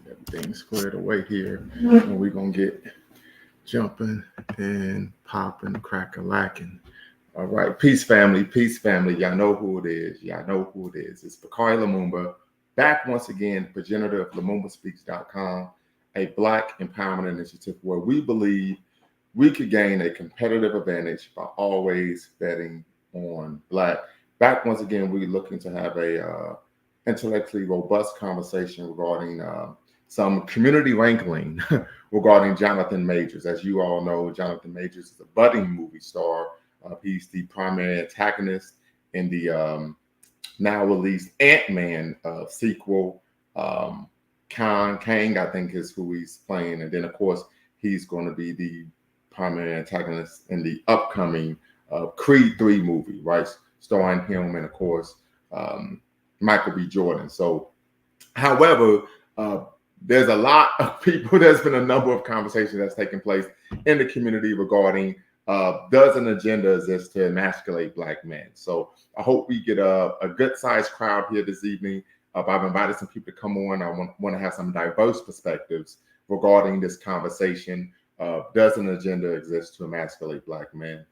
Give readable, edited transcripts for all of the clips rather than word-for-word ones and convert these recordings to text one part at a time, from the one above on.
Everything squared away here, and we're gonna get jumping and popping, crack-a-lacking. All right, peace family, peace family. Y'all know who it is. Y'all know who it is. It's Bakari Lumumba, back once again, progenitor of LumumbaSpeaks.com, a Black empowerment initiative where we believe we could gain a competitive advantage by always betting on Black. Back once again, we're looking to have a intellectually robust conversation regarding some community wrangling regarding Johnathan Majors. As you all know, Johnathan Majors is a budding movie star. He's the primary antagonist in the now released Ant-Man sequel. Kang, I think, is who he's playing. And then, of course, he's going to be the primary antagonist in the upcoming Creed 3 movie, right? Starring him and, of course, Michael B. Jordan. So, however, there's a lot of people, there's been a number of conversations that's taken place in the community regarding does an agenda exist to emasculate Black men? So I hope we get a good sized crowd here this evening. I've invited some people to come on. I want to have some diverse perspectives regarding this conversation. Does an agenda exist to emasculate Black men?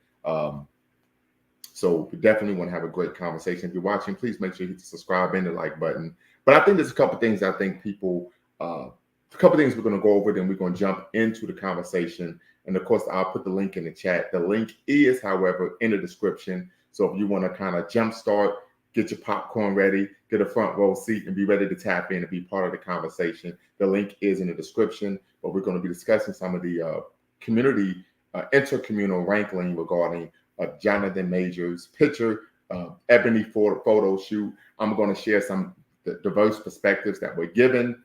So we definitely want to have a great conversation. If you're watching, please make sure you hit the subscribe and the like button. But I think there's a couple things I think people, a couple things we're going to go over, then we're going to jump into the conversation. And of course, I'll put the link in the chat. The link is, however, in the description. So if you want to kind of jumpstart, get your popcorn ready, get a front row seat, and be ready to tap in and be part of the conversation, the link is in the description. But we're going to be discussing some of the community intercommunal wrangling regarding Johnathan Majors' picture, Ebony Photoshoot. I'm going to share some diverse perspectives that were given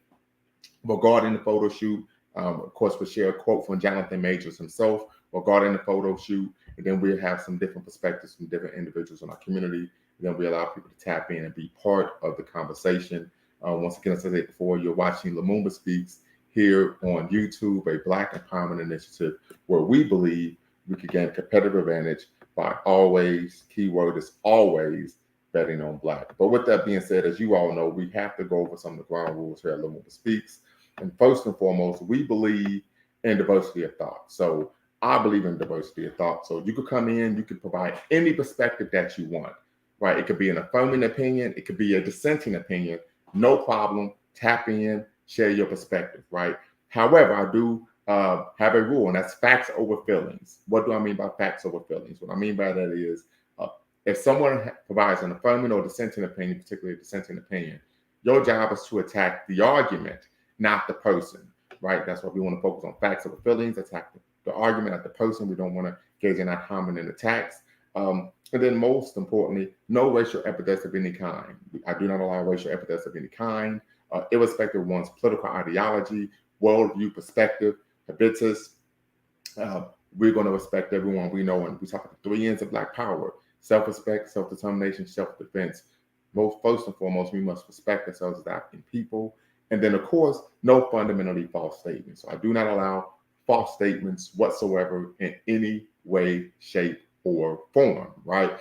regarding the photo shoot. Of course, we'll share a quote from Johnathan Majors himself regarding the photo shoot, and then we'll have some different perspectives from different individuals in our community. And then we allow people to tap in and be part of the conversation. Once again, as I said before, you're watching Lumumba Speaks here on YouTube, a Black empowerment initiative where we believe we could gain competitive advantage by always, keyword is always, betting on Black. But with that being said, as you all know, we have to go over some of the ground rules here at Lumumba Speaks. And first and foremost, we believe in diversity of thought. So I believe in diversity of thought. So you could come in, you could provide any perspective that you want, right? It could be an affirming opinion. It could be a dissenting opinion. No problem. Tap in, share your perspective, right? However, I do have a rule, and that's facts over feelings. What do I mean by facts over feelings? What I mean by that is if someone provides an affirming or dissenting opinion, particularly a dissenting opinion, your job is to attack the argument, not the person, right? That's why we want to focus on facts over feelings, attack the argument, not the person. We don't want to engage in our common attacks. And then most importantly, no racial epithets of any kind. I do not allow racial epithets of any kind, irrespective of one's political ideology, worldview, perspective, habitus. We're going to respect everyone we know. And we talk about the 3 ends of Black power: self-respect, self-determination, self-defense. First and foremost, we must respect ourselves as African people. And then, of course, no fundamentally false statements. So I do not allow false statements whatsoever in any way, shape, or form, right?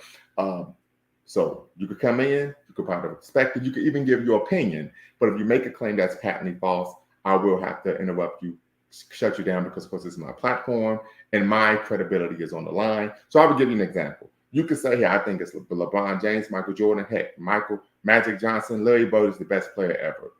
So you could come in, you could provide a perspective, you could even give your opinion. But if you make a claim that's patently false, I will have to interrupt you, shut you down, because, of course, this is my platform and my credibility is on the line. So I will give you an example. You could say, hey, I think it's LeBron James, Michael Jordan, heck, Michael Magic Johnson, Larry Bird is the best player ever.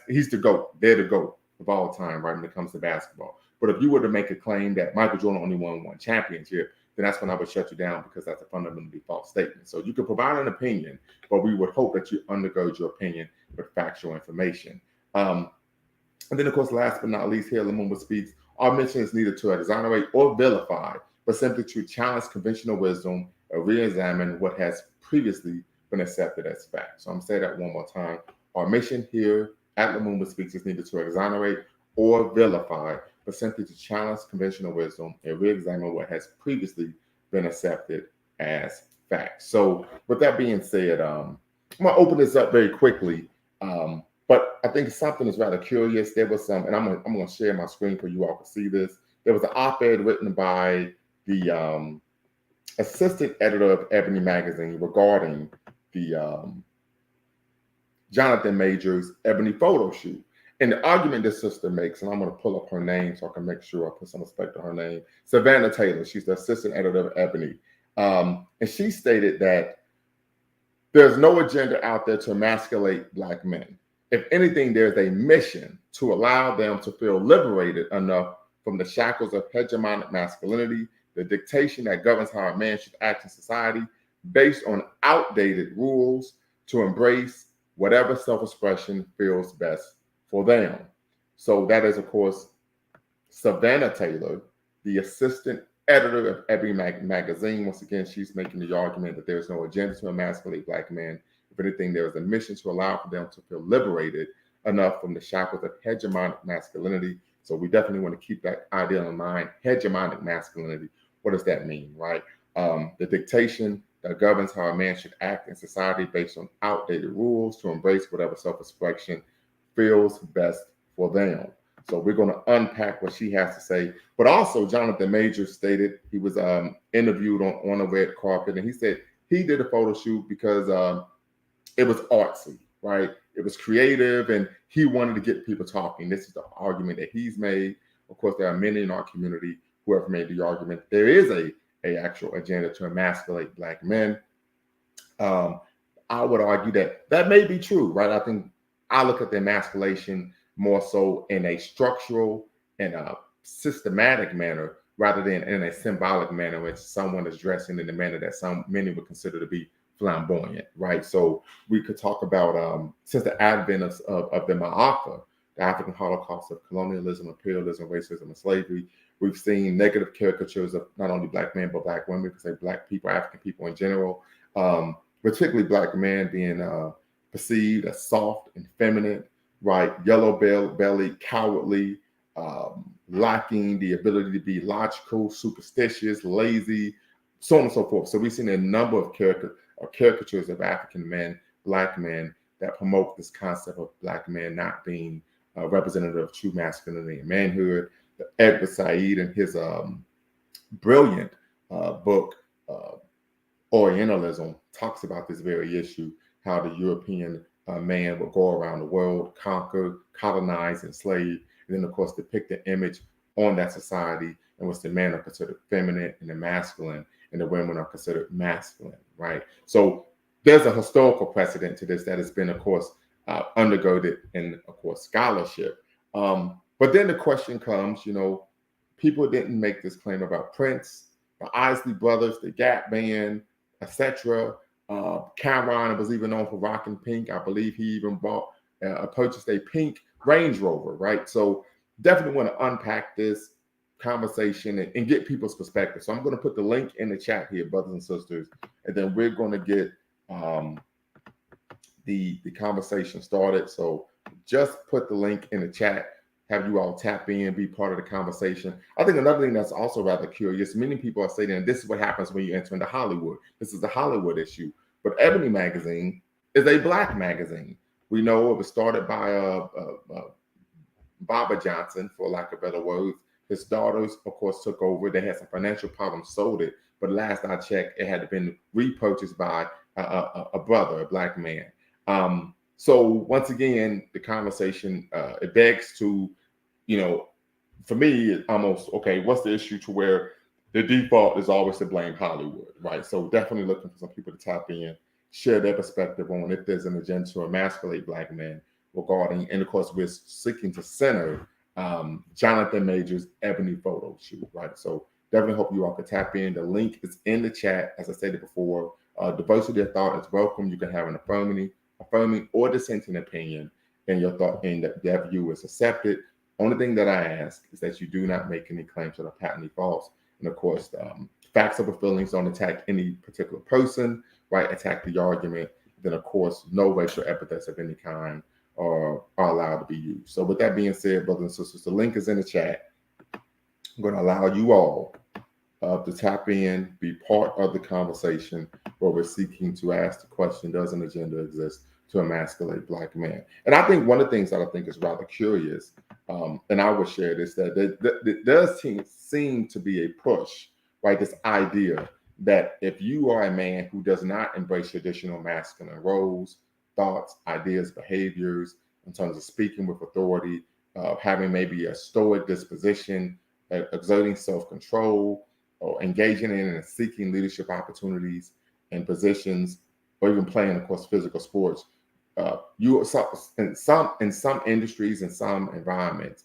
He's the GOAT. They're the GOAT of all time, right, when it comes to basketball. But if you were to make a claim that Michael Jordan only won one championship, then that's when I would shut you down, because that's a fundamentally false statement. So you could provide an opinion, but we would hope that you undergird your opinion with factual information. And then, of course, last but not least, here Lumumba Speaks, our mission is neither to exonerate or vilify, but simply to challenge conventional wisdom and re-examine what has previously been accepted as fact. So I'm going to say that one more time. Our mission here at Lumumba Speaks is neither to exonerate or vilify, but simply to challenge conventional wisdom and re-examine what has previously been accepted as fact. So with that being said, I'm going to open this up very quickly. But I think something is rather curious. There was some, and I'm going to share my screen for you all to see this. There was an op-ed written by the assistant editor of Ebony Magazine regarding the Johnathan Majors Ebony Photoshoot. And the argument this sister makes, and I'm going to pull up her name so I can make sure I put some respect on her name, Savannah Taylor. She's the assistant editor of Ebony. And she stated that there's no agenda out there to emasculate Black men. If anything, there's a mission to allow them to feel liberated enough from the shackles of hegemonic masculinity, the dictation that governs how a man should act in society based on outdated rules, to embrace whatever self-expression feels best for them. So that is, of course, Savannah Taylor, the assistant editor of Ebony Magazine. Once again, she's making the argument that there's no agenda to emasculate Black men. If anything, there is a mission to allow for them to feel liberated enough from the shackles of hegemonic masculinity. So we definitely want to keep that idea in mind. Hegemonic masculinity. What does that mean, right? The dictation that governs how a man should act in society based on outdated rules, to embrace whatever self-expression feels best for them. So we're going to unpack what she has to say. But also, Johnathan Majors stated, he was interviewed on a red carpet, and he said he did a photo shoot because it was artsy, right? It was creative, and he wanted to get people talking. This is the argument that he's made. Of course, there are many in our community who have made the argument there is a actual agenda to emasculate Black men. I would argue that may be true, right? I think I look at the emasculation more so in a structural and a systematic manner rather than in a symbolic manner, which someone is dressing in the manner that many would consider to be flamboyant, right? So we could talk about since the advent of the Ma'afa, the African Holocaust of colonialism, imperialism, racism, and slavery, we've seen negative caricatures of not only Black men, but Black women, because say Black people, African people in general, particularly Black men being perceived as soft and feminine, right? Yellow bellied, cowardly, lacking the ability to be logical, superstitious, lazy, so on and so forth. So we've seen a number of caricatures of African men, Black men, that promote this concept of Black men not being representative of true masculinity and manhood. Edward Said, in his brilliant book, Orientalism, talks about this very issue, how the European man would go around the world, conquer, colonize, enslave, and then, of course, depict the image on that society in which the men are considered feminine and the masculine, and the women are considered masculine, right? So there's a historical precedent to this that has been, of course, undergirded in, of course, scholarship. But then the question comes, people didn't make this claim about Prince, the Isley Brothers, the Gap Band, etc. Cameron was even known for rocking pink. I believe he even purchased a pink Range Rover, right? So definitely want to unpack this conversation and get people's perspective. So I'm going to put the link in the chat here, brothers and sisters, and then we're going to get the conversation started. So just put the link in the chat, have you all tap in, be part of the conversation. I think another thing that's also rather curious, many people are saying, this is what happens when you enter into Hollywood. This is a Hollywood issue. But Ebony Magazine is a Black magazine. We know it was started by Baba Johnson, for lack of better words. His daughters, of course, took over. They had some financial problems, sold it. But last I checked, it had been repurchased by a brother, a Black man. So once again, the conversation, it begs to, for me, almost, okay, what's the issue to where the default is always to blame Hollywood, right? So definitely looking for some people to tap in, share their perspective on if there's an agenda to emasculate Black men regarding, and of course, we're seeking to center Johnathan Majors' Ebony Photoshoot, right? So definitely hope you all can tap in. The link is in the chat, as I stated before. Diversity of thought is welcome. You can have an affirming or dissenting opinion, and your thought in that view is accepted. Only thing that I ask is that you do not make any claims that are patently false. And of course, facts over feelings, don't attack any particular person, right? Attack the argument. Then, of course, no racial epithets of any kind are allowed to be used. So with that being said, brothers and sisters, the link is in the chat. I'm going to allow you all to tap in, be part of the conversation where we're seeking to ask the question, does an agenda exist to emasculate Black men? And I think one of the things that I think is rather curious, and I would share this, that there does seem to be a push, right? This idea that if you are a man who does not embrace traditional masculine roles, thoughts, ideas, behaviors, in terms of speaking with authority, having maybe a stoic disposition, exerting self-control, or engaging in and seeking leadership opportunities and positions, or even playing, of course, physical sports. You in some industries, in some environments,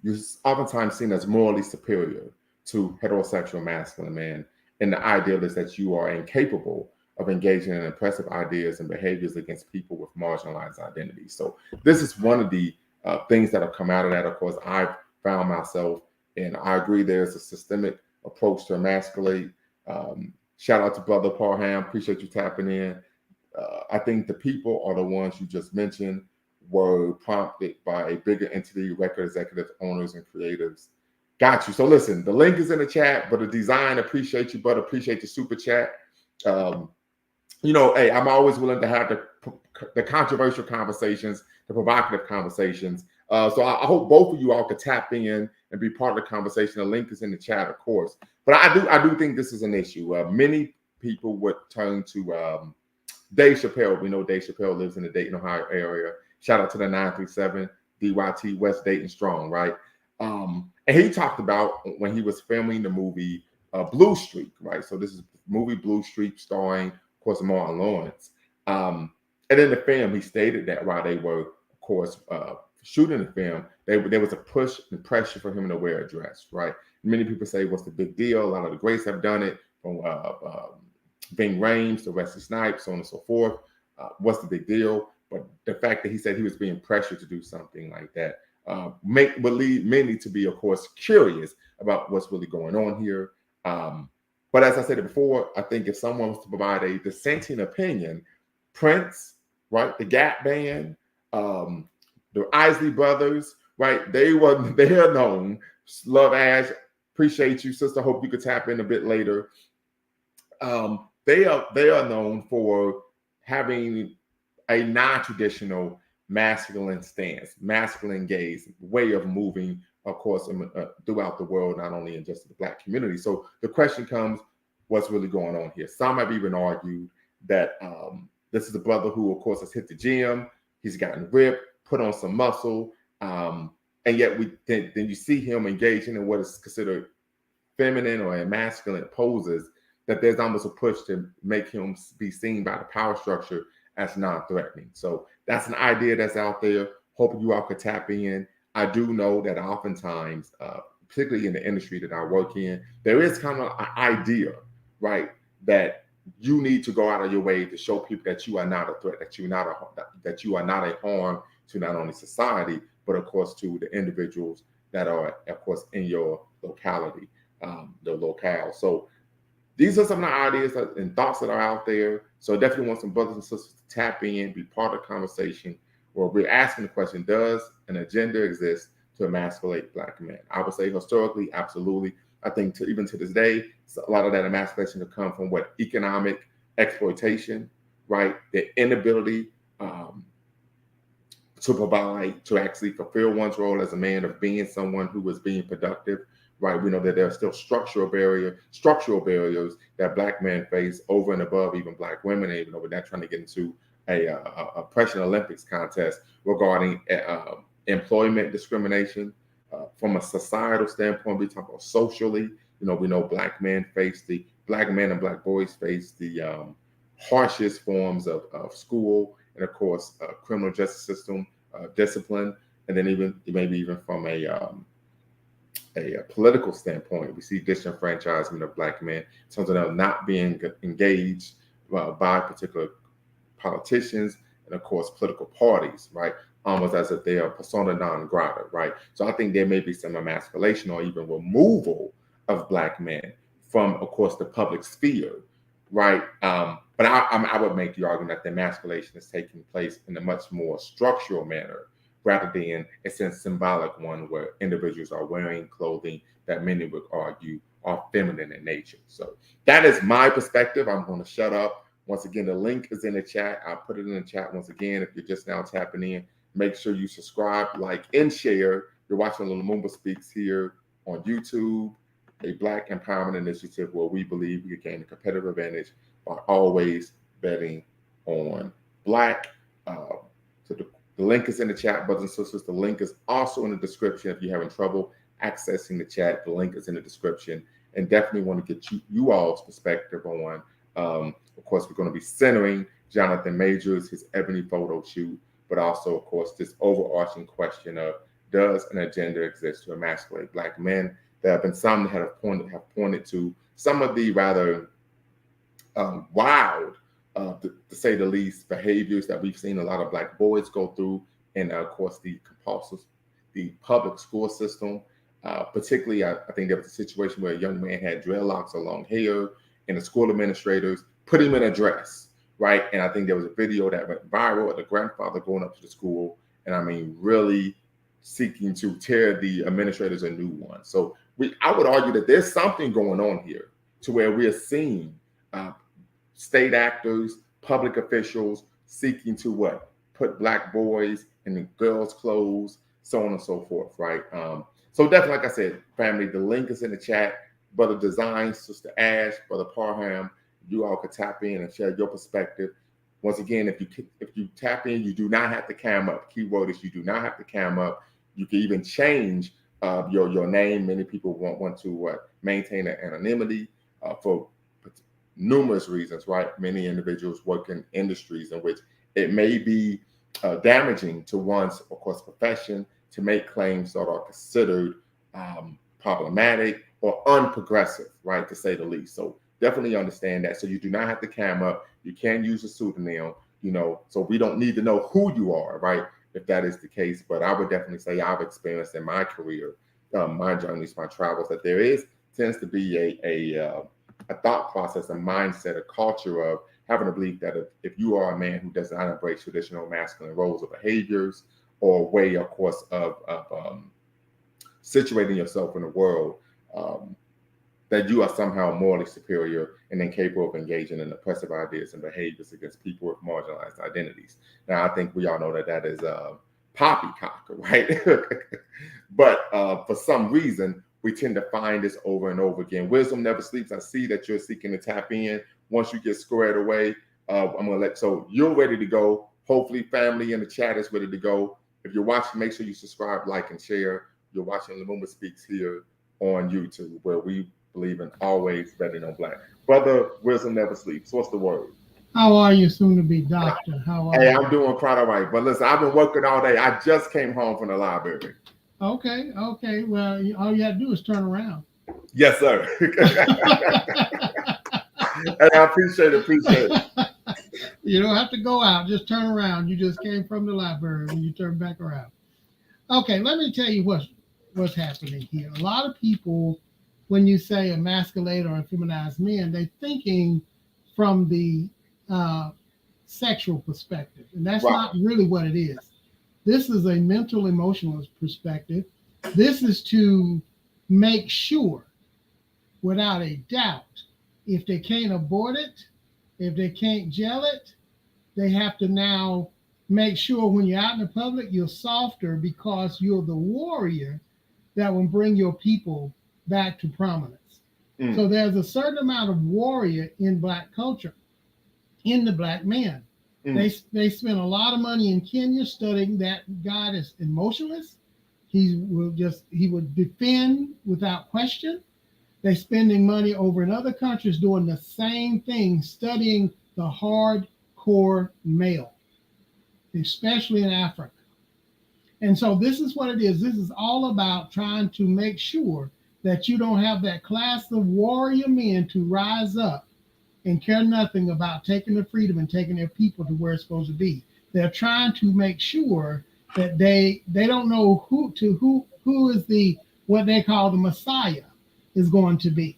you're oftentimes seen as morally superior to heterosexual masculine men. And the ideal is that you are incapable of engaging in impressive ideas and behaviors against people with marginalized identities. So this is one of the things that have come out of that. Of course, I've found myself, and I agree there's a systemic approach to emasculate. Shout out to Brother Parham. Appreciate you tapping in. I think the people are the ones you just mentioned were prompted by a bigger entity, record executives, owners, and creatives. Got you. So listen, the link is in the chat, but the design, appreciate you, but appreciate the super chat. Hey, I'm always willing to have the controversial conversations, the provocative conversations. So I hope both of you all could tap in and be part of the conversation. The link is in the chat, of course. But I do think this is an issue. Many people would turn to Dave Chappelle. We know Dave Chappelle lives in the Dayton, Ohio area. Shout out to the 937 DYT West Dayton Strong, right? And he talked about when he was filming the movie Blue Streak, right? So this is movie Blue Streak starring, of course, Martin Lawrence. And in the film, he stated that while they were, of course, shooting the film, there was a push and pressure for him to wear a dress, right? Many people say, what's the big deal? A lot of the greats have done it, from Ving Rhames to Wesley Snipes, so on and so forth. What's the big deal? But the fact that he said he was being pressured to do something like that would lead many to be, of course, curious about what's really going on here. But as I said before, I think if someone was to provide a dissenting opinion, Prince, right, the Gap Band, the Isley Brothers, right, they are known. Love Ash, appreciate you, sister. Hope you could tap in a bit later. They are known for having a non-traditional masculine stance, masculine gaze, way of moving, of course, throughout the world, not only in just the Black community. So the question comes, what's really going on here? Some have even argued that this is a brother who, of course, has hit the gym. He's gotten ripped, put on some muscle, and yet then you see him engaging in what is considered feminine or emasculate poses, that there's almost a push to make him be seen by the power structure as non-threatening. So that's an idea that's out there. Hope you all could tap in. I do know that oftentimes, particularly in the industry that I work in, there is kind of an idea, right, that you need to go out of your way to show people that you are not a threat, that you are not a harm to not only society, but of course to the individuals that are, of course, in your locality, the locale. So these are some of the ideas and thoughts that are out there. So I definitely want some brothers and sisters to tap in, be part of the conversation, where we're asking the question, does an agenda exist to emasculate Black men? I would say historically, absolutely. I think even to this day, a lot of that emasculation will come from economic exploitation, right? The inability to provide, to actually fulfill one's role as a man, of being someone who is being productive. Right, we know that there are still structural barriers that Black men face over and above even Black women. Even though we're not trying to get into a oppression Olympics contest regarding employment discrimination from a societal standpoint. We talk about socially. We know Black men and Black boys face the harshest forms of school and, of course, criminal justice system discipline, and then maybe even from a political standpoint, we see disenfranchisement of Black men in terms of them not being engaged by particular politicians and, of course, political parties, right? Almost as if they are persona non grata, right? So I think there may be some emasculation or even removal of Black men from, of course, the public sphere, right? But I would make the argument that the emasculation is taking place in a much more structural manner, rather than it's a symbolic one where individuals are wearing clothing that many would argue are feminine in nature. So that is my perspective. I'm going to shut up. Once again, the link is in the chat. I'll put it in the chat once again. If you're just now tapping in, make sure you subscribe, like, and share. You're watching Lumumba Speaks here on YouTube, a Black empowerment initiative where we believe we can gain a competitive advantage by always betting on Black. So the link is in the chat, brothers and sisters. The link is also in the description. If you're having trouble accessing the chat, the link is in the description. And definitely want to get you all's perspective on. Of course, we're going to be centering Johnathan Majors, his Ebony photo shoot, but also, of course, this overarching question of, does an agenda exist to emasculate Black men? There have been some that have pointed to some of the rather wild, to say the least, behaviors that we've seen a lot of Black boys go through, and of course the public school system. Particularly, I think there was a situation where a young man had dreadlocks or long hair, and the school administrators put him in a dress, right? And I think there was a video that went viral of the grandfather going up to the school, and I mean, really seeking to tear the administrators a new one. So I would argue that there's something going on here to where we are seeing state actors, public officials seeking to what? Put Black boys in girls' clothes, so on and so forth, right? So definitely, like I said, family, the link is in the chat. Brother Design, Sister Ash, Brother Parham, you all could tap in and share your perspective. Once again, if you tap in, you do not have to cam up. Keyword is you do not have to cam up. You can even change your name. Many people want to maintain an anonymity for numerous reasons, right? Many individuals work in industries in which it may be damaging to one's, of course, profession to make claims that are considered problematic or unprogressive, right, to say the least. So definitely understand that. So you do not have to cam up. You can use a pseudonym, so we don't need to know who you are, right, if that is the case. But I would definitely say I've experienced in my career, my journeys, my travels, that there tends to be a thought process, a mindset, a culture of having a belief that if you are a man who does not embrace traditional masculine roles or behaviors or way, of course, of situating yourself in the world, that you are somehow morally superior and incapable of engaging in oppressive ideas and behaviors against people with marginalized identities. Now, I think we all know that is poppycock, right? But for some reason, we tend to find this over and over again. Wisdom never sleeps. I see that you're seeking to tap in. Once you get squared away, I'm going to so you're ready to go. Hopefully, family in the chat is ready to go. If you're watching, make sure you subscribe, like, and share. You're watching Lumumba Speaks here on YouTube, where we believe in always betting on Black. Brother Wisdom never sleeps. What's the word? How are you, soon to be doctor? How are you? Hey, I'm doing quite all right. But listen, I've been working all day. I just came home from the library. Okay. Well, all you have to do is turn around. Yes, sir. And I appreciate it. You don't have to go out. Just turn around. You just came from the library when you turn back around. Okay, let me tell you what's happening here. A lot of people, when you say emasculate or effeminize men, they're thinking from the sexual perspective. And that's not really what it is. This is a mental, emotional perspective. This is to make sure, without a doubt, if they can't abort it, if they can't gel it, they have to now make sure when you're out in the public, you're softer because you're the warrior that will bring your people back to prominence. So there's a certain amount of warrior in Black culture, in the Black man. They spend a lot of money in Kenya studying that God is emotionless. He would defend without question. They're spending money over in other countries doing the same thing, studying the hardcore male, especially in Africa. And so this is what it is. This is all about trying to make sure that you don't have that class of warrior men to rise up and care nothing about taking their freedom and taking their people to where it's supposed to be. They're trying to make sure that they don't know who is the what they call the Messiah is going to be.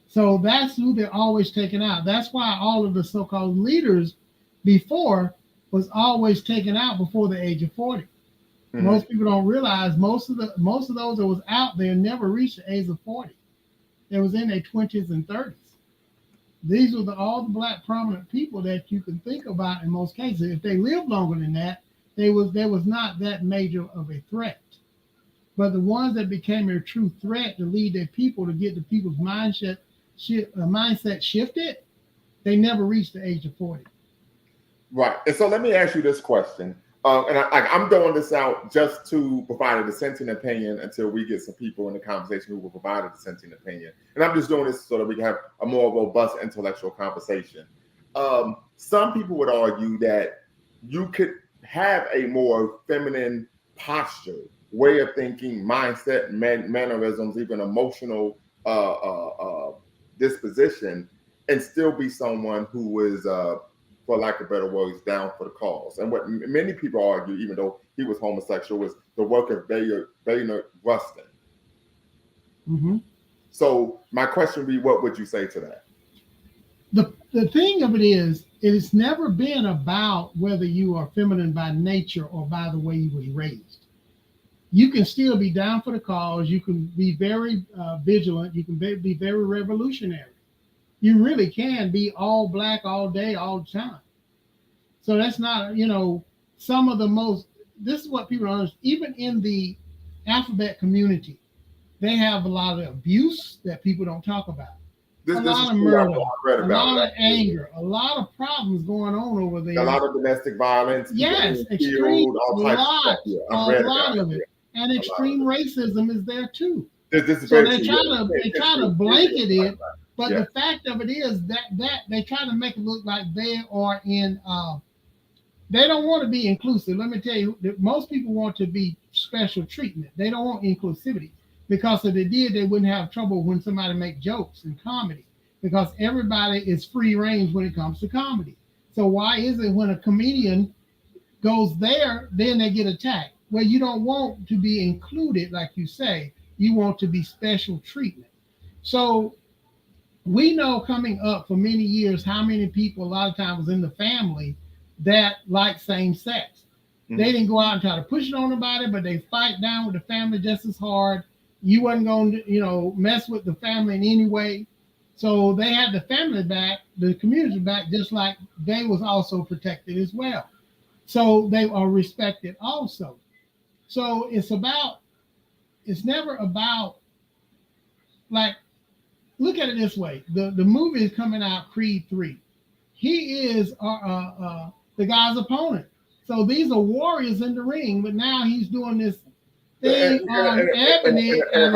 So that's who they're always taking out. That's why all of the so-called leaders before was always taken out before the age of 40. Most people don't realize most of those that was out there never reached the age of 40. They was in their 20s and 30s. These were all the Black prominent people that you can think about in most cases. If they lived longer than that, they was not that major of a threat. But the ones that became a true threat to lead their people, to get the people's mindset shifted, they never reached the age of 40. Right. And so let me ask you this question. I'm throwing this out just to provide a dissenting opinion until we get some people in the conversation who will provide a dissenting opinion. And I'm just doing this so that we can have a more robust intellectual conversation. Some people would argue that you could have a more feminine posture, way of thinking, mindset, mannerisms, even emotional disposition, and still be someone who is, for lack of better words, down for the cause. And what many people argue, even though he was homosexual, was the work of Bayard Rustin. Mm-hmm. So my question would be, what would you say to that? The thing of it is, it's never been about whether you are feminine by nature or by the way you was raised. You can still be down for the cause. You can be very vigilant. You can be very revolutionary. You really can be all black all day, all the time. So that's not, some of the most, this is what people understand, even in the alphabet community, they have a lot of abuse that people don't talk about. A lot of murder, a lot of anger, a lot of problems going on over there. A lot of domestic violence. Yes, extreme, a lot of it. And extreme racism is there too. So they try to blanket it, but the fact of it is that they try to make it look like they are in. They don't want to be inclusive. Let me tell you, most people want to be special treatment. They don't want inclusivity. Because if they did, they wouldn't have trouble when somebody make jokes in comedy, because everybody is free range when it comes to comedy. So why is it when a comedian goes there, then they get attacked? Well, you don't want to be included, like you say. You want to be special treatment. So we know coming up for many years how many people a lot of times in the family that like same sex. Mm-hmm. They didn't go out and try to push it on nobody, but they fight down with the family just as hard. You wasn't going to, mess with the family in any way. So they had the family back, the community back, just like they was also protected as well. So they are respected also. So it's never about, like, look at it this way. The movie is coming out, Creed 3. He is the guy's opponent. So these are warriors in the ring, but now he's doing this thing on Ebony. If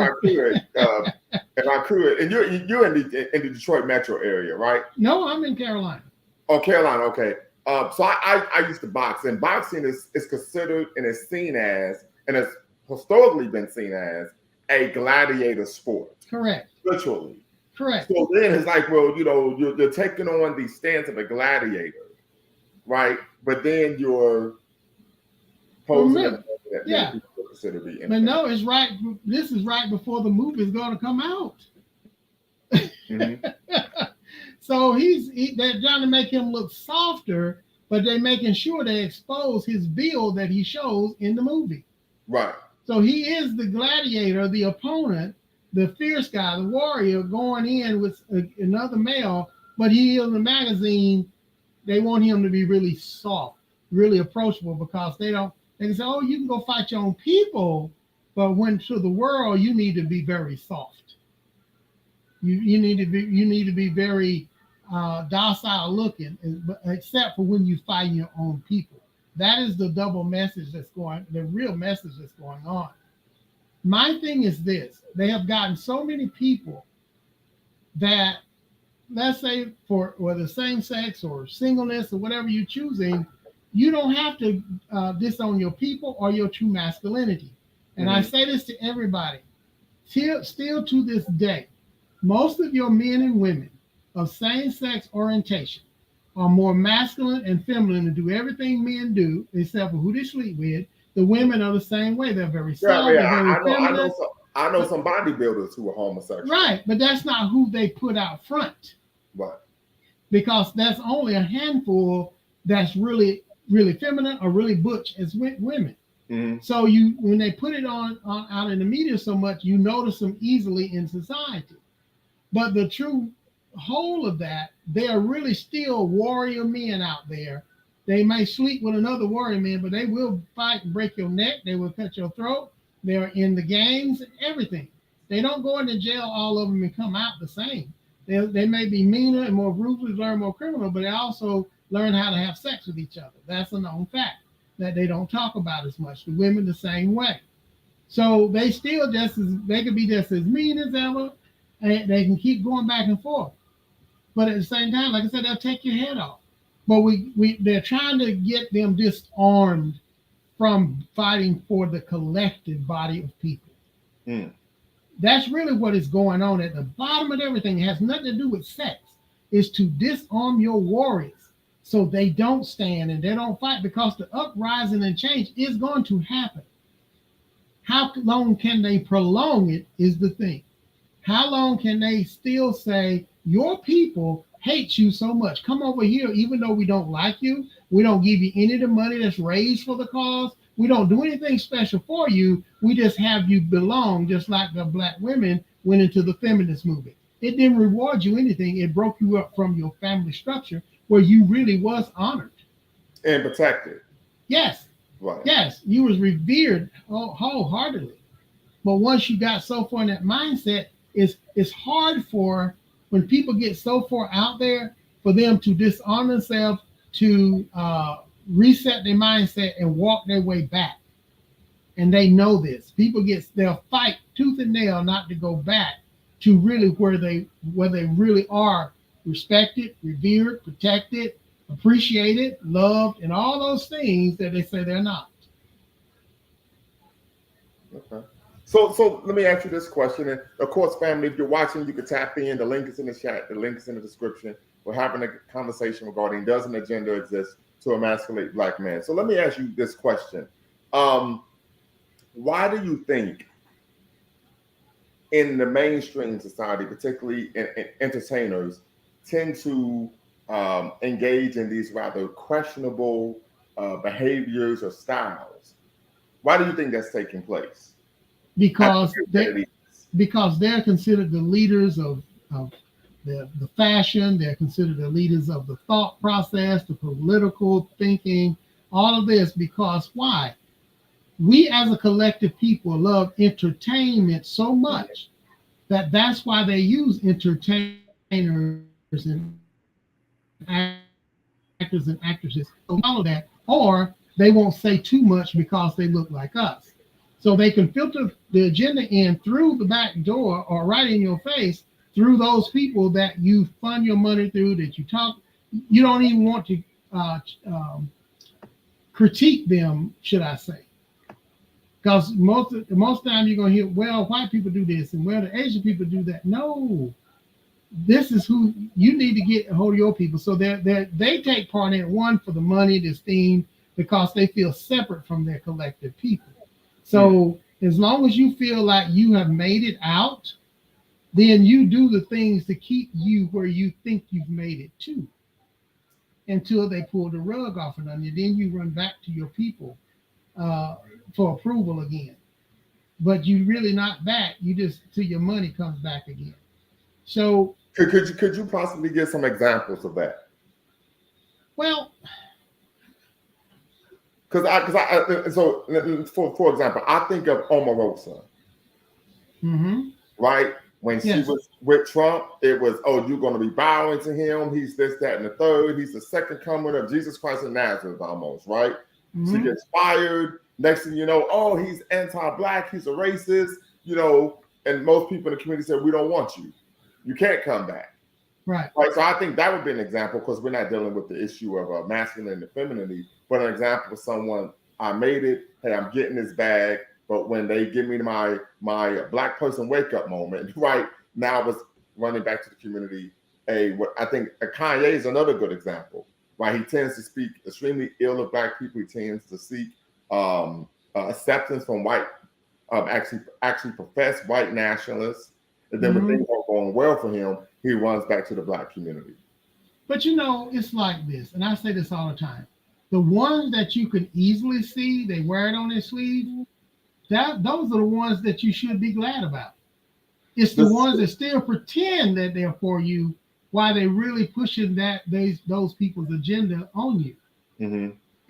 I could, and you're in the Detroit metro area, right? No, I'm in Carolina. Oh, Carolina, okay. So I used to box, and boxing is considered and is seen as, and has historically been seen as, a gladiator sport. Correct. Literally. Correct. So then it's like, well, you're taking on the stance of a gladiator, right? But then you're posing that people consider to be. But no, it's right. This is right before the movie is going to come out. Mm-hmm. So they're trying to make him look softer, but they're making sure they expose his build that he shows in the movie. Right. So he is the gladiator, the opponent, the fierce guy, the warrior going in with another male, but he in the magazine, they want him to be really soft, really approachable, because they can say, oh, you can go fight your own people, but when to the world, you need to be very soft. You need to be very docile looking, except for when you fight your own people. That is the double message the real message that's going on. My thing is this: they have gotten so many people that, let's say, for whether same sex or singleness or whatever you're choosing, you don't have to disown your people or your true masculinity. And I say this to everybody, still to this day, most of your men and women of same-sex orientation are more masculine and feminine and do everything men do, except for who they sleep with. The women are the same way. They're very soft, very feminine. I know some bodybuilders who are homosexual. Right, but that's not who they put out front. Right. Because that's only a handful that's really, really feminine or really butch as women. Mm-hmm. So when they put it on out in the media so much, you notice them easily in society. But the true whole of that, they are really still warrior men out there. They may sleep with another warrior man, but they will fight and break your neck. They will cut your throat. They're in the gangs and everything. They don't go into jail, all of them, and come out the same. They may be meaner and more ruthless, learn more criminal, but they also learn how to have sex with each other. That's a known fact. that they don't talk about as much. The women the same way. So they still they could be just as mean as ever, and they can keep going back and forth. But at the same time, like I said, they'll take your head off. But they're trying to get them disarmed from fighting for the collective body of people. Mm. That's really what is going on at the bottom of everything. It has nothing to do with sex. It's to disarm your warriors so they don't stand and they don't fight, because the uprising and change is going to happen. How long can they prolong it is the thing. How long can they still say, your people hate you so much? Come over here, even though we don't like you. We don't give you any of the money that's raised for the cause. We don't do anything special for you. We just have you belong, just like the black women went into the feminist movement. It didn't reward you anything. It broke you up from your family structure where you really was honored. And protected. Yes. Right. Yes, you was revered wholeheartedly. But once you got so far in that mindset, it's hard for, when people get so far out there, for them to disarm themselves, to reset their mindset and walk their way back. And they know this. They'll fight tooth and nail not to go back to really where they really are respected, revered, protected, appreciated, loved, and all those things that they say they're not. Okay. So let me ask you this question. And of course, family, if you're watching, you can tap in. The link is in the chat. The link is in the description. We're having a conversation regarding, does an agenda exist to emasculate black men? So let me ask you this question. Why do you think in the mainstream society, particularly in entertainers, tend to engage in these rather questionable behaviors or styles? Why do you think that's taking place? Because they're considered the leaders of the fashion. They're considered the leaders of the thought process, the political thinking, all of this. Because why? We as a collective people love entertainment so much that's why they use entertainers and actors and actresses to follow that, or they won't say too much because they look like us. So they can filter the agenda in through the back door or right in your face through those people that you fund your money through, that you talk. You don't even want to critique them, should I say. Because most time you're going to hear, well, white people do this and well, the Asian people do that. No, this is who you need to get a hold of your people. So they take part in it, one, for the money, the esteem, because they feel separate from their collective people. So as long as you feel like you have made it out, then you do the things to keep you where you think you've made it to, until they pull the rug off and on you. Then you run back to your people for approval again. But you really not back. You just till your money comes back again. So could you possibly give some examples of that? Well, so for example, I think of Omarosa, right? When she was with Trump, it was, oh, you're going to be bowing to him. He's this, that, and the third. He's the second coming of Jesus Christ of Nazareth, almost, right? She gets fired. Next thing you know, oh, he's anti-black. He's a racist, and most people in the community said, we don't want you. You can't come back. Right. So I think that would be an example, because we're not dealing with the issue of masculine and femininity, but an example of someone, I made it. Hey, I'm getting this bag. But when they give me my black person wake up moment, right now, I was running back to the community. I think Kanye is another good example. Right, he tends to speak extremely ill of black people. He tends to seek acceptance from white, actually professed white nationalists. And then when things aren't going well for him, he runs back to the black community. But it's like this, and I say this all the time. The ones that you can easily see, they wear it on their sleeve. Those are the ones that you should be glad about. It's the ones that still pretend that they're for you while they're really pushing those people's agenda on you.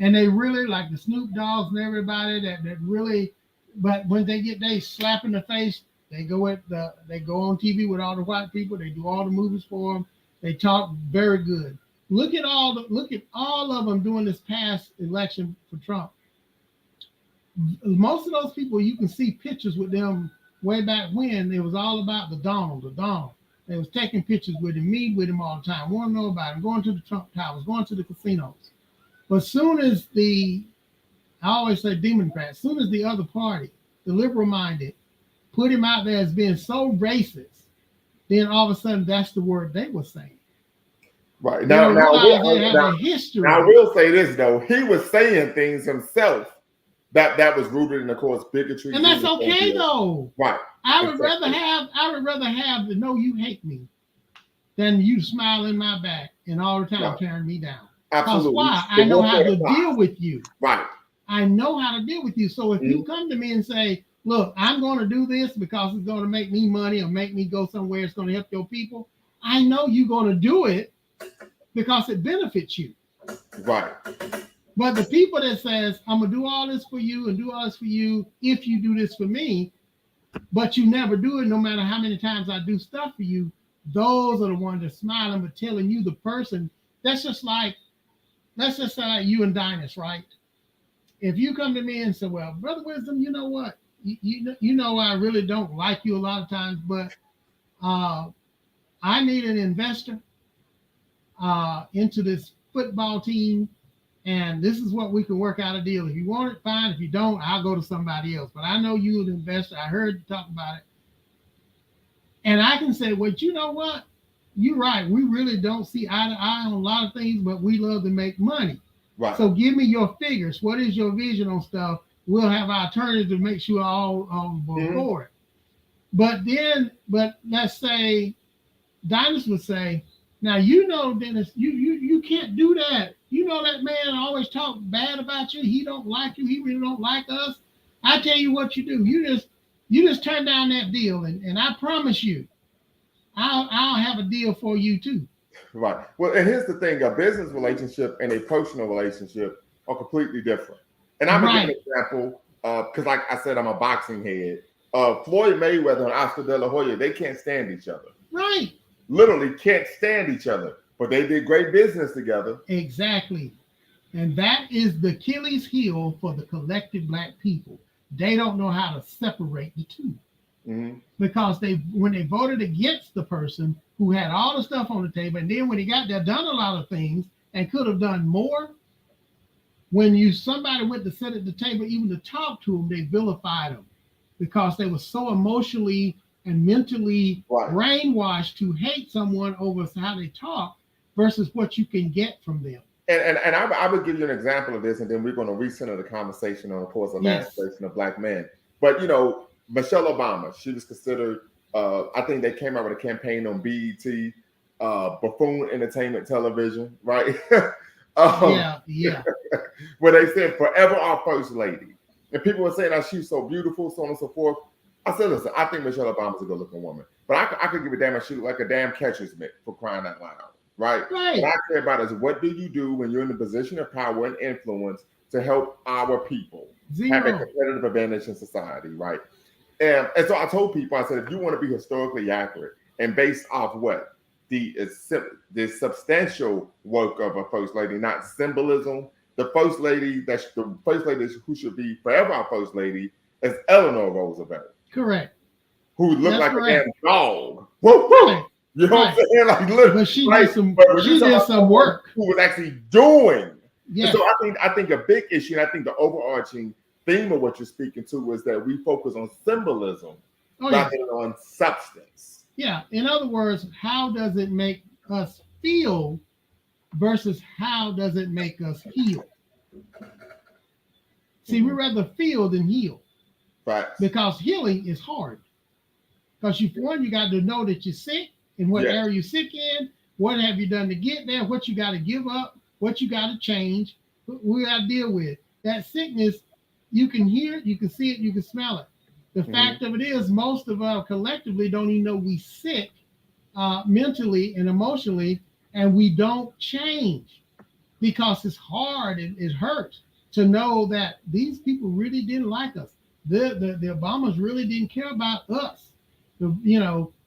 And they really, like the Snoop Dogs and everybody that really, but when they get they slap in the face, they go on TV with all the white people. They do all the movies for them. They talk very good. Look at all of them during this past election for Trump. Most of those people, you can see pictures with them way back when. It was all about the Donald. They was taking pictures with him, meet with him all the time, want to know about him, going to the Trump Towers, going to the casinos. But soon as I always say Democrats, soon as the other party, the liberal-minded, put him out there as being so racist, then all of a sudden that's the word they were saying. Right. Now a history. Now I will say this though, he was saying things himself that was rooted in, of course, bigotry. And that's okay though. Right. I would rather have the know you hate me than you smile in my back and all the time tearing me down. Absolutely. Why? I know how to deal with you. Right. I know how to deal with you. So if you come to me and say, look, I'm going to do this because it's going to make me money or make me go somewhere, it's going to help your people, I know you're going to do it because it benefits you. Right. But the people that says, I'm going to do all this for you and do all this for you if you do this for me, but you never do it no matter how many times I do stuff for you, those are the ones that smiling but telling you the person. Let's just say like you and Dinus, right? If you come to me and say, well, Brother Wisdom, you know what? You know I really don't like you a lot of times, but I need an investor into this football team, and this is what we can work out a deal. If you want it, fine. If you don't, I'll go to somebody else. But I know you're an investor. I heard you talk about it. And I can say, well, you know what? You're right. We really don't see eye to eye on a lot of things, but we love to make money. Right. So give me your figures. What is your vision on stuff? We'll have our attorneys to make sure all on board. But let's say Dinus would say, now you know, Dennis, you can't do that. You know that man always talk bad about you. He don't like you. He really don't like us. I tell you what you do. You just turn down that deal, and I promise you, I'll have a deal for you too. Right. Well, and here's the thing: a business relationship and a personal relationship are completely different. And I'm gonna give an example because, like I said, I'm a boxing head. Floyd Mayweather and Oscar De La Hoya, they can't stand each other. Right. Literally can't stand each other, but they did great business together. Exactly. And that is the Achilles heel for the collective Black people. They don't know how to separate the two. Mm-hmm. Because when they voted against the person who had all the stuff on the table, and then when he got there, done a lot of things and could have done more, when somebody went to sit at the table, even to talk to them, they vilified them because they were so emotionally and mentally brainwashed to hate someone over how they talk versus what you can get from them. And I would give you an example of this, and then we're going to recenter the conversation on, of course, emancipation of Black men. But, Michelle Obama, she was considered, I think they came out with a campaign on BET, Buffoon Entertainment Television, right? Yeah. Where they said, forever our first lady. And people were saying that she's so beautiful, so on and so forth. I said, listen, I think Michelle Obama's a good-looking woman, but I could give a damn if she looked like a damn catcher's mitt, for crying out loud, right? What I care about is what do you do when you're in a position of power and influence to help our people have a competitive advantage in society, right? And so I told people, I said, if you want to be historically accurate and based off what? The substantial work of a first lady, not symbolism. The first lady who should be forever our first lady is Eleanor Roosevelt. Correct. Who looked like a damn dog. Whoa, whoa. Right. You know what I'm saying? Like literally. But she did some work. Who was actually doing. Yes. So I think a big issue, and I think the overarching theme of what you're speaking to is that we focus on symbolism rather than on substance. Yeah. In other words, how does it make us feel versus how does it make us heal? See, we rather feel than heal. Right. Because healing is hard. Because you got to know that you're sick and what area you're sick in, what have you done to get there, what you got to give up, what you got to change, what we got to deal with. That sickness, you can hear it, you can see it, you can smell it. The fact of it is, most of us collectively don't even know we sick mentally and emotionally, and we don't change because it's hard and it hurts to know that these people really didn't like us. The Obamas really didn't care about us.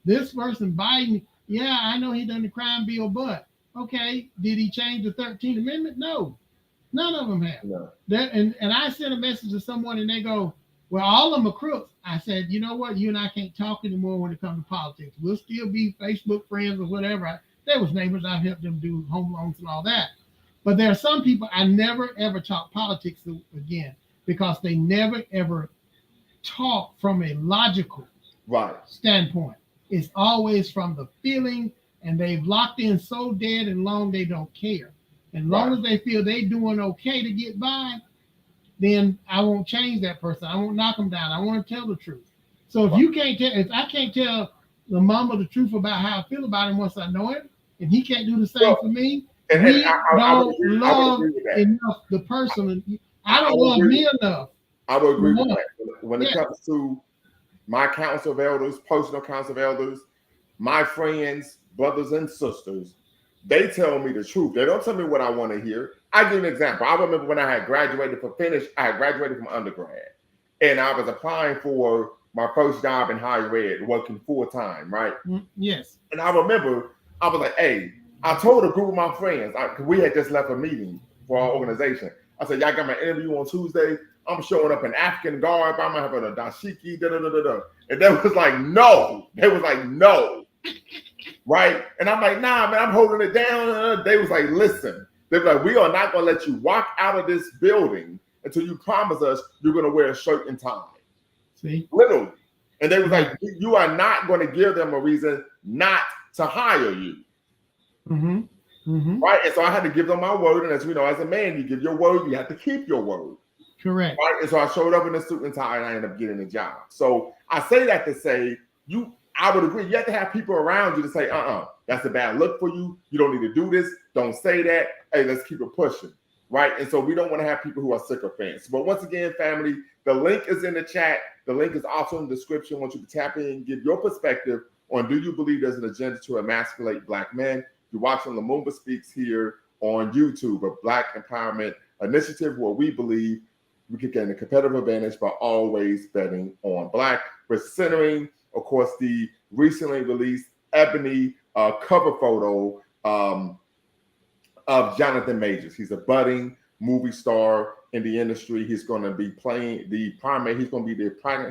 This person, Biden, I know he done the crime bill, but okay, did he change the 13th Amendment? No. None of them have. No. And I sent a message to someone and they go, well, all of them are crooks. I said, you know what? You and I can't talk anymore when it comes to politics. We'll still be Facebook friends or whatever. There was neighbors. I helped them do home loans and all that. But there are some people I never, ever talk politics to again because they never, ever talk from a logical standpoint. It's always from the feeling, and they've locked in so dead and long they don't care. And long as they feel they're doing okay to get by, then I won't change that person. I won't knock them down. I want to tell the truth. So if I can't tell the mama the truth about how I feel about him once I know him, and he can't do the same for me, we don't love enough the person. I don't love me enough. I would agree with that. When it comes to my council of elders, personal council of elders, my friends, brothers and sisters, they tell me the truth. They don't tell me what I want to hear. I give you an example. I remember when I had graduated from undergrad, and I was applying for my first job in higher ed, working full time, right? Yes. And I remember I was like, hey, I told a group of my friends, we had just left a meeting for our organization. I said, y'all got my interview on Tuesday. I'm showing up in African garb. I'm having a dashiki, da-da-da-da-da. And they was like, no. They was like, no. Right? And I'm like, nah, man, I'm holding it down. They was like, listen. They were like, we are not going to let you walk out of this building until you promise us you're going to wear a shirt and tie. See? Literally. And they was like, you are not going to give them a reason not to hire you. Mm-hmm. Mm-hmm. Right? And so I had to give them my word. And as we know, as a man, you give your word, you have to keep your word. Correct. Right? And so I showed up in a suit and tie and I ended up getting a job. So I say that to say, I would agree. You have to have people around you to say, that's a bad look for you. You don't need to do this. Don't say that. Hey, let's keep it pushing. Right? And so we don't want to have people who are sycophants. But once again, family, the link is in the chat. The link is also in the description. I want you to tap in and give your perspective on, do you believe there's an agenda to emasculate Black men? You're watching Lumumba Speaks here on YouTube, a Black empowerment initiative where we believe we can gain a competitive advantage by always betting on Black. We're centering, of course, the recently released Ebony cover photo of Johnathan Majors. He's a budding movie star in the industry. He's going to be playing the primary. He's going to be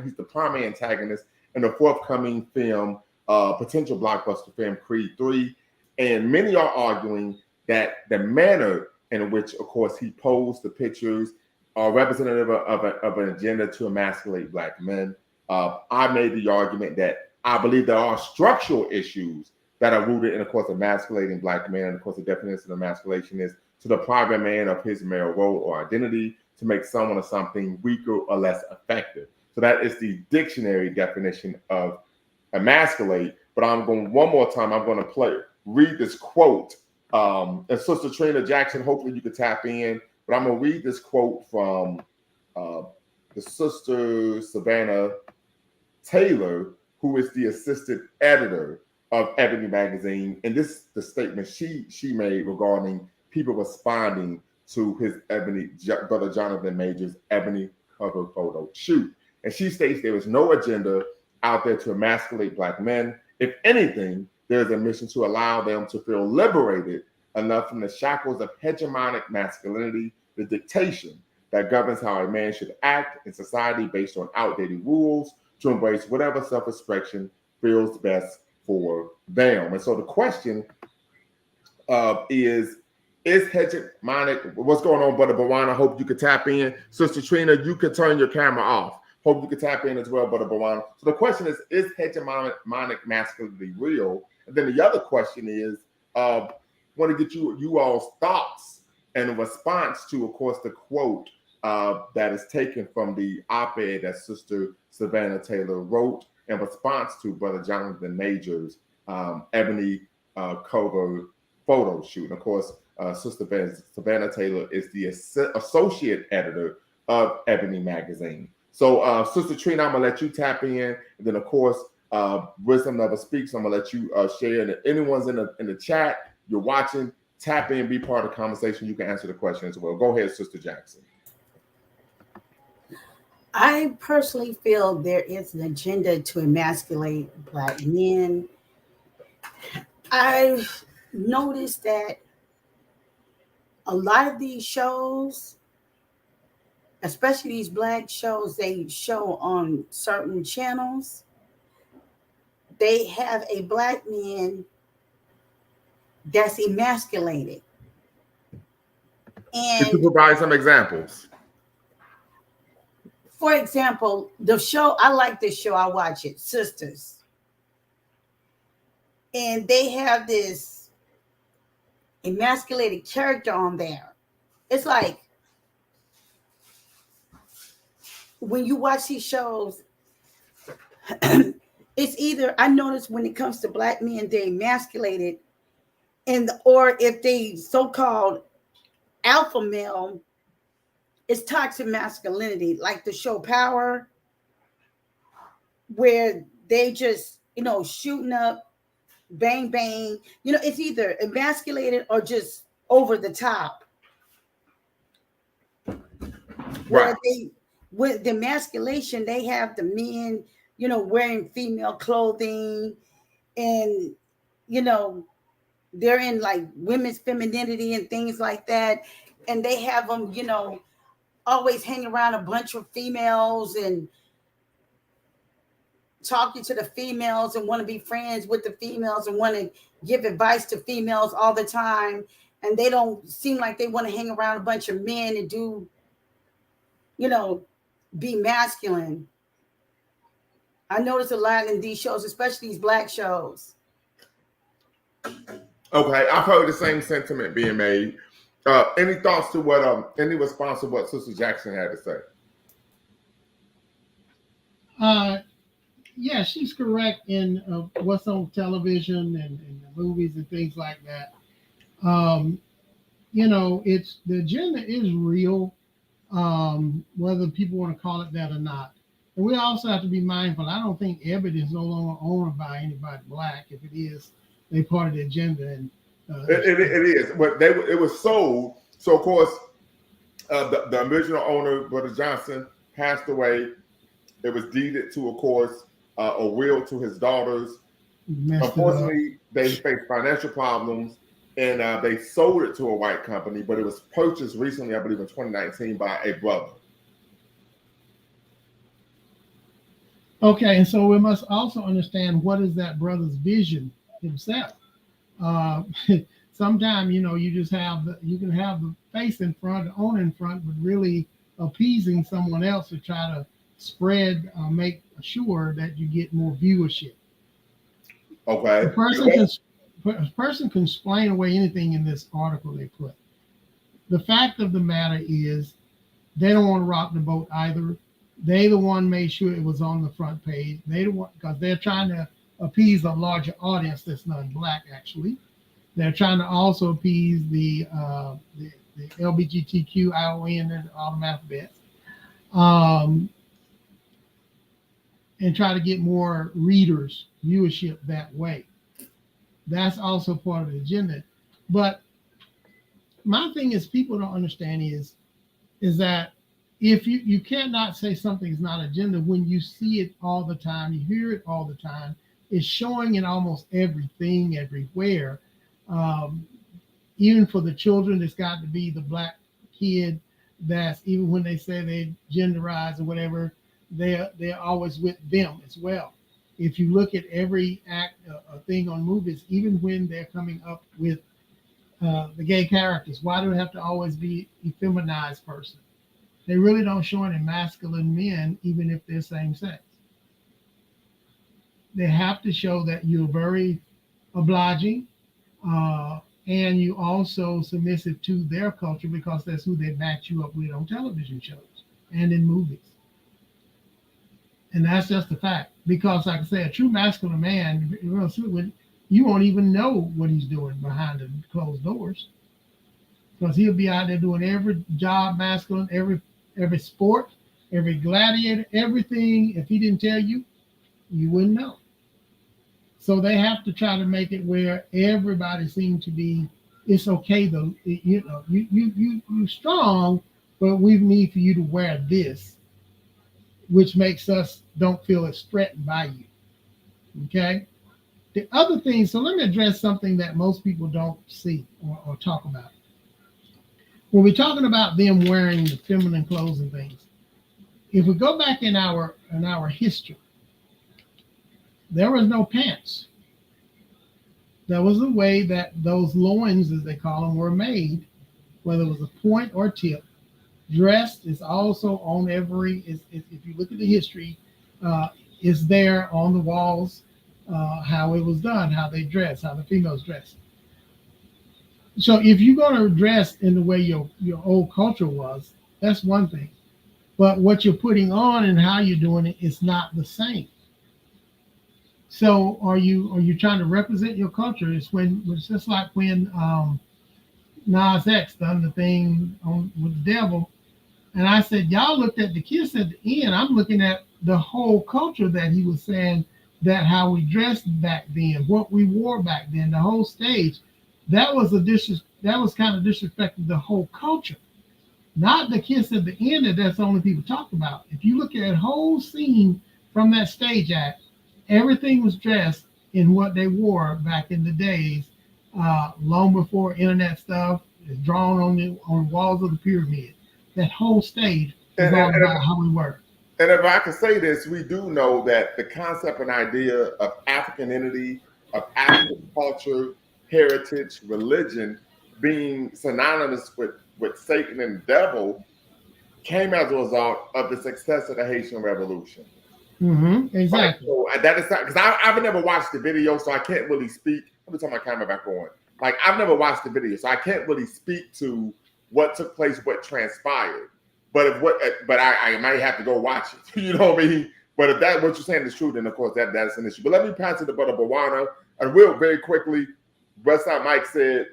he's the primary antagonist in the forthcoming film, potential blockbuster film Creed 3. And many are arguing that the manner in which, of course, he posed the pictures are representative of an agenda to emasculate Black men. I made the argument that I believe there are structural issues that are rooted in, of course, emasculating Black men. And of course, the definition of emasculation is to deprive a man of his male role or identity, to make someone or something weaker or less effective. So that is the dictionary definition of emasculate. But I'm going one more time. I'm going to read this quote. And Sister Trina Jackson, hopefully you can tap in. But I'm going to read this quote from the Sister Savannah Taylor, who is the assistant editor of Ebony Magazine. And this is the statement she made regarding people responding to his brother Johnathan Majors' Ebony cover photo shoot. And she states there is no agenda out there to emasculate Black men. If anything, there's a mission to allow them to feel liberated enough from the shackles of hegemonic masculinity, the dictation that governs how a man should act in society based on outdated rules, to embrace whatever self-expression feels best for them. And so the question is hegemonic? What's going on, Brother Bawan? I hope you could tap in. Sister Trina, you could turn your camera off. Hope you could tap in as well, Brother Bawan. So the question is hegemonic masculinity real? And then the other question is, want to get you all's thoughts and response to, of course, the quote that is taken from the op-ed that Sister Savannah Taylor wrote in response to Brother Johnathan Majors' Ebony cover photo shoot. And of course, Sister Savannah Taylor is the associate editor of Ebony Magazine. So, Sister Trina, I'm gonna let you tap in, and then of course, Wisdom Never Speaks. I'm gonna let you share. And if anyone's in the chat, you're watching, tap in, be part of the conversation. You can answer the question as well. Go ahead, Sister Jackson. I personally feel there is an agenda to emasculate Black men. I've noticed that a lot of these shows, especially these black shows they show on certain channels, they have a black man that's emasculated. Could you And provide some examples? for example, the show, I like this show, I watch it, Sisters. And they have this emasculated character on there. It's like when you watch these shows, it's either, I notice when it comes to black men, they're emasculated, and or if they so-called alpha male, it's toxic masculinity, like the show Power, where they just, shooting up, bang, bang. It's either emasculated or just over the top. Where Right. with the emasculation, they have the men, wearing female clothing, and, they're in like women's femininity and things like that. And they have them, always hang around a bunch of females and talking to the females and want to be friends with the females and want to give advice to females all the time. And they don't seem like they want to hang around a bunch of men and do, be masculine. I notice a lot in these shows, especially these black shows. Okay, I've heard the same sentiment being made. Any thoughts to what, any response to what Sister Jackson had to say? Yeah, she's correct in what's on television and the movies and things like that. It's the agenda is real, whether people want to call it that or not. And we also have to be mindful. I don't think Ebony is no longer owned by anybody black. If it is, they part of the agenda. And it is, but it was sold. So of course, the original owner, Brother Johnson, passed away. It was deeded to, of course, a will to his daughters. Unfortunately, they faced financial problems, and they sold it to a white company. But it was purchased recently, I believe, in 2019 by a brother. Okay, and so we must also understand what is that brother's vision himself. Sometimes, you just you can have the face in front, the owner in front, but really appeasing someone else to try to spread, make sure that you get more viewership. Okay. A person can explain away anything in this article they put. The fact of the matter is they don't want to rock the boat either. They the one made sure it was on the front page. They the one, because they're trying to appease a larger audience that's not black, actually. They're trying to also appease the LGBTQION and all the alphabets. And try to get more readers, viewership that way. That's also part of the agenda. But my thing is, people don't understand is that if you cannot say something's not agenda when you see it all the time, you hear it all the time, it's showing in almost everything, everywhere. Even for the children, it's got to be the black kid that's, even when they say they genderize or whatever, they're always with them as well. If you look at every act, thing on movies, even when they're coming up with the gay characters, why do it have to always be a feminized person? They really don't show any masculine men, even if they're same sex. They have to show that you're very obliging, and you also submissive to their culture, because that's who they match you up with on television shows and in movies. And that's just a fact. Because, like I say, a true masculine man, you won't even know what he's doing behind the closed doors. Because he'll be out there doing every job masculine, every sport, every gladiator, everything. If he didn't tell you, you wouldn't know. So they have to try to make it where everybody seems to be, it's okay though, you strong, but we need for you to wear this, which makes us don't feel as threatened by you. Okay. The other thing, so let me address something that most people don't see or talk about. when we're talking about them wearing the feminine clothes and things, if we go back in our history, there was no pants. There was a way that those loins, as they call them, were made, whether it was a point or tip. Dressed is also on every, if you look at the history, is there on the walls, how it was done, how they dress, how the females dress. So if you're going to dress in the way your old culture was, that's one thing. But what you're putting on and how you're doing it is not the same. So are you trying to represent your culture? It's just like when Nas X done the thing with the devil, and I said, y'all looked at the kiss at the end. I'm looking at the whole culture that he was saying, that how we dressed back then, what we wore back then, the whole stage. That was kind of disrespecting the whole culture, not the kiss at the end that's the only people talk about. If you look at that whole scene from that stage act, everything was dressed in what they wore back in the days, long before internet stuff is drawn on the walls of the pyramid. That whole stage is all about how we were. And if I can say this, we do know that the concept and idea of African entity, of African culture, heritage, religion being synonymous with Satan and the devil came as a result of the success of the Haitian Revolution. Mm-hmm, exactly. Right? So that is not, because I've never watched the video, so I can't really speak. Let me turn my camera back on. Like, I've never watched the video, so I can't really speak to what took place, what transpired. But I might have to go watch it. You know what I mean? But if that what you're saying is true, then of course that's an issue. But let me pass it to Brother Bawana, and we'll very quickly. Westside Mike said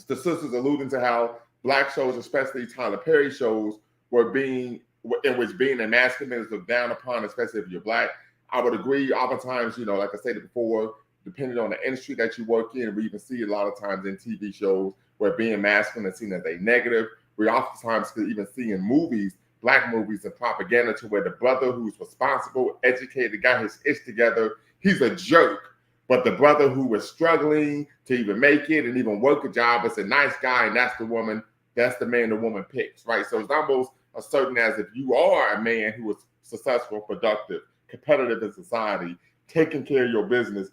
the sisters alluding to how black shows, especially Tyler Perry shows, were being emasculated is looked down upon, especially if you're black. I would agree. Oftentimes, like I said before, depending on the industry that you work in, we even see a lot of times in TV shows where being masculine is seen as a negative. We oftentimes could even see in movies, black movies and propaganda, to where the brother who's responsible, educated, got his ish together, he's a jerk. But the brother who was struggling to even make it and even work a job is a nice guy, and that's the man the woman picks, right? So it's almost as certain as if you are a man who is successful, productive, competitive in society, taking care of your business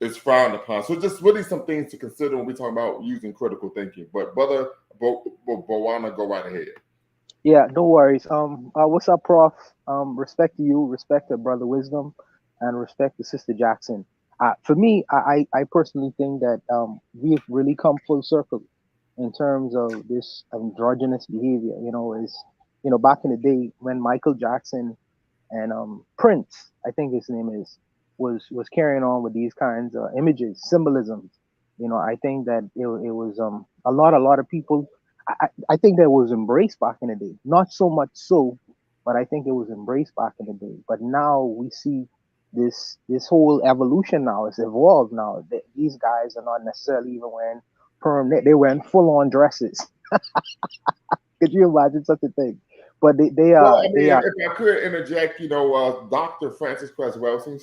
is frowned upon. So just really some things to consider when we talk about using critical thinking. But Brother Bawana, go right ahead. Yeah, no worries. What's up, Prof? Respect to you, respect to Brother Wisdom, and respect to Sister Jackson. For me, I personally think that we've really come full circle in terms of this androgynous behavior. Back in the day when Michael Jackson and Prince, I think his name is, was carrying on with these kinds of images, symbolism. I think that it was a lot of people. I think that was embraced back in the day. Not so much so, but I think it was embraced back in the day. But now we see this whole evolution now. It's evolved now. These guys are not necessarily even wearing they're wearing full-on dresses. Could you imagine such a thing? But they are. If I could interject, Dr. Frances Cress Welsing,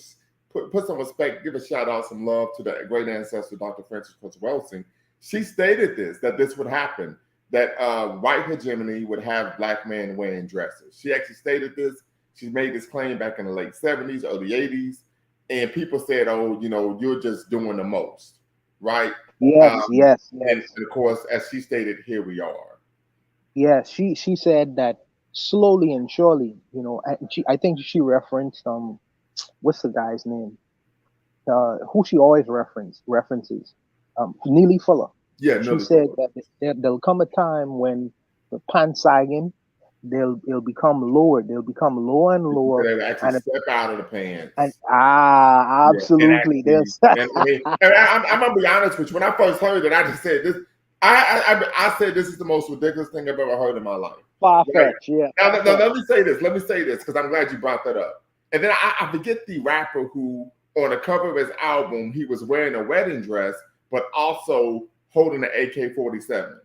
put some respect, give a shout out, some love to the great ancestor, Dr. Frances Cress Welsing. She stated that this would happen, that white hegemony would have black men wearing dresses. She actually stated this. She made this claim back in the late 70s, early 80s, and people said, "Oh, you're just doing the most," right? Yes. And of course, as she stated, here we are. Yes, she said that slowly and surely, I think she referenced what's the guy's name? Who she always references, Neely Fuller. Yeah, she said that there'll come a time when the pants sagging, it'll become lower. They'll become lower and lower. They'll actually step out of the pants. And absolutely. Yeah, I'm gonna be honest with you. When I first heard it, I just said this. I said this is the most ridiculous thing I've ever heard in my life. Far-fetched, yeah. Now, let me say this. Because I'm glad you brought that up. And then I forget the rapper who, on the cover of his album, he was wearing a wedding dress, but also holding an AK-47,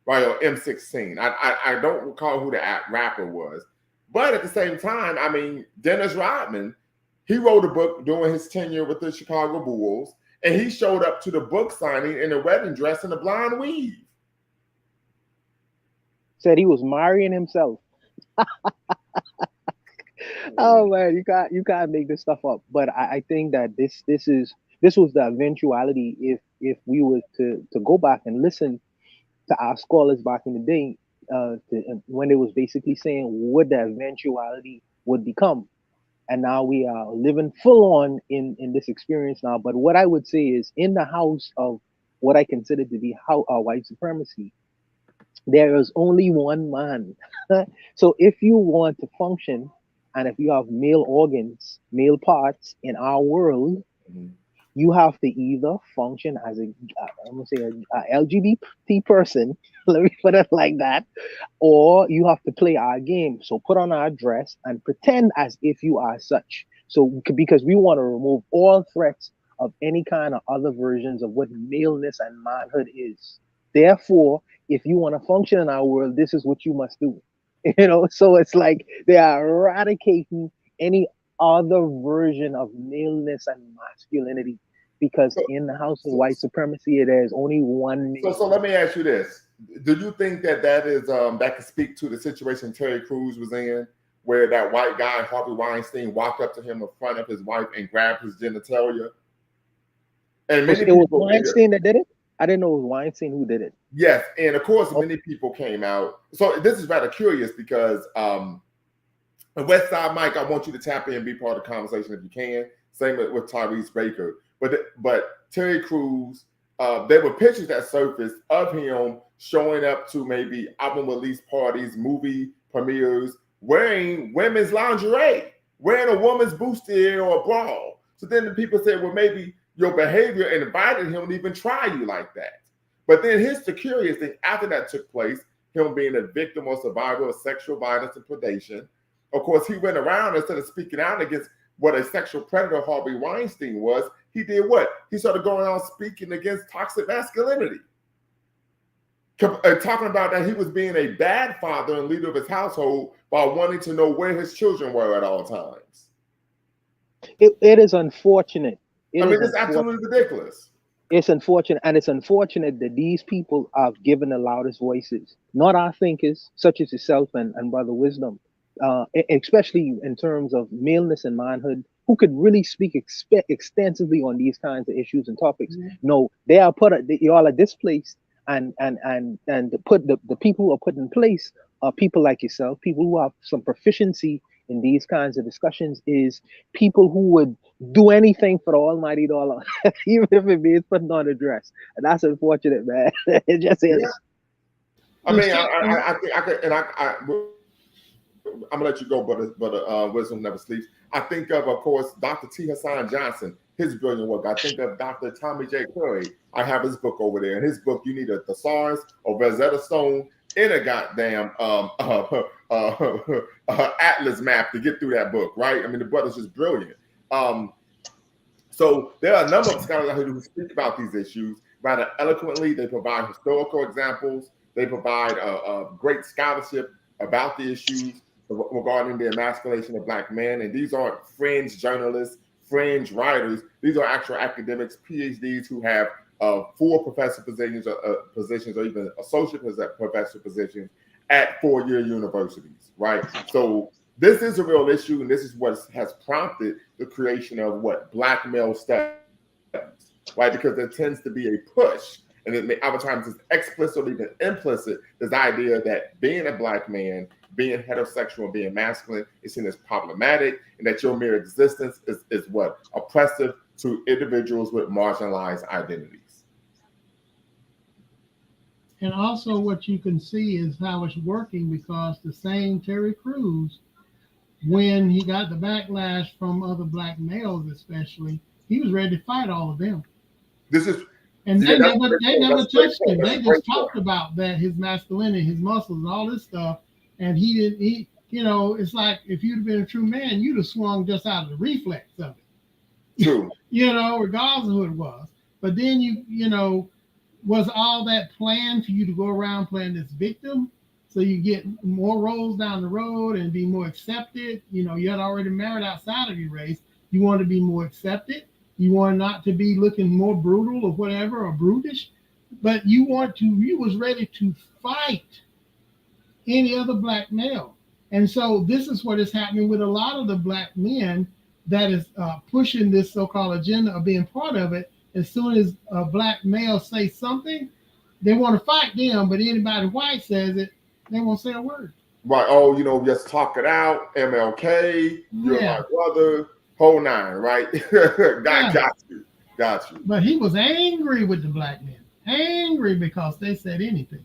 right, or M16. I don't recall who the rapper was. But at the same time, I mean, Dennis Rodman, he wrote a book during his tenure with the Chicago Bulls, and he showed up to the book signing in a wedding dress and a blonde weave. Said he was marrying himself. Oh man, you can't make this stuff up. But I think that this was the eventuality. If we were to go back and listen to our scholars back in the day, when they was basically saying what the eventuality would become, and now we are living full on in this experience now. But what I would say is, in the house of what I consider to be how white supremacy, there is only one man. So if you want to function, and if you have male organs, male parts in our world, Mhm. you have to either function as I'm gonna say a LGBT person, let me put it like that, or you have to play our game. So put on our dress and pretend as if you are such. So because we want to remove all threats of any kind of other versions of what maleness and manhood is. Therefore, if you want to function in our world, this is what you must do. So it's like they are eradicating any other version of maleness and masculinity, because So, in the house of so, white supremacy, there is only one so male. let me ask you this: do you think that that could speak to the situation Terry Crews was in, where that white guy Harvey Weinstein walked up to him in front of his wife and grabbed his genitalia? And Was many it was people, Weinstein that did it? I didn't know it was Weinstein who did it. yes, and of course, Oh, many people came out. So this is rather curious because West Side Mike, I want you to tap in and be part of the conversation if you can. Same with Tyrese Baker, but Terry Crews, there were pictures that surfaced of him showing up to maybe album release parties, movie premieres, wearing women's lingerie, wearing a woman's bustier or a bra. So then the people said, well, maybe your behavior invited him to even try you like that. But then here's the curious thing: after that took place, him being a victim or survivor of sexual violence and predation, of course, he went around, instead of speaking out against what a sexual predator Harvey Weinstein was, he did what? He started going around speaking against toxic masculinity, talking about that he was being a bad father and leader of his household while wanting to know where his children were at all times. it is unfortunate. I It mean, is it's absolutely unfortunate. ridiculous. It's unfortunate, and it's unfortunate that these people are given the loudest voices, not our thinkers, such as yourself and Brother Wisdom, especially in terms of maleness and manhood, who could really speak extensively on these kinds of issues and topics. No, they are y'all are displaced, and the people who are put in place are people like yourself, people who have some proficiency in these kinds of discussions, is people who would do anything for the almighty dollar, even if it means putting on a dress. And that's unfortunate, man. It just Yeah. is. I mean, I think I could, and I'm gonna let you go, but wisdom never sleeps. I think of course, Dr. T. Hassan Johnson, his brilliant work. I think of Dr. Tommy J. Curry. I have his book over there. In his book, you need a thesaurus or Rosetta Stone in a goddamn atlas map to get through that book, right? I mean, the brother's just brilliant. So there are a number of scholars out here who speak about these issues rather eloquently. They provide historical examples. They provide a great scholarship about the issues regarding the emasculation of Black men. And these aren't fringe journalists, fringe writers. These are actual academics, PhDs who have full professor positions, or even associate professor positions at four-year universities, right? So this is a real issue, and this is what has prompted the creation of what Black male studies, right? Because there tends to be a push, and other times it's explicit or even implicit, this idea that being a Black man, being heterosexual and being masculine is seen as problematic, and that your mere existence is what? Oppressive to individuals with marginalized identities. And also, what you can see is how it's working, because the same Terry Crews, when he got the backlash from other Black males, especially, he was ready to fight all of them. This is, and yeah, they never touched him. They just talked point. about that, his masculinity, his muscles, and all this stuff. And he didn't. It's like if you'd have been a true man, you'd have swung just out of the reflex of it. True. Regardless of who it was. But then was all that planned for you to go around playing this victim, so you get more roles down the road and be more accepted? You had already married outside of your race. You want to be more accepted. You want not to be looking more brutal or whatever, or brutish, but you was ready to fight any other black male. And so this is what is happening with a lot of the black men that is pushing this so-called agenda of being part of it. As soon as a black male say something, they want to fight them, but anybody white says it, they won't say a word. Right. Oh, just talk it out. MLK, you're my brother. Whole nine, right? Got you. But he was angry with the black men. Angry because they said anything.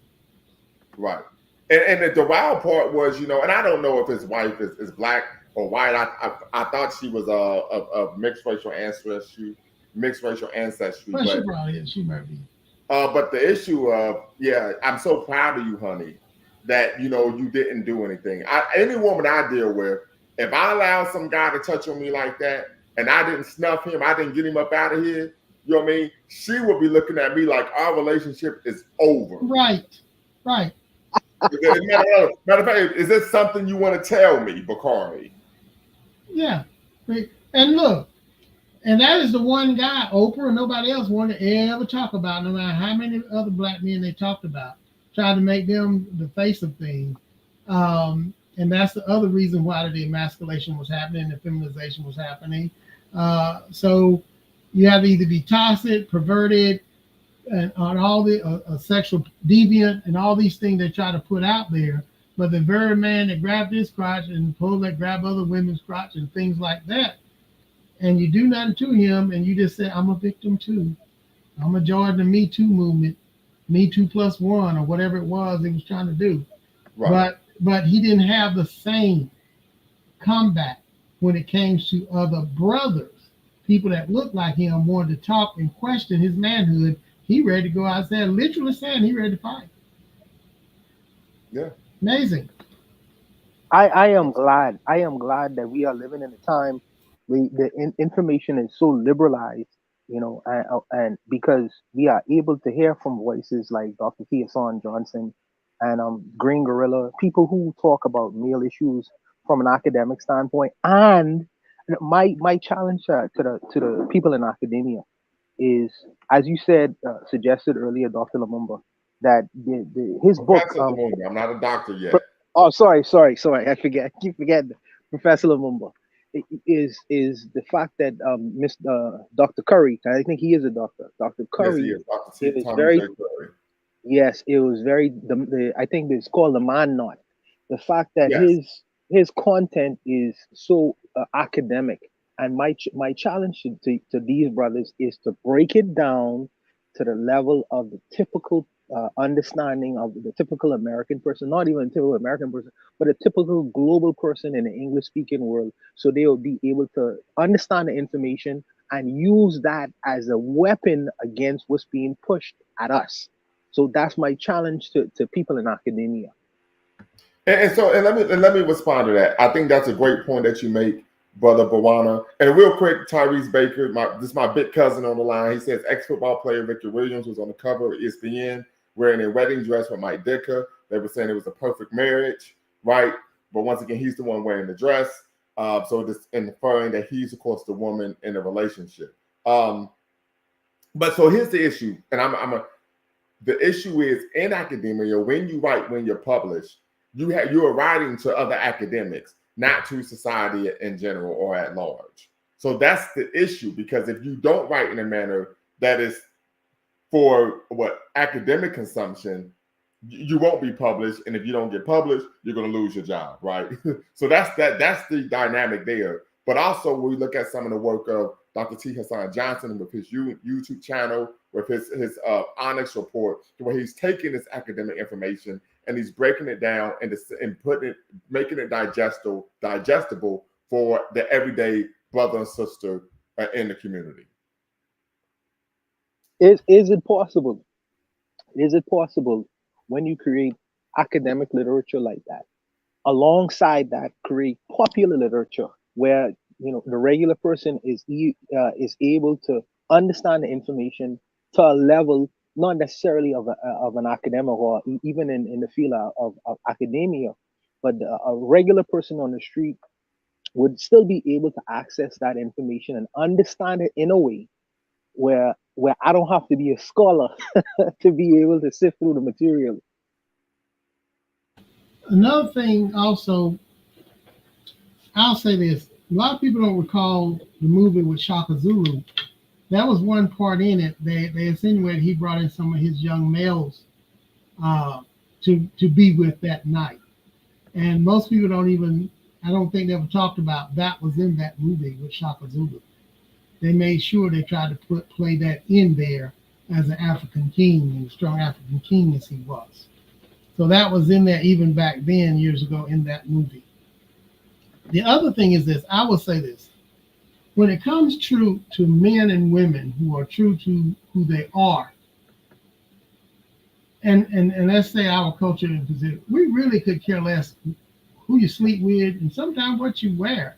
Right. And the wild part was, and I don't know if his wife is black or white. I thought she was a mixed racial ancestry. Well, she probably is. She might be. But the issue of, I'm so proud of you, honey, that you didn't do anything. Any woman I deal with, if I allow some guy to touch on me like that and I didn't snuff him, I didn't get him up out of here, you know what I mean? She would be looking at me like our relationship is over. Right. Matter of fact, is this something you want to tell me, Bakari? Yeah. And look, and that is the one guy Oprah and nobody else wanted to ever talk about, no matter how many other black men they talked about, tried to make them the face of things. And that's the other reason why the emasculation was happening, the feminization was happening. So you have to either be toxic, perverted, and on all the sexual deviant and all these things they try to put out there. But the very man that grabbed his crotch and supposed that grab other women's crotch and things like that, and you do nothing to him, and you just say, I'm a victim too. I'm a join the Me Too movement, Me Too +1, or whatever it was he was trying to do. Right. But he didn't have the same comeback when it came to other brothers. People that looked like him wanted to talk and question his manhood. He ready to go out there, literally saying he ready to fight. Yeah. Amazing. I am glad that we are living in a time where the information is so liberalized, and because we are able to hear from voices like Dr. Hassan Johnson and Green Gorilla, people who talk about male issues from an academic standpoint. And my challenge to the people in academia is, as you said, suggested earlier, Dr. Lumumba, that his book. Lumumba. I'm not a doctor yet. Oh, sorry. I keep forgetting. Professor Lumumba is the fact that Dr. Curry, I think he is a doctor. Dr. Curry, yes, he is. Dr. very. Curry. Yes, it was very. I think it's called the man knot. The fact that his content is so academic, and my challenge to these brothers is to break it down to the level of the typical understanding of the typical American person, not even a typical American person, but a typical global person in the English-speaking world, so they will be able to understand the information and use that as a weapon against what's being pushed at us. So that's my challenge to people in academia. And let me respond to that. I think that's a great point that you make, Brother Bawana. And real quick, Tyrese Baker, this is my big cousin on the line. He says ex-football player Victor Williams was on the cover of ESPN wearing a wedding dress with Mike Dicker. They were saying it was a perfect marriage, right? But once again, he's the one wearing the dress. So just inferring that he's, of course, the woman in the relationship. But so here's the issue, and the issue is in academia, when you write, when you're published, you are writing to other academics, not to society in general or at large. So that's the issue, because if you don't write in a manner that is for academic consumption, you won't be published, and if you don't get published, you're going to lose your job, right? So that's the dynamic there. But also, when we look at some of the work of Dr. T. Hassan Johnson with his YouTube channel, with his Onyx report, where he's taking this academic information and he's breaking it down and making it digestible for the everyday brother and sister in the community. Is it possible? Is it possible when you create academic literature like that, alongside that, create popular literature where the regular person is able to understand the information to a level not necessarily of an academic or even in the field of academia, but a regular person on the street would still be able to access that information and understand it in a way where I don't have to be a scholar to be able to sift through the material. Another thing also, I'll say this. A lot of people don't recall the movie with Shaka Zulu. That was one part in it. They insinuated he brought in some of his young males to be with that night. And most people don't even, I don't think they ever talked about that was in that movie with Shaka Zulu. They made sure they tried to play that in there as an African king, and strong African king as he was. So that was in there even back then, years ago, in that movie. The other thing is this, I will say this. When it comes true to men and women who are true to who they are, and let's say our culture, we really could care less who you sleep with and sometimes what you wear.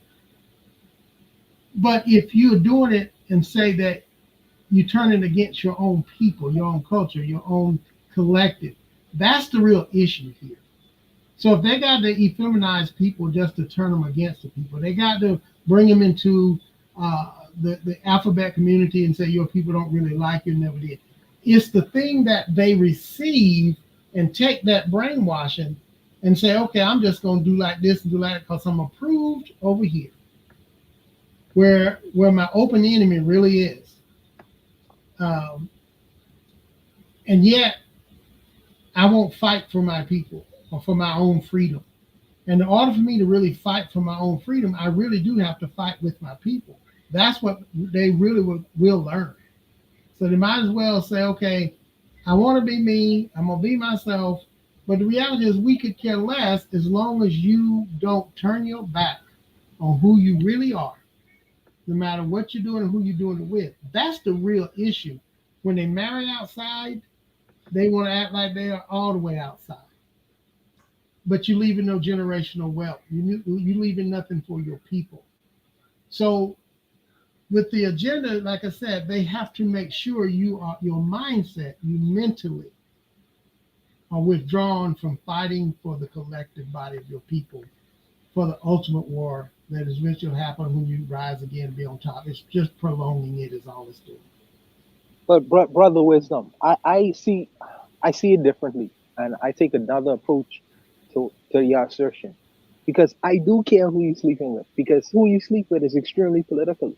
But if you're doing it and say that you turn it against your own people, your own culture, your own collective, that's the real issue here. So if they got to effeminize people just to turn them against the people, they got to bring them into the alphabet community and say your people don't really like you, never did. It's the thing that they receive and take that brainwashing and say, okay, I'm just going to do like this and do like that because I'm approved over here, where my open enemy really is. And yet, I won't fight for my people or for my own freedom. And in order for me to really fight for my own freedom, I really do have to fight with my people. That's what they really will learn. So they might as well say, okay, I want to be me, I'm going to be myself. But the reality is we could care less as long as you don't turn your back on who you really are, no matter what you're doing and who you're doing it with. That's the real issue. When they marry outside, they want to act like they are all the way outside. But you're leaving no generational wealth. You're leaving nothing for your people. So with the agenda, like I said, they have to make sure your mindset, you mentally are withdrawn from fighting for the collective body of your people, for the ultimate war that is eventually will happen when you rise again and be on top. It's just prolonging it is all it's doing. But brother wisdom, I see it differently, and I take another approach to your assertion, because I do care who you're sleeping with, because who you sleep with is extremely political.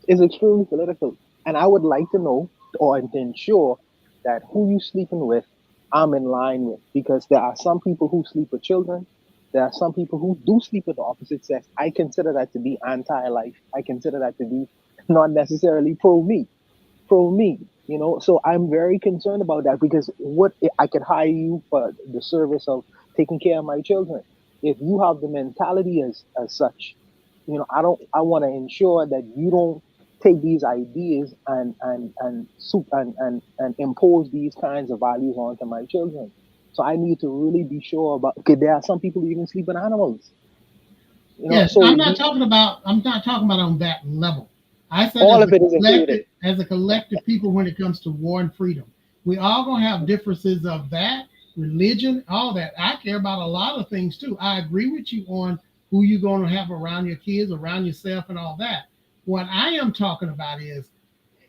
It's extremely political, and I would like to know or to ensure that who you sleeping with, I'm in line with, because there are some people who sleep with children. There are some people who do sleep with the opposite sex. I consider that to be anti-life. I consider that to be not necessarily pro-me. So I'm very concerned about that, because what I could hire you for the service of taking care of my children. If you have the mentality as such, I want to ensure that you don't take these ideas and impose these kinds of values onto my children. So I need to really be sure about, okay, there are some people who even sleep with animals. Yes, so I'm not talking about on that level. I said all of it is included as a collective people when it comes to war and freedom. We all gonna have differences of that, religion, all that. I care about a lot of things too. I agree with you on who you're gonna have around your kids, around yourself, and all that. What I am talking about is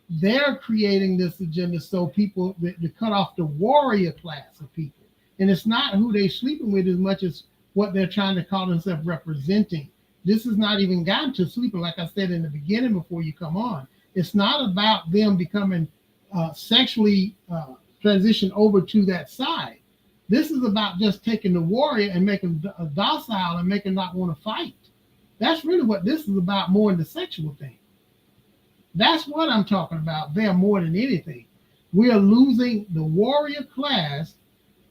they're creating this agenda so people to cut off the warrior class of people. And it's not who they're sleeping with as much as what they're trying to call themselves representing. This has not even gotten to sleeping, like I said in the beginning before you come on. It's not about them becoming sexually transitioned over to that side. This is about just taking the warrior and making docile and making not want to fight. That's really what this is about, more than the sexual thing. That's what I'm talking about there more than anything. We are losing the warrior class,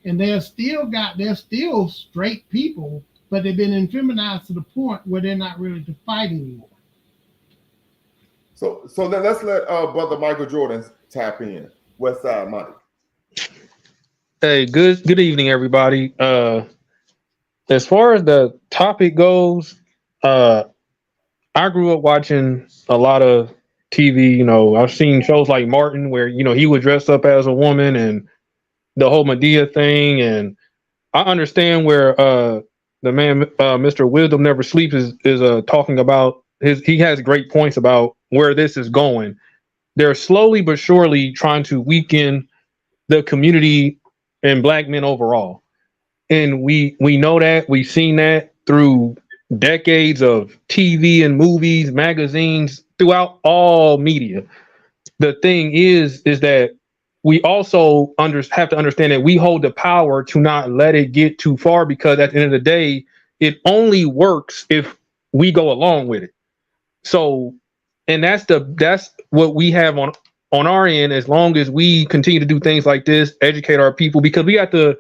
and they're still straight people, but they've been feminized to the point where they're not really to fight anymore. So then let's let Brother Michael Jordan tap in. West Side Mike. Hey, good evening, everybody. As far as the topic goes, I grew up watching a lot of TV. I've seen shows like Martin, where he would dress up as a woman, and the whole Medea thing. And I understand where the man, Mr. Wisdom Never Sleeps, is talking about he has great points about where this is going. They're slowly but surely trying to weaken the community and Black men overall. And we know that, we've seen that through decades of TV and movies, magazines, throughout all media. The thing is that we also have to understand that we hold the power to not let it get too far, because at the end of the day, it only works if we go along with it. So, and that's what we have on our end. As long as we continue to do things like this, educate our people, because we have to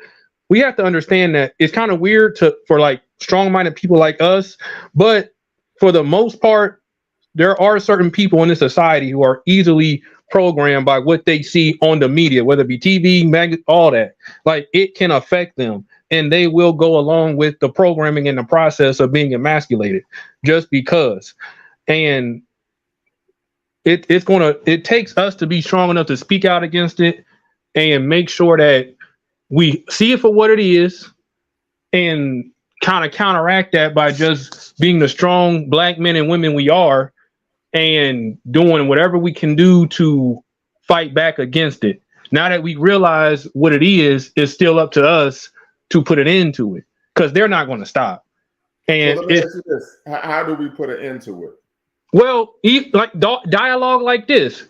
understand that it's kind of weird for like strong-minded people like us, but for the most part, there are certain people in this society who are easily programmed by what they see on the media, whether it be TV, all that. Like, it can affect them, and they will go along with the programming and the process of being emasculated just because. And it takes us to be strong enough to speak out against it and make sure that we see it for what it is, and kind of counteract that by just being the strong Black men and women we are, and doing whatever we can do to fight back against it. Now that we realize what it is, it's still up to us to put an end to it, because they're not going to stop. And so let me ask you this: how do we put an end to it? Well, like dialogue like this,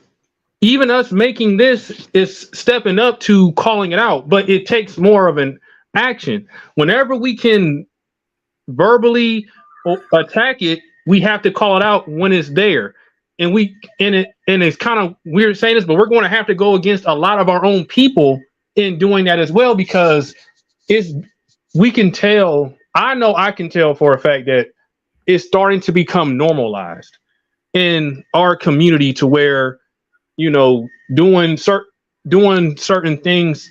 even us making this is stepping up to calling it out, but it takes more of an action. Whenever we can verbally attack it, we have to call it out when it's there. And it's kind of weird saying this, but we're going to have to go against a lot of our own people in doing that as well, because we can tell. I know I can tell for a fact that it's starting to become normalized in our community, to where, doing certain things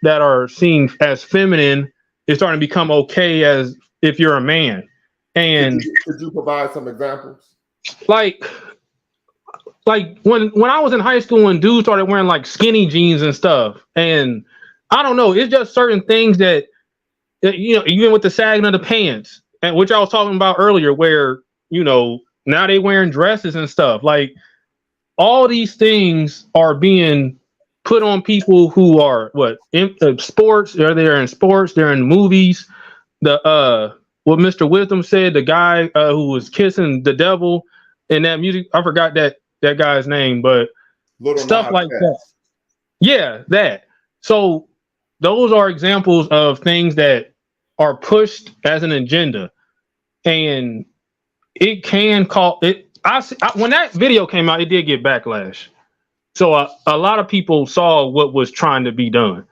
that are seen as feminine is starting to become okay as if you're a man. And could you provide some examples? Like when I was in high school and dudes started wearing like skinny jeans and stuff, and I don't know, it's just certain things that even with the sagging of the pants, and which I was talking about earlier, where now they wearing dresses and stuff. Like, all these things are being put on people who are in sports. They're in sports. They're in movies. What Mr. Wisdom said, the guy who was kissing the devil in that music, I forgot that guy's name, but stuff like that. Yeah, that. So those are examples of things that are pushed as an agenda, and it can call it. When that video came out, it did get backlash. So a lot of people saw what was trying to be done,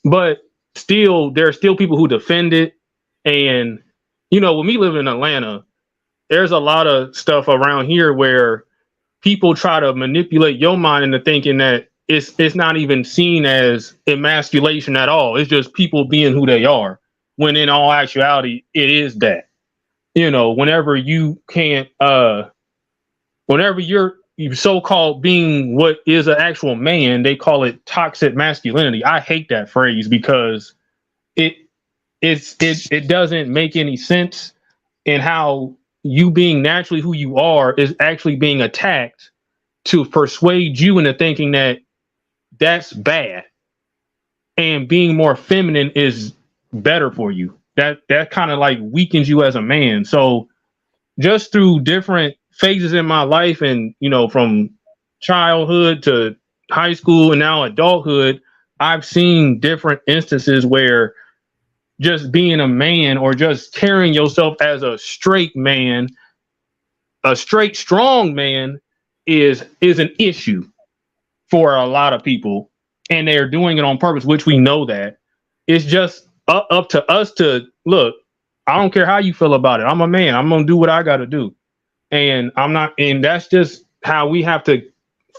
but still, there are still people who defend it. And with me living in Atlanta, there's a lot of stuff around here where people try to manipulate your mind into thinking that it's not even seen as emasculation at all. It's just people being who they are, when in all actuality, it is that. Whenever you can't, whenever you're so-called being what is an actual man, they call it toxic masculinity. I hate that phrase, because it doesn't make any sense in how you being naturally who you are is actually being attacked to persuade you into thinking that that's bad, and being more feminine is better for you. That kind of like weakens you as a man. So just through different phases in my life, and from childhood to high school and now adulthood, I've seen different instances where just being a man, or just carrying yourself as a straight man, a straight strong man, is an issue for a lot of people, and they're doing it on purpose, which we know that. It's just up to us to look. I don't care how you feel about it. I'm a man. I'm gonna do what I gotta do, and that's just how we have to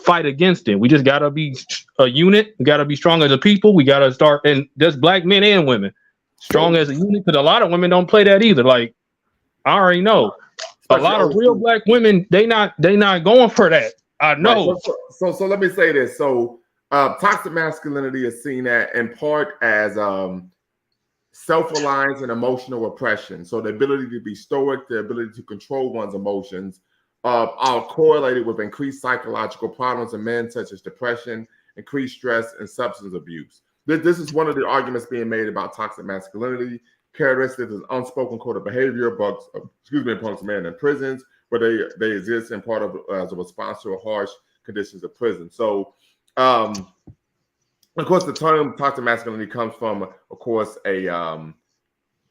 fight against it. We just gotta be a unit. We gotta be strong as a people. We gotta start, and that's Black men and women, strong as a unit. Because a lot of women don't play that either. Like, I already know, a lot of real Black women, they not going for that. I know. Right. So let me say this. So toxic masculinity is seen in part as self-reliance and emotional oppression. So the ability to be stoic, the ability to control one's emotions, are correlated with increased psychological problems in men, such as depression, increased stress, and substance abuse. This is one of the arguments being made about toxic masculinity. Characteristics is unspoken code of behavior amongst men in prisons, where they exist in part of as a response to harsh conditions of prison. So, of course, the term toxic masculinity comes from, of course, a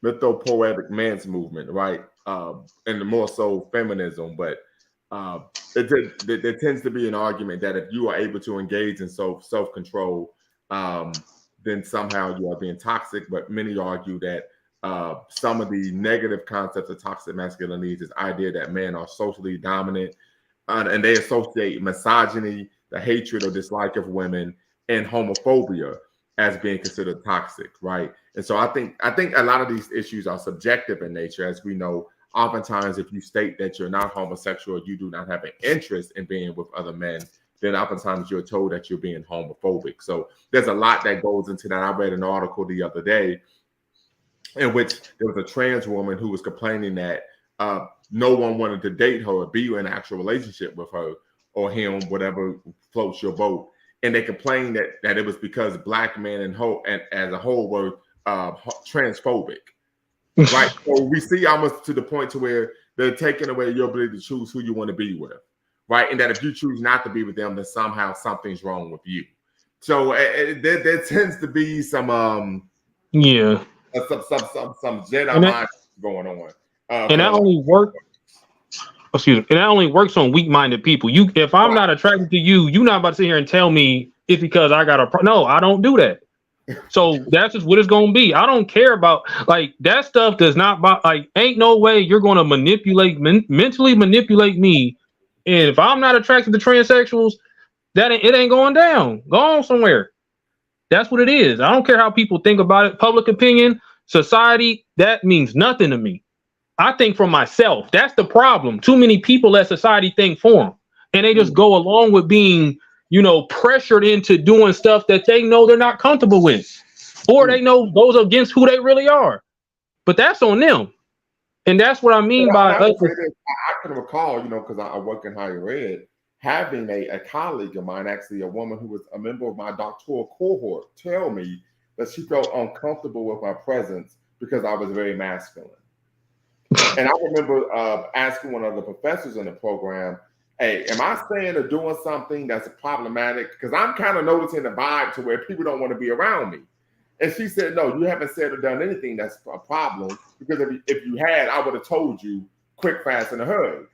mythopoetic man's movement, right? And more so feminism, but there tends to be an argument that if you are able to engage in self-control, then somehow you are being toxic. But many argue that some of the negative concepts of toxic masculinity is this idea that men are socially dominant, and they associate misogyny, the hatred or dislike of women, and homophobia as being considered toxic, right? And so I think a lot of these issues are subjective in nature, as we know. Oftentimes, if you state that you're not homosexual, you do not have an interest in being with other men, then oftentimes you're told that you're being homophobic. So there's a lot that goes into that. I read an article the other day in which there was a trans woman who was complaining that no one wanted to date her or be in an actual relationship with her or him, whatever floats your boat. And they complained that it was because Black men and as a whole were transphobic. Right. So we see almost to the point to where they're taking away your ability to choose who you want to be with. Right. And that if you choose not to be with them, then somehow something's wrong with you. So there tends to be some some Jedi mind going on. And that only works. Excuse me. And that only works on weak-minded people. If I'm not attracted to you, you're not about to sit here and tell me it's because I got no, I don't do that. So that's just what it's gonna be. I don't care about like that stuff. Does not like ain't no way you're gonna mentally manipulate me. And if I'm not attracted to transsexuals, it ain't going down. Go on somewhere. That's what it is. I don't care how people think about it. Public opinion, society, that means nothing to me. I think for myself. That's the problem. Too many people let society think for them, and they just go along with being, pressured into doing stuff that they know they're not comfortable with, or they know goes against who they really are. But that's on them, and that's what I mean by. I can recall, because I work in higher ed, having a colleague of mine, actually a woman who was a member of my doctoral cohort, tell me that she felt uncomfortable with my presence because I was very masculine. And I remember asking one of the professors in the program, hey, am I saying or doing something that's problematic? Because I'm kind of noticing the vibe to where people don't want to be around me. And she said, no, you haven't said or done anything that's a problem, because if you had, I would have told you quick, fast, in a hurry.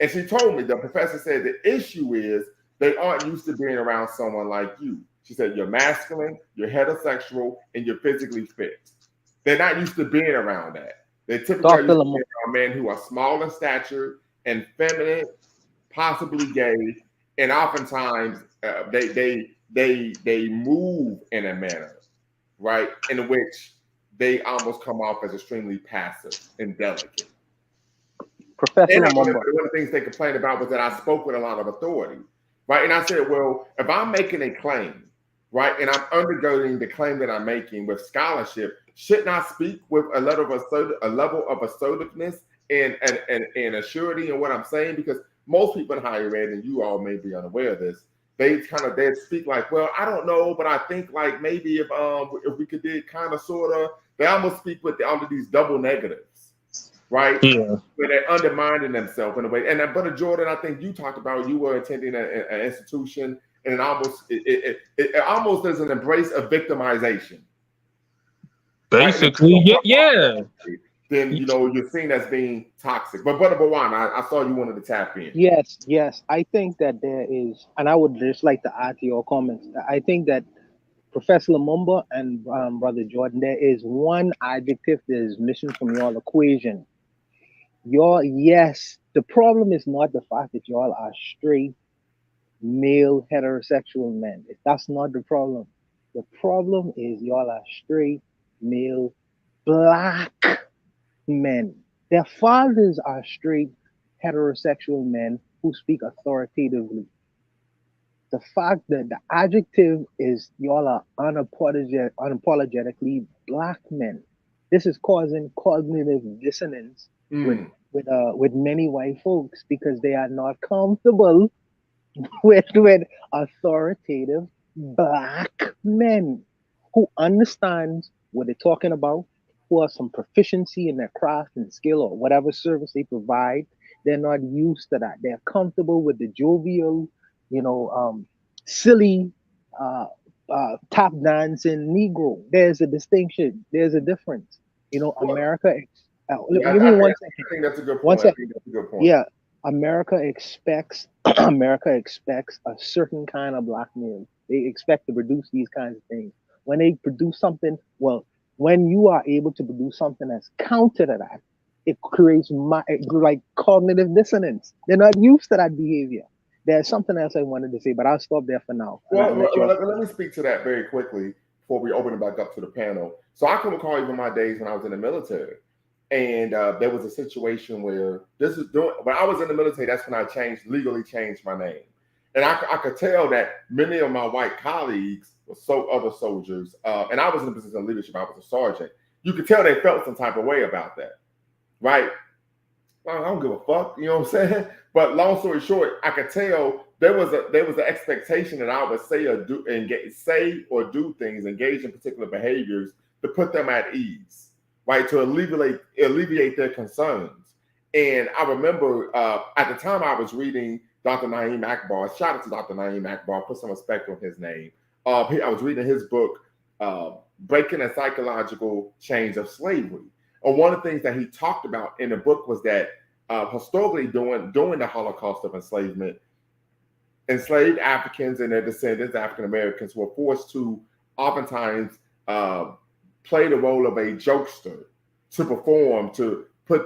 And she told me, the professor said, the issue is they aren't used to being around someone like you. She said, you're masculine, you're heterosexual, and you're physically fit. They're not used to being around that. They typically are used to being around men who are small in stature and feminine, possibly gay, and oftentimes they move in a manner, right, in which they almost come off as extremely passive and delicate. Professor, one of the things they complained about was that I spoke with a lot of authority, right? And I said, well, if I'm making a claim, right, and I'm undergirding the claim that I'm making with scholarship, shouldn't I speak with a level of assertiveness and assurity in what I'm saying? Because most people in higher ed, and you all may be unaware of this, they speak like, well, I don't know, but I think like maybe if we could do kind of sort of. They almost speak with all of these double negatives, right? Yeah. Where they're undermining themselves in a way. And Brother Jordan, I think you talked about, you were attending an institution, and it almost is an embrace of victimization. Basically, right? Yeah. Then you're seen as being toxic. But Brother Bawan, I saw you wanted to tap in. Yes. I think that there is, and I would just like to add to your comments. I think that Professor Lumumba and Brother Jordan, there is one adjective that is missing from your equation. The problem is not the fact that y'all are straight, male, heterosexual men. That's not the problem. The problem is y'all are straight, male, Black men. Their fathers are straight, heterosexual men who speak authoritatively. The fact that the adjective is y'all are unapologetically Black men. This is causing cognitive dissonance with many white folks, because they are not comfortable with authoritative Black men. who understands what they're talking about, who has some proficiency in their craft and skill or whatever service they provide. They're not used to that. They're comfortable with the jovial, silly, tap dancing Negro. There's a distinction. There's a difference. America. Yeah, Give me one I second. think that's a good point. One I second. think that's a good point. Yeah, America expects America expects a certain kind of black male. They expect to produce these kinds of things. When they produce something, well, when you are able to produce something that's counter to that, it creates like cognitive dissonance. They're not used to that behavior. There's something else I wanted to say, but I'll stop there for now. Well, let me speak to that very quickly before we open it back up to the panel. So I can recall even my days when I was in the military. And there was a situation where when I was in the military, that's when I legally changed my name. And I could tell that many of my white colleagues were other soldiers, and I was in a position of leadership. I was a sergeant. You could tell they felt some type of way about that, right? I don't give a fuck, you know what I'm saying? But long story short, I could tell there was an expectation that I would say or do things, engage in particular behaviors to put them at ease, right? To alleviate their concerns. And I remember at the time I was reading Dr. Naeem Akbar. Shout out to Dr. Naeem Akbar. Put some respect on his name. I was reading his book, Breaking the Psychological Chains of Slavery. And one of the things that he talked about in the book was that historically during the Holocaust of enslavement, enslaved Africans and their descendants, African Americans, were forced to oftentimes play the role of a jokester, to perform, to put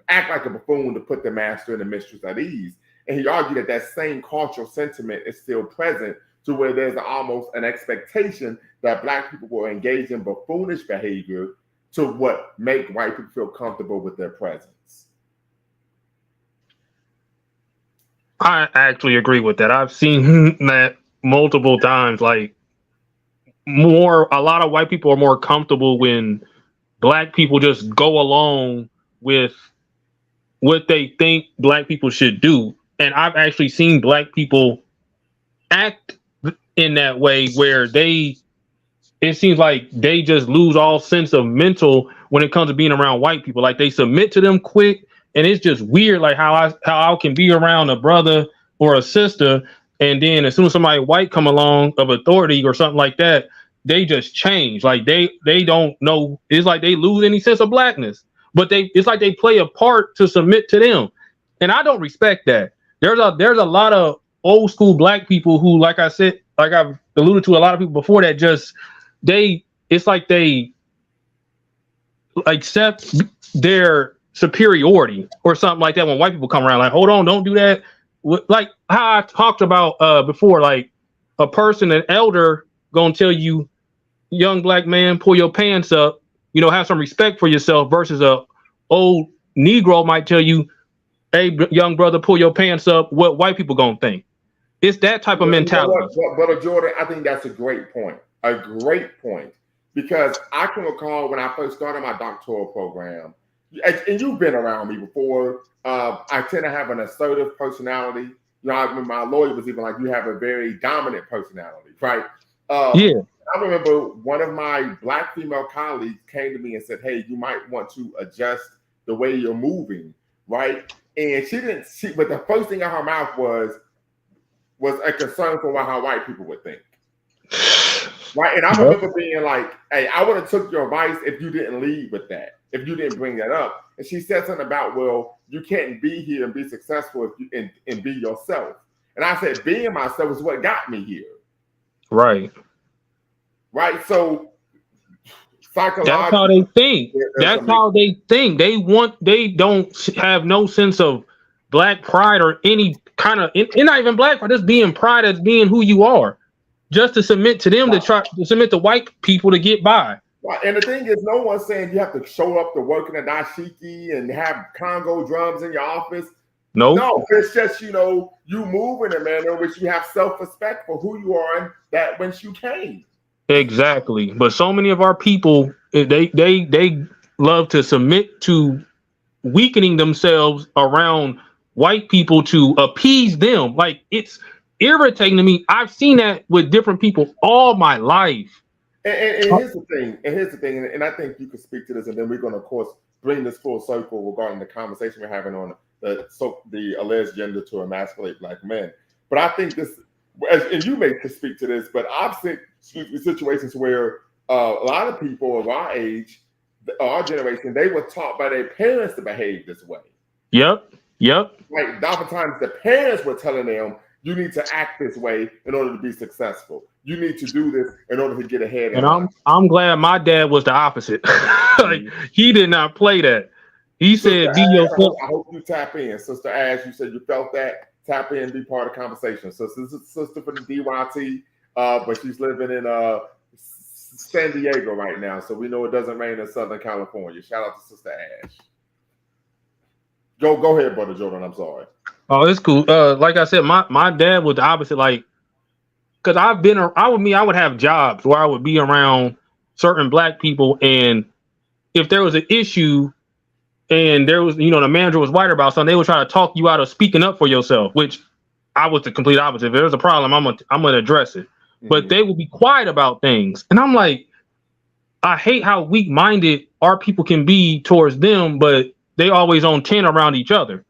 act like a buffoon to put the master and the mistress at ease. And he argued that same cultural sentiment is still present, to where there's almost an expectation that Black people will engage in buffoonish behavior to make white people feel comfortable with their presence. I actually agree with that. I've seen that multiple times. Like, a lot of white people are more comfortable when Black people just go along with what they think Black people should do. And I've actually seen Black people act in that way where it seems like they just lose all sense of mental when it comes to being around white people. Like, they submit to them quick, and it's just weird, like how I can be around a brother or a sister, and then as soon as somebody white come along of authority or something like that, they just change. Like, they don't know. It's like they lose any sense of Blackness, but it's like they play a part to submit to them, and I don't respect that. There's a lot of old school Black people who, like I said, like I've alluded to a lot of people before, that just it's like they accept their superiority or something like that when white people come around. Like, hold on, don't do that. Like how I talked about before, like a person, an elder, gonna tell you, young Black man, pull your pants up, have some respect for yourself, versus a old Negro might tell you, hey, young brother, pull your pants up. What white people gonna think? It's that type of mentality. Brother Jordan, I think that's a great point. A great point. Because I can recall when I first started my doctoral program, and you've been around me before, I tend to have an assertive personality. I remember my lawyer was even like, you have a very dominant personality, right? Yeah. I remember one of my Black female colleagues came to me and said, hey, you might want to adjust the way you're moving, right? And but the first thing out of her mouth was a concern for how white people would think. Right. And I remember being like, hey, I would have took your advice if you didn't lead with that, if you didn't bring that up. And she said something about, well, you can't be here and be successful and be yourself. And I said, being myself is what got me here. Right. Right. So psychologically, that's how they think. That's how they think. They don't have no sense of Black pride or any kind of, and not even Black pride, just being pride as being who you are. Just to submit to them, to try to submit to white people to get by. Right. And the thing is, no one's saying you have to show up to work in a dashiki and have Congo drums in your office. No, it's just, you move in a manner in which you have self-respect for who you are and that whence you came. Exactly. But so many of our people, they love to submit to weakening themselves around white people to appease them. Like, it's irritating to me. I've seen that with different people all my life. And here's the thing, and I think you could speak to this, and then we're going to, of course, bring this full circle regarding the conversation we're having on the alleged gender to emasculate black men. But I think this, and you may speak to this, but I've seen situations where a lot of people of our age, our generation, they were taught by their parents to behave this way. Yep. Like, oftentimes the parents were telling them, you need to act this way in order to be successful. You need to do this in order to get ahead. And I'm glad my dad was the opposite. Like, he did not play that. He Sister said, "Be Ash, yourself." I hope you tap in, Sister Ash. You said you felt that. Tap in, be part of the conversation. So this is sister from the DYT, but she's living in San Diego right now, so we know it doesn't rain in Southern California. Shout out to Sister Ash. Go ahead, Brother Jordan. I'm sorry. Oh, it's cool. Like I said, my dad was the opposite. Like, because I would have jobs where I would be around certain black people, and if there was an issue and there was, the manager was white about something, they would try to talk you out of speaking up for yourself, which I was the complete opposite. If there's a problem, I'm gonna address it. But they would be quiet about things. And I'm like, I hate how weak-minded our people can be towards them, but they always on 10 around each other.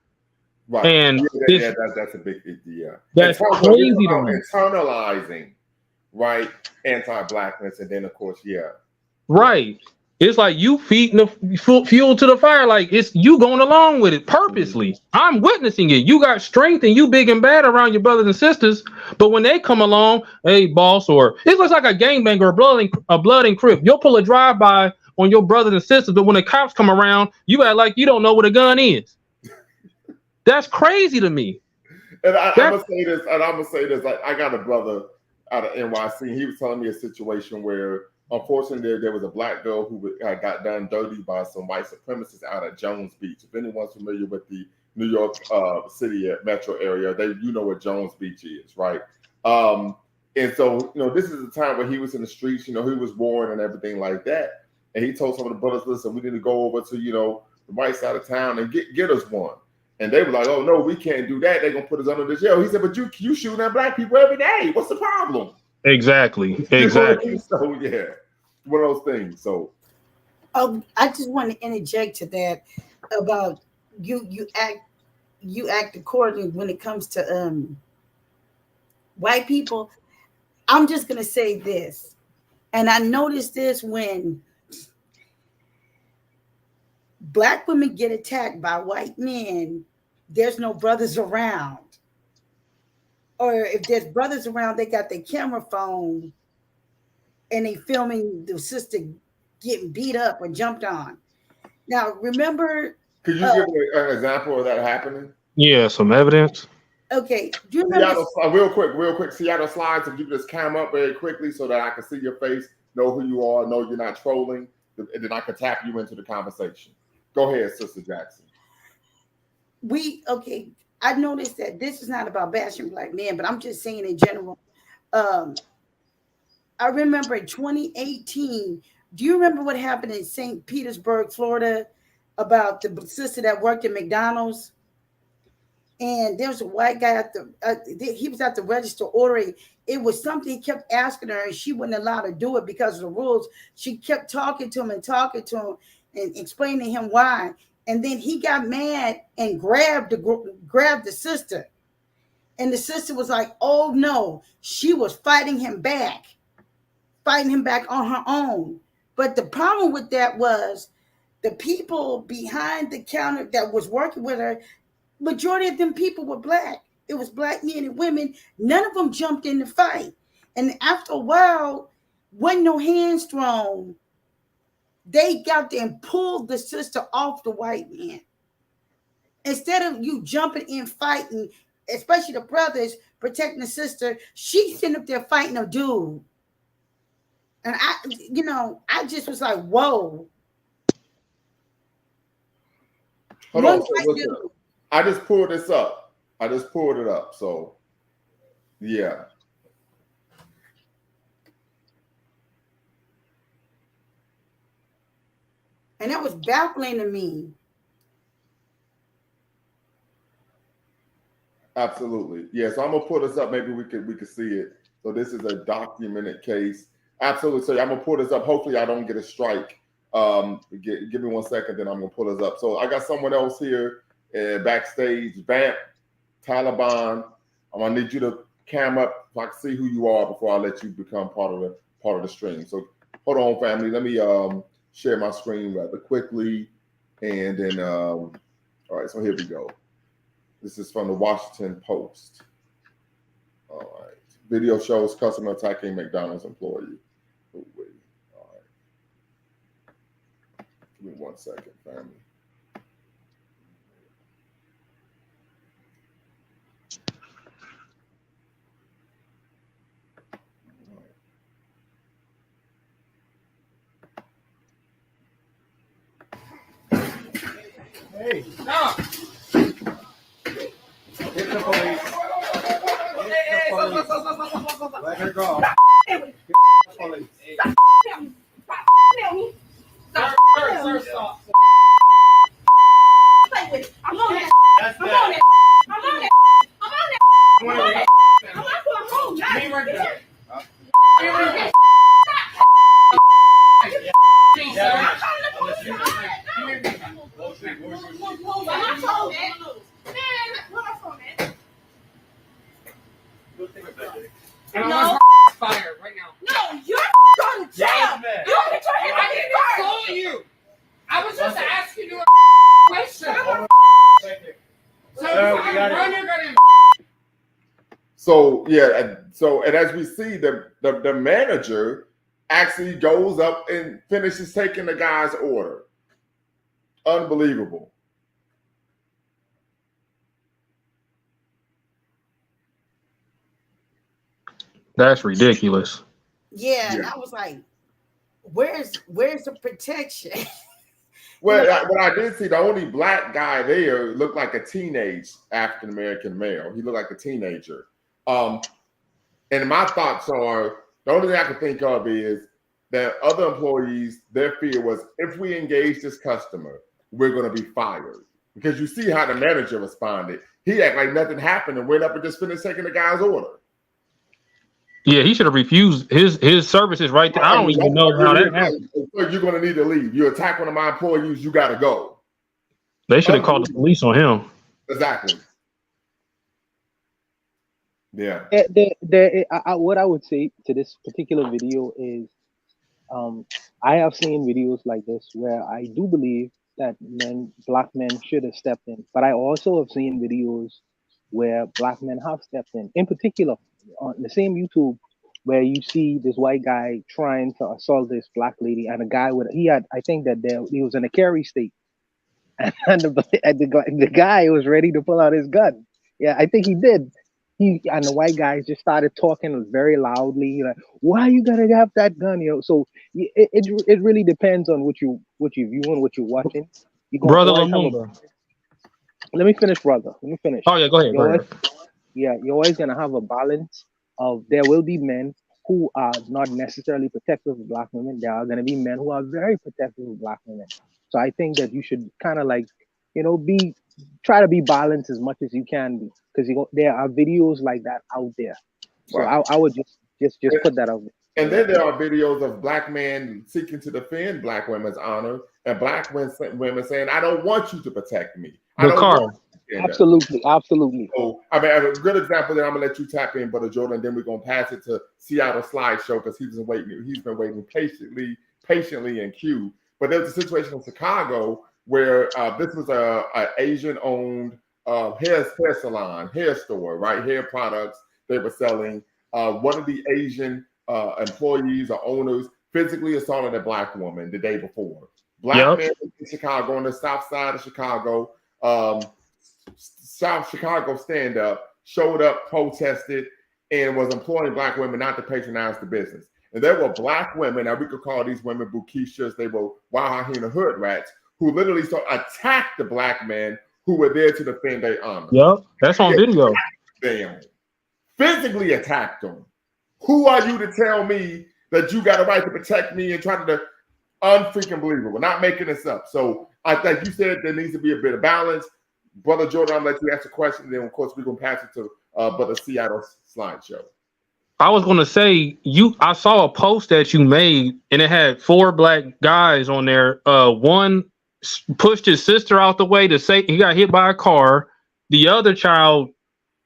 Right. And that's a big idea. That's crazy to me. Internalizing, right, anti-blackness, and then of course, right. It's like you feeding the fuel to the fire. Like, it's you going along with it purposely. I'm witnessing it. You got strength and you big and bad around your brothers and sisters. But when they come along, hey, boss, or it looks like a gangbanger, a blood and crip. You'll pull a drive-by on your brothers and sisters, but when the cops come around, you act like you don't know what a gun is. That's crazy to me. And I'm gonna say this. I got a brother out of NYC. He was telling me a situation where, unfortunately, there was a black girl who got done dirty by some white supremacists out at Jones Beach. If anyone's familiar with the New York City metro area, you know what Jones Beach is, right? And so, this is the time where he was in the streets. He was warned and everything like that. And he told some of the brothers, "Listen, we need to go over to the white side of town and get us one." And they were like, "Oh no, we can't do that. They're gonna put us under the jail." He said, "But you shooting at black people every day. What's the problem?" Exactly. So yeah, one of those things. So, I just want to interject to that about you act accordingly when it comes to white people. I'm just gonna say this, and I noticed this when black women get attacked by white men. There's no brothers around. Or if there's brothers around, they got their camera phone and they filming the sister getting beat up or jumped on. Now, remember... Could you give an example of that happening? Yeah, some evidence. Okay. Do you remember... Real quick, Seattle Slides, if you could just cam up very quickly so that I can see your face, know who you are, know you're not trolling, and then I can tap you into the conversation. Go ahead, Sister Jackson. I noticed that this is not about bashing black men, but I'm just saying in general. I remember in 2018, do you remember what happened in St. Petersburg, Florida, about the sister that worked at McDonald's? And there was a white guy he was at the register ordering. It was something he kept asking her, and she wasn't allowed to do it because of the rules. She kept talking to him and explaining to him why. And then he got mad and grabbed the sister. And the sister was like, "Oh no," she was fighting him back on her own. But the problem with that was the people behind the counter that was working with her, majority of them people were black. It was black men and women. None of them jumped in the fight. And after a while, wasn't no hands thrown. They got there and pulled the sister off the white man. Instead of you jumping in fighting, especially the brothers protecting the sister, she's sitting up there fighting a dude. And I just was like, whoa. Hold on. So I just pulled this up. So, yeah. And that was baffling to me. Absolutely. Yeah, so I'm gonna pull this up. Maybe we could see it. So this is a documented case. Absolutely. So I'm gonna pull this up. Hopefully, I don't get a strike. Give me 1 second, then I'm gonna pull this up. So I got someone else here backstage. Vamp, Taliban. I'm gonna need you to cam up so I can see who you are before I let you become part of the stream. So hold on, family. Let me share my screen rather quickly, and then all right. So here we go. This is from the Washington Post. All right. Video shows customer attacking McDonald's employee. Oh, wait. All right. Give me 1 second, family. Hey, stop! Hit the police. Let her go. Hit the police. Sir, stop. I'm on it. That's I'm bad. on it. I'm on it. I'm on it. I'm on it. I'm not going home. Me right there. Me right there. Yeah. I'm calling the police. I'm not phone, man. Man, where my phone, man? And No. I'm fired right now. No, you're going to jail. Yes, man. You put your hand I on didn't your call you. I was just asking you a question. So Sir, if I we run, you're gonna. So yeah, and as we see, the manager actually goes up and finishes taking the guy's order. Unbelievable. That's ridiculous. Yeah, and Yeah. I was like, where's the protection? Well, what I did see, the only black guy there looked like a teenage African American male. He looked like a teenager. And my thoughts are, the only thing I can think of is that other employees, their fear was, if we engage this customer, we're going to be fired. Because you see how the manager responded. He acted like nothing happened and went up and just finished taking the guy's order. Yeah, he should have refused his services right there. I don't even know how that happened. You're going to need to leave. You attack one of my employees, you got to go. They should have called the police on him. Exactly. Yeah. What I would say to this particular video is, I have seen videos like this where I do believe that black men should have stepped in, but I also have seen videos where black men have stepped in. In particular, on the same YouTube, where you see this white guy trying to assault this black lady, and a guy I think that he was in a carry state, and the guy was ready to pull out his gun. Yeah, I think he did. And the white guy just started talking very loudly, like, "Why you gotta have that gun?" So it really depends on what you viewing, what you're watching. Brother always have Lumumba. Let me finish, brother. Let me finish. Oh yeah, go ahead. You're always gonna have a balance of, there will be men who are not necessarily protective of black women. There are gonna be men who are very protective of black women. So I think that you should kind of try to be balanced as much as you can be, because there are videos like that out there. So Right. I would just put that out there. And then there are videos of black men seeking to defend black women's honor, and black women saying, "I don't want you to protect me." Absolutely. So, I mean, a good example that I'm gonna let you tap in, Brother Jordan, and then we're gonna pass it to Seattle Slideshow because he's been waiting patiently in queue. But there's a situation in Chicago where this was a Asian-owned hair salon, hair store, right? Hair products they were selling. One of the Asian employees or owners physically assaulted a black woman the day before. Black men in Chicago, on the south side of Chicago, South Chicago stand up, showed up, protested, and was employing black women not to patronize the business. And there were black women, and we could call these women bukishas, they were Wahahina hood rats, who literally attacked the black men who were there to defend their honor. Yep, that's on video. Them, physically attacked them. Who are you to tell me that you got a right to protect me and try to unfreaking believable? We're not making this up. So I think you said there needs to be a bit of balance. Brother Jordan, I'll let you ask a question. Then, of course, we're going to pass it to Brother Seattle Slideshow. I was gonna say I saw a post that you made and it had 4 black guys on there. One pushed his sister out the way to say he got hit by a car. The other child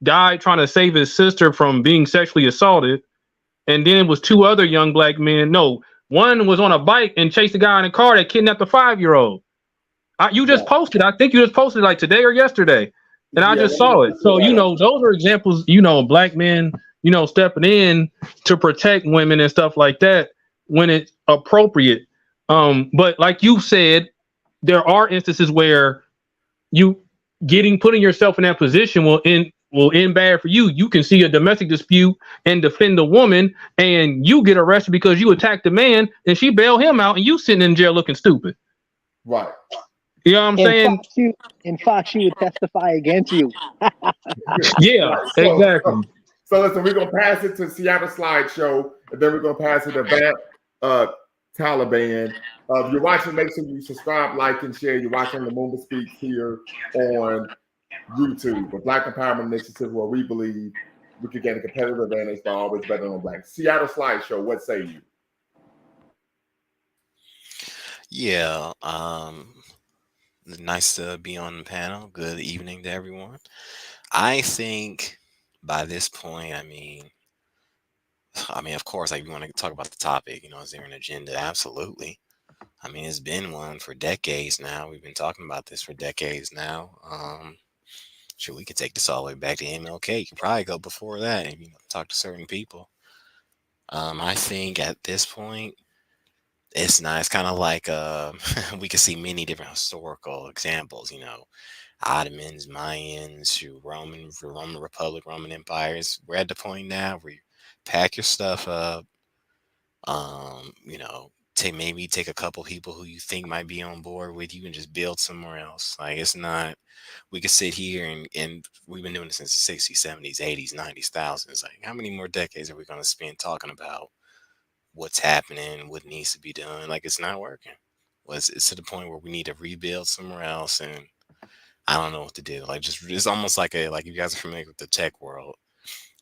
died trying to save his sister from being sexually assaulted. And then it was 2 other young black men. No, one was on a bike and chased a guy in a car that kidnapped a 5-year-old. You just posted. I think you just posted like today or yesterday, and I just saw it. So those are examples. Black men, stepping in to protect women and stuff like that when it's appropriate. But like you said, there are instances where putting yourself in that position will end bad for you. You can see a domestic dispute and defend the woman, and you get arrested because you attacked the man, and she bailed him out, and you sitting in jail looking stupid. Right. You know what I'm saying? In fact, she would testify against you. Yeah, exactly. So listen, we're gonna pass it to Seattle Slideshow, and then we're gonna pass it to Vamp Taliban. If you're watching, make sure you subscribe, like, and share. You're watching the Moomba Speaks here on YouTube, the Black Empowerment Initiative, where we believe we could get a competitive advantage by always betting on black. Seattle Slideshow, what say you? Yeah, nice to be on the panel. Good evening to everyone. I think by this point, I mean, of course, like, we want to talk about the topic, is there an agenda? Absolutely. I mean, it's been one for decades now. We've been talking about this for decades now. Sure, we could take this all the way back to MLK. You could probably go before that and talk to certain people. I think at this point, it's not. It's kind of like we can see many different historical examples. Ottomans, Mayans, Roman Republic, Roman empires. We're at the point now where you pack your stuff up. Take a couple people who you think might be on board with you and just build somewhere else. Like, it's not. We could sit here and we've been doing this since the 60s, 70s, 80s, 90s, thousands. Like, how many more decades are we going to spend talking about what's happening, what needs to be done? Like, it's not working. Well, it's to the point where we need to rebuild somewhere else, and I don't know what to do. Like, it's almost like you guys are familiar with the tech world.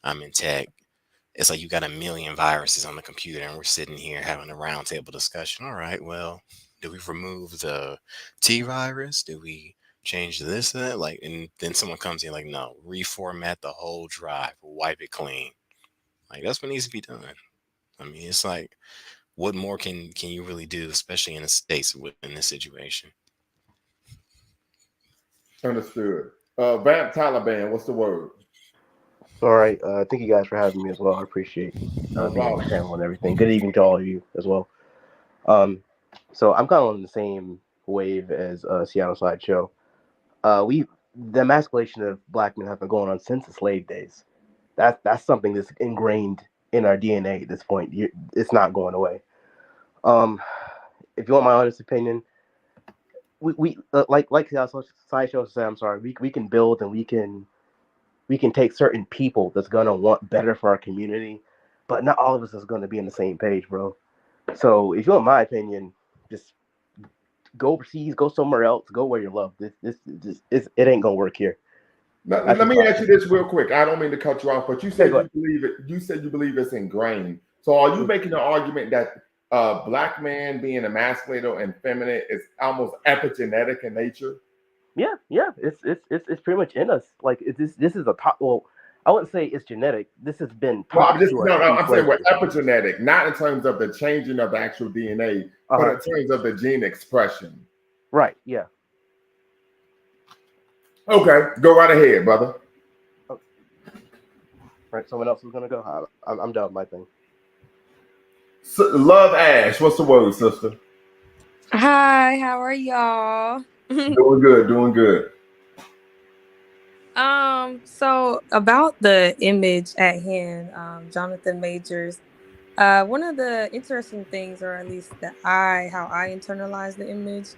I'm in tech. It's like you got a million viruses on the computer, and we're sitting here having a roundtable discussion. All right, well, do we remove the T virus? Do we change this and that? Like, and then someone comes in like, no, reformat the whole drive, wipe it clean. Like, that's what needs to be done. I mean, it's like, what more can you really do, especially in the States in this situation? Understood. Vamp Taliban, what's the word? All right. Thank you guys for having me as well. I appreciate being on the panel and everything. Good evening to all of you as well. So I'm kind of on the same wave as Seattle Slideshow. The emasculation of black men have been going on since the slave days. That's something that's ingrained in our DNA at this point. It's not going away. If you want my honest opinion, we like Seattle Slideshow said, I'm sorry, we can build and we can take certain people that's gonna want better for our community, but not all of us is gonna be on the same page, bro. So if you want my opinion, just go overseas, go somewhere else, go where you're loved. It ain't gonna work here. Now, let me ask you this real quick. I don't mean to cut you off, but you said you believe it. You said you believe it's ingrained. So are you making the argument that black man being emasculated and feminine is almost epigenetic in nature? Yeah, it's pretty much in us. Like, this is a top. Well, I wouldn't say it's genetic. This has been taught. I'm saying we're epigenetic, not in terms of the changing of the actual DNA, but in terms of the gene expression. Right. Yeah. Okay, go right ahead, brother. Oh. Right, someone else is gonna go. I'm done with my thing. Love Ash, what's the word, sister? Hi, how are y'all? Doing good. So about the image at hand, Johnathan Majors, one of the interesting things, or at least how I internalize the image,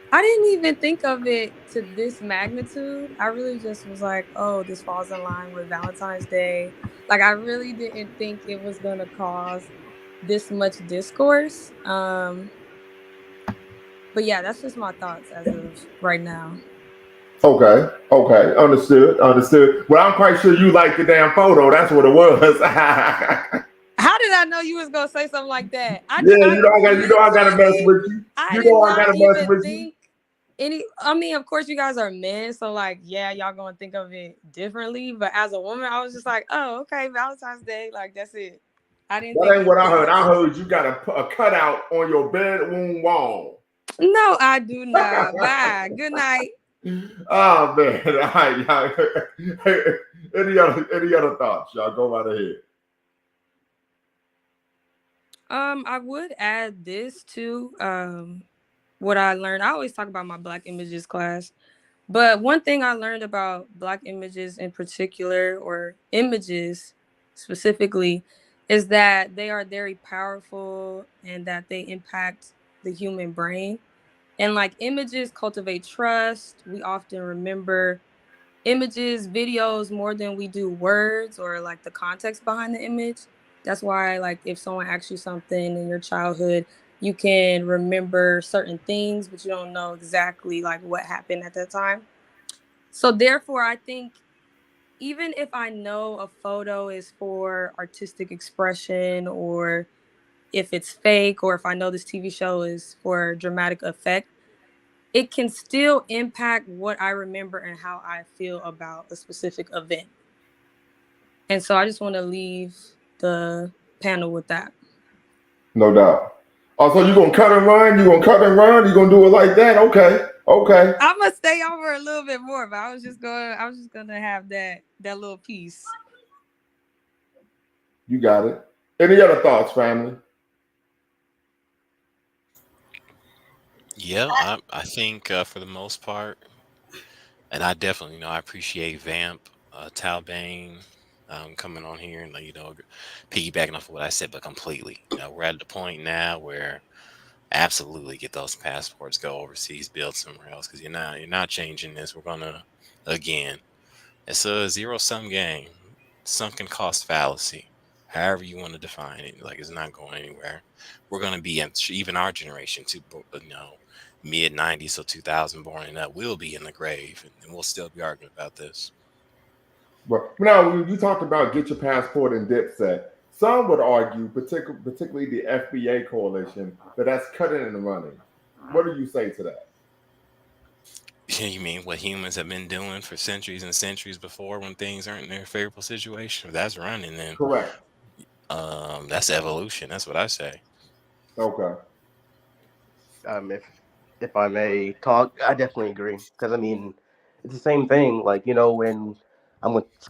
I didn't even think of it to this magnitude. I really just was like, oh, this falls in line with Valentine's Day. Like, I really didn't think it was going to cause this much discourse. But yeah, that's just my thoughts as of right now. Okay, understood. Well, I'm quite sure you liked the damn photo. That's what it was. How did I know you was gonna say something like that? Yeah, you know I gotta mess literally, with you. I You did know I not gotta mess even with you. think any. I mean, of course, you guys are men, so like, yeah, y'all gonna think of it differently. But as a woman, I was just like, oh, okay, Valentine's Day, like that's it. I didn't That think ain't what I heard. anything I else. heard you got a cutout on your bedroom wall. No, I do not. Bye. Good night. Oh man! All right, y'all. Any other thoughts? Y'all go right ahead. I would add this to what I learned. I always talk about my Black images class, but one thing I learned about Black images in particular, or images specifically, is that they are very powerful and that they impact the human brain. And like images cultivate trust. We often remember images, videos more than we do words or like the context behind the image. That's why, like, if someone asks you something in your childhood, you can remember certain things, but you don't know exactly like what happened at that time. So therefore, I think even if I know a photo is for artistic expression, or if it's fake, or if I know this TV show is for dramatic effect, it can still impact what I remember and how I feel about a specific event. And so I just want to leave the panel with that. No doubt. Also, you gonna cut and run? You gonna cut and run? You gonna do it like that? Okay. I'm gonna stay over a little bit more, but I was just gonna have that little piece. You got it. Any other thoughts, family? Yeah, I think for the most part, and I definitely, I appreciate Vamp, Talbane, coming on here and piggybacking off of what I said, but completely. We're at the point now where absolutely get those passports, go overseas, build somewhere else, because you're not changing this. We're gonna again. It's a zero sum game, sunken cost fallacy. However you want to define it, like it's not going anywhere. We're gonna be in, even our generation, too, mid '90s, so 2000 born and up, will be in the grave, and we'll still be arguing about this. But now, when you talked about get your passport and Dipset, some would argue, particularly the FBA coalition, that that's cutting and running. What do you say to that? You mean what humans have been doing for centuries and centuries before, when things aren't in their favorable situation? If that's running, then Correct. that's evolution. That's what I say. Okay. If I may talk, I definitely agree, because I mean, it's the same thing. Like, when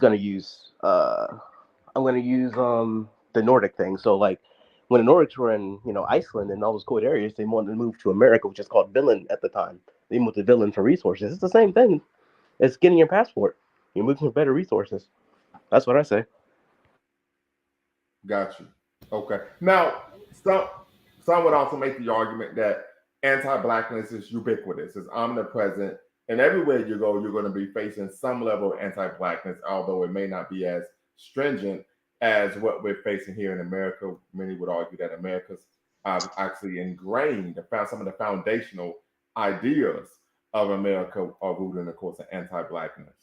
gonna use I'm gonna use the Nordic thing. So like, when the Nordics were in Iceland and all those cold areas, they wanted to move to America, which is called Villain at the time. They moved to Villain for resources. It's the same thing. It's getting your passport. You're moving for better resources. That's what I say. Got you. Okay. Now, some would also make the argument that anti-blackness is ubiquitous, it's omnipresent, and everywhere you go, you're going to be facing some level of anti-blackness, although it may not be as stringent as what we're facing here in America. Many would argue that America's actually ingrained, found some of the foundational ideas of America are rooted in, of course, anti-blackness.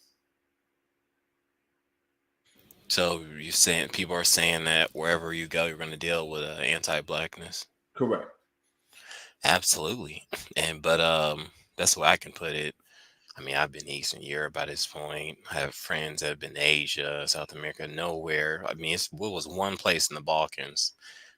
So you're saying people are saying that wherever you go, you're going to deal with anti-blackness? Correct. Absolutely. But that's the way I can put it. I mean, I've been Eastern Europe by this point. I have friends that have been Asia, South America, nowhere. I mean, it was one place in the Balkans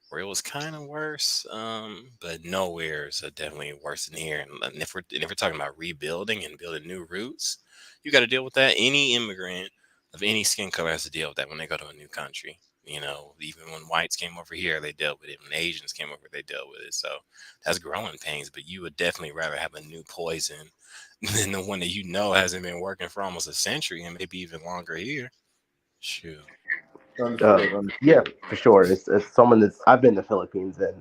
where it was kind of worse, but nowhere is definitely worse than here. And if we're talking about rebuilding and building new roots, you got to deal with that. Any immigrant of any skin color has to deal with that when they go to a new country. Even when whites came over here, they dealt with it. When Asians came over, they dealt with it. So that's growing pains. But you would definitely rather have a new poison than the one that hasn't been working for almost a century and maybe even longer here. Shoot. Yeah, for sure. It's someone I've been to the Philippines, and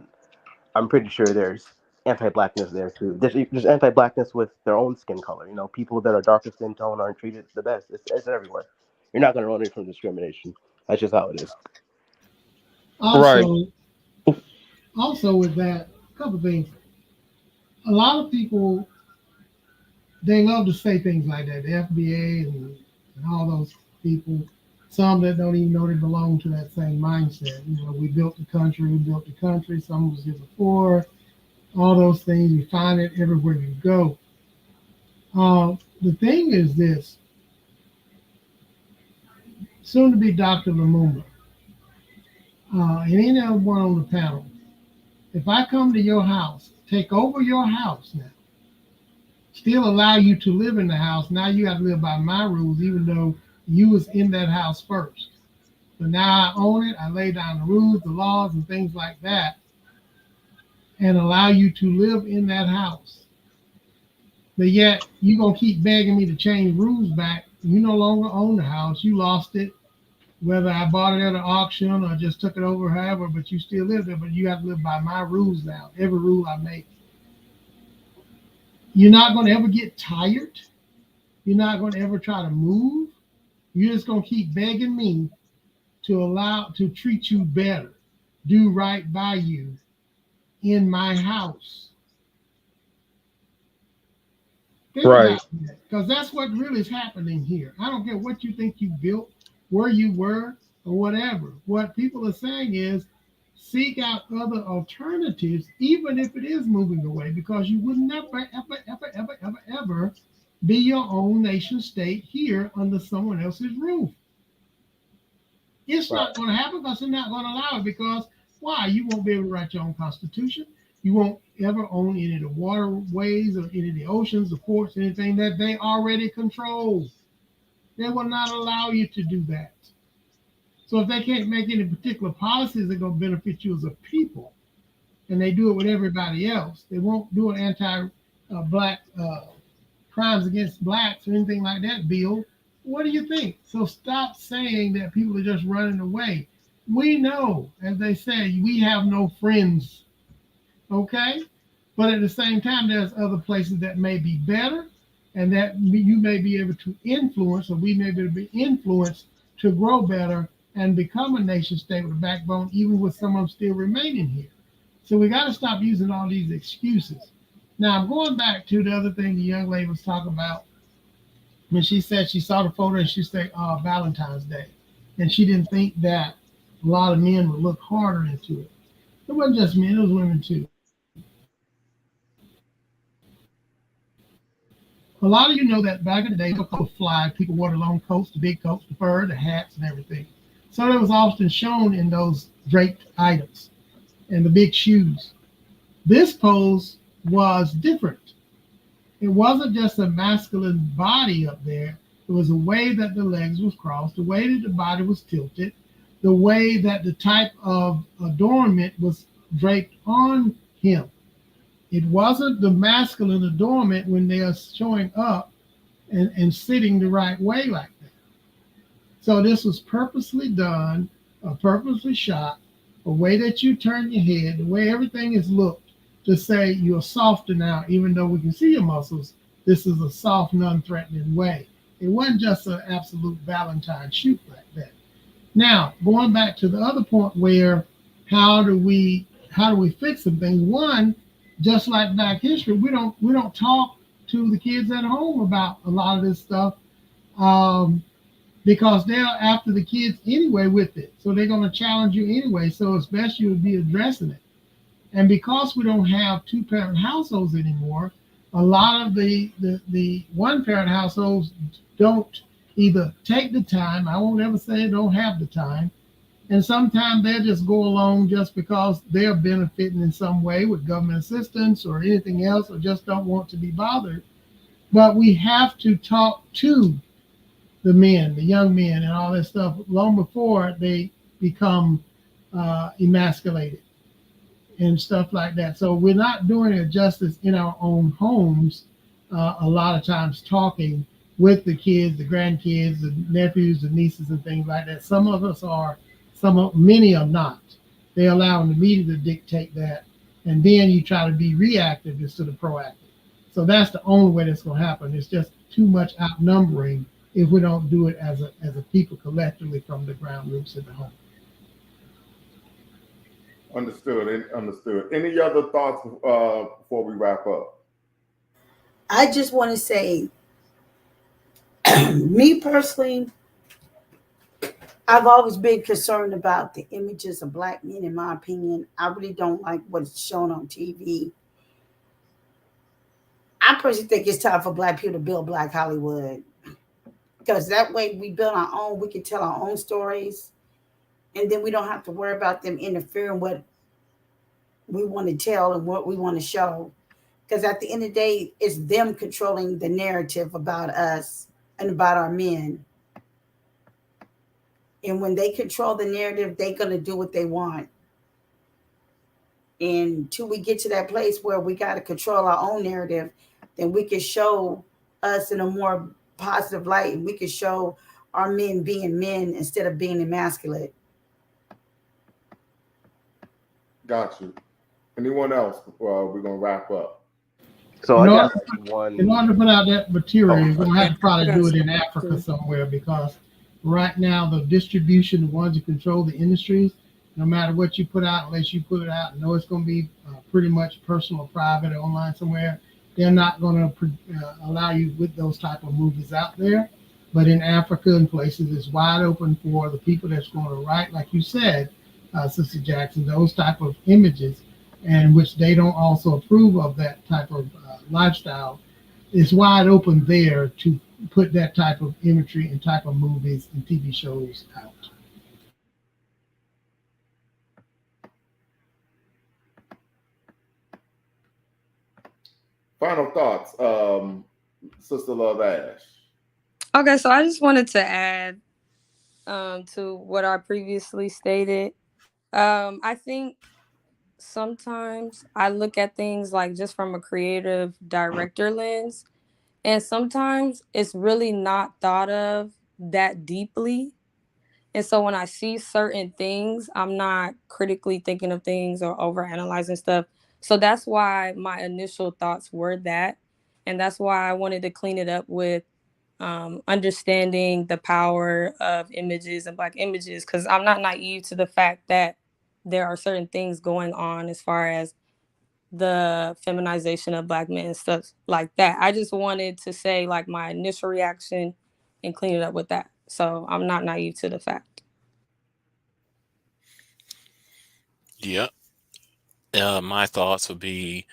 I'm pretty sure there's anti-blackness there too. There's anti-blackness with their own skin color. People that are darker skin tone aren't treated the best. It's everywhere. You're not going to run away from discrimination. That's just how it is. Also, also with that, a couple things. A lot of people they love to say things like that. The FBA and all those people, some that don't even know they belong to that same mindset. You know, we built the country, we built the country. Some was here before. All those things, you find it everywhere you go. The thing is this: soon to be Dr. Lumumba, and any other one on the panel. If I come to your house, take over your house now, still allow you to live in the house. Now you have to live by my rules, even though you was in that house first. But now I own it. I lay down the rules, the laws, and things like that, and allow you to live in that house. But yet you're gonna keep begging me to change rules back. You no longer own the house. You lost it, whether I bought it at an auction or just took it over, however. But you still live there. But you have to live by my rules now. Every rule I make. You're not going to ever get tired. You're not going to ever try to move. You're just going to keep begging me to treat you better, do right by you in my house. Think Right. about that, because that's what really is happening here. I don't care what you think you built, where you were, or whatever. What people are saying is seek out other alternatives, even if it is moving away, because you would never, ever be your own nation state here under someone else's roof. It's not going to happen because they're not going to allow it. Because why? You won't be able to write your own constitution. You won't ever own any of the waterways or any of the oceans, the ports, anything that they already control. They will not allow you to do that. So if they can't make any particular policies that are going to benefit you as a people, and they do it with everybody else, they won't do an anti-black crimes against blacks or anything like that bill. What do you think? So stop saying that people are just running away. We know, as they say, we have no friends, okay? But at the same time, there's other places that may be better and that you may be able to influence, or we may be able to be influenced to grow better and become a nation state with a backbone, even with some of them still remaining here. So we got to stop using all these excuses. Now, I'm going back to the other thing the young lady was talking about when she said she saw the photo and she said Valentine's Day. And she didn't think that a lot of men would look harder into it. It wasn't just men, it was women too. A lot of you know that back in the day, people fly, people wore the long coats, the big coats, the fur, the hats, and everything. So it was often shown in those draped items and the big shoes. This pose was different. It wasn't just a masculine body up there. It was the way that the legs was crossed, the way that the body was tilted, the way that the type of adornment was draped on him. It wasn't the masculine adornment when they are showing up and sitting the right way like that. So this was purposely done, purposely shot, a way that you turn your head, the way everything is looked, to say you're softer now, even though we can see your muscles. This is a soft, non-threatening way. It wasn't just an absolute Valentine shoot like that. Now, going back to the other point where how do we fix some things? One, just like Black history, we don't talk to the kids at home about a lot of this stuff because they're after the kids anyway with it. So they're going to challenge you anyway. So it's best you would be addressing it. And because we don't have two-parent households anymore, a lot of the one-parent households don't either take the time. I won't ever say they don't have the time. And sometimes they just go along just because they're benefiting in some way with government assistance or anything else, or just don't want to be bothered. But we have to talk to the men, the young men, and all that stuff long before they become emasculated and stuff like that. So we're not doing it justice in our own homes. A lot of times talking with the kids, the grandkids, the nephews, the nieces, and things like that. Some of us are. Many are not. They allow the media to dictate that, and then you try to be reactive instead of proactive. So that's the only way that's going to happen. It's just too much outnumbering if we don't do it as a people collectively from the ground roots in the home. Understood. Any other thoughts before we wrap up? I just want to say, me personally, I've always been concerned about the images of black men. In my opinion, I really don't like what's shown on TV. I personally think it's time for black people to build Black Hollywood, because that way we build our own. We can tell our own stories, and then we don't have to worry about them interfering with what we want to tell and what we want to show. Because at the end of the day, it's them controlling the narrative about us and about our men. And when they control the narrative, they're going to do what they want. And until we get to that place where we got to control our own narrative, then we can show us in a more positive light. And we can show our men being men instead of being emasculate. Got you. Anyone else? Well, we're going to wrap up. So I got one. In order to put out that material, you're going to have to probably do it in Africa somewhere, because right now the distribution, the ones that control the industries, no matter what you put out, unless you put it out and know it's going to be pretty much personal or private or online somewhere, they're not going to allow you with those type of movies out there. But in Africa and places, it's wide open for the people that's going to write, like you said, Sister Jackson, those type of images, and which they don't also approve of that type of lifestyle. It's wide open there to put that type of imagery and type of movies and TV shows out. Final thoughts, Sister Love Ash. Okay, so I just wanted to add to what I previously stated. I think sometimes I look at things like just from a creative director lens, and sometimes it's really not thought of that deeply. And so when I see certain things, I'm not critically thinking of things or overanalyzing stuff. So that's why my initial thoughts were that. And that's why I wanted to clean it up with understanding the power of images and Black images, because I'm not naive to the fact that there are certain things going on as far as the feminization of Black men and stuff like that. I just wanted to say like my initial reaction and clean it up with that. So I'm not naive to the fact. Yep. My thoughts would be,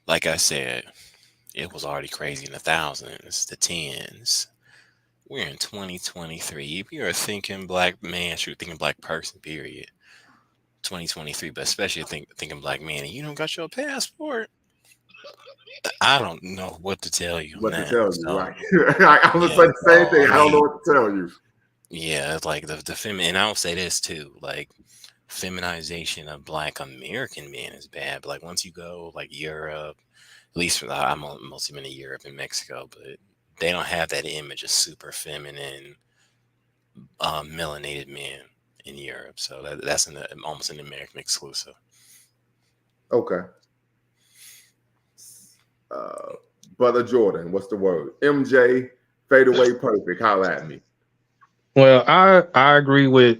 like I said, it was already crazy in the thousands, the tens. We're in 2023. If you're thinking Black man, you're thinking Black person, period. 2023, but especially thinking Black man, and you don't got your passport. I don't know what to tell you. What now. to tell you, So, right? I was saying the same thing. I don't know what to tell you. Yeah, it's like the feminine, and I'll say this too, like feminization of Black American men is bad. But like once you go like Europe, at least I'm mostly been in Europe and Mexico, but they don't have that image of super feminine, melanated men in Europe. So that's almost an American exclusive. Okay. Brother Jordan, what's the word? MJ, fade away perfect. Holla at me. Well, I agree with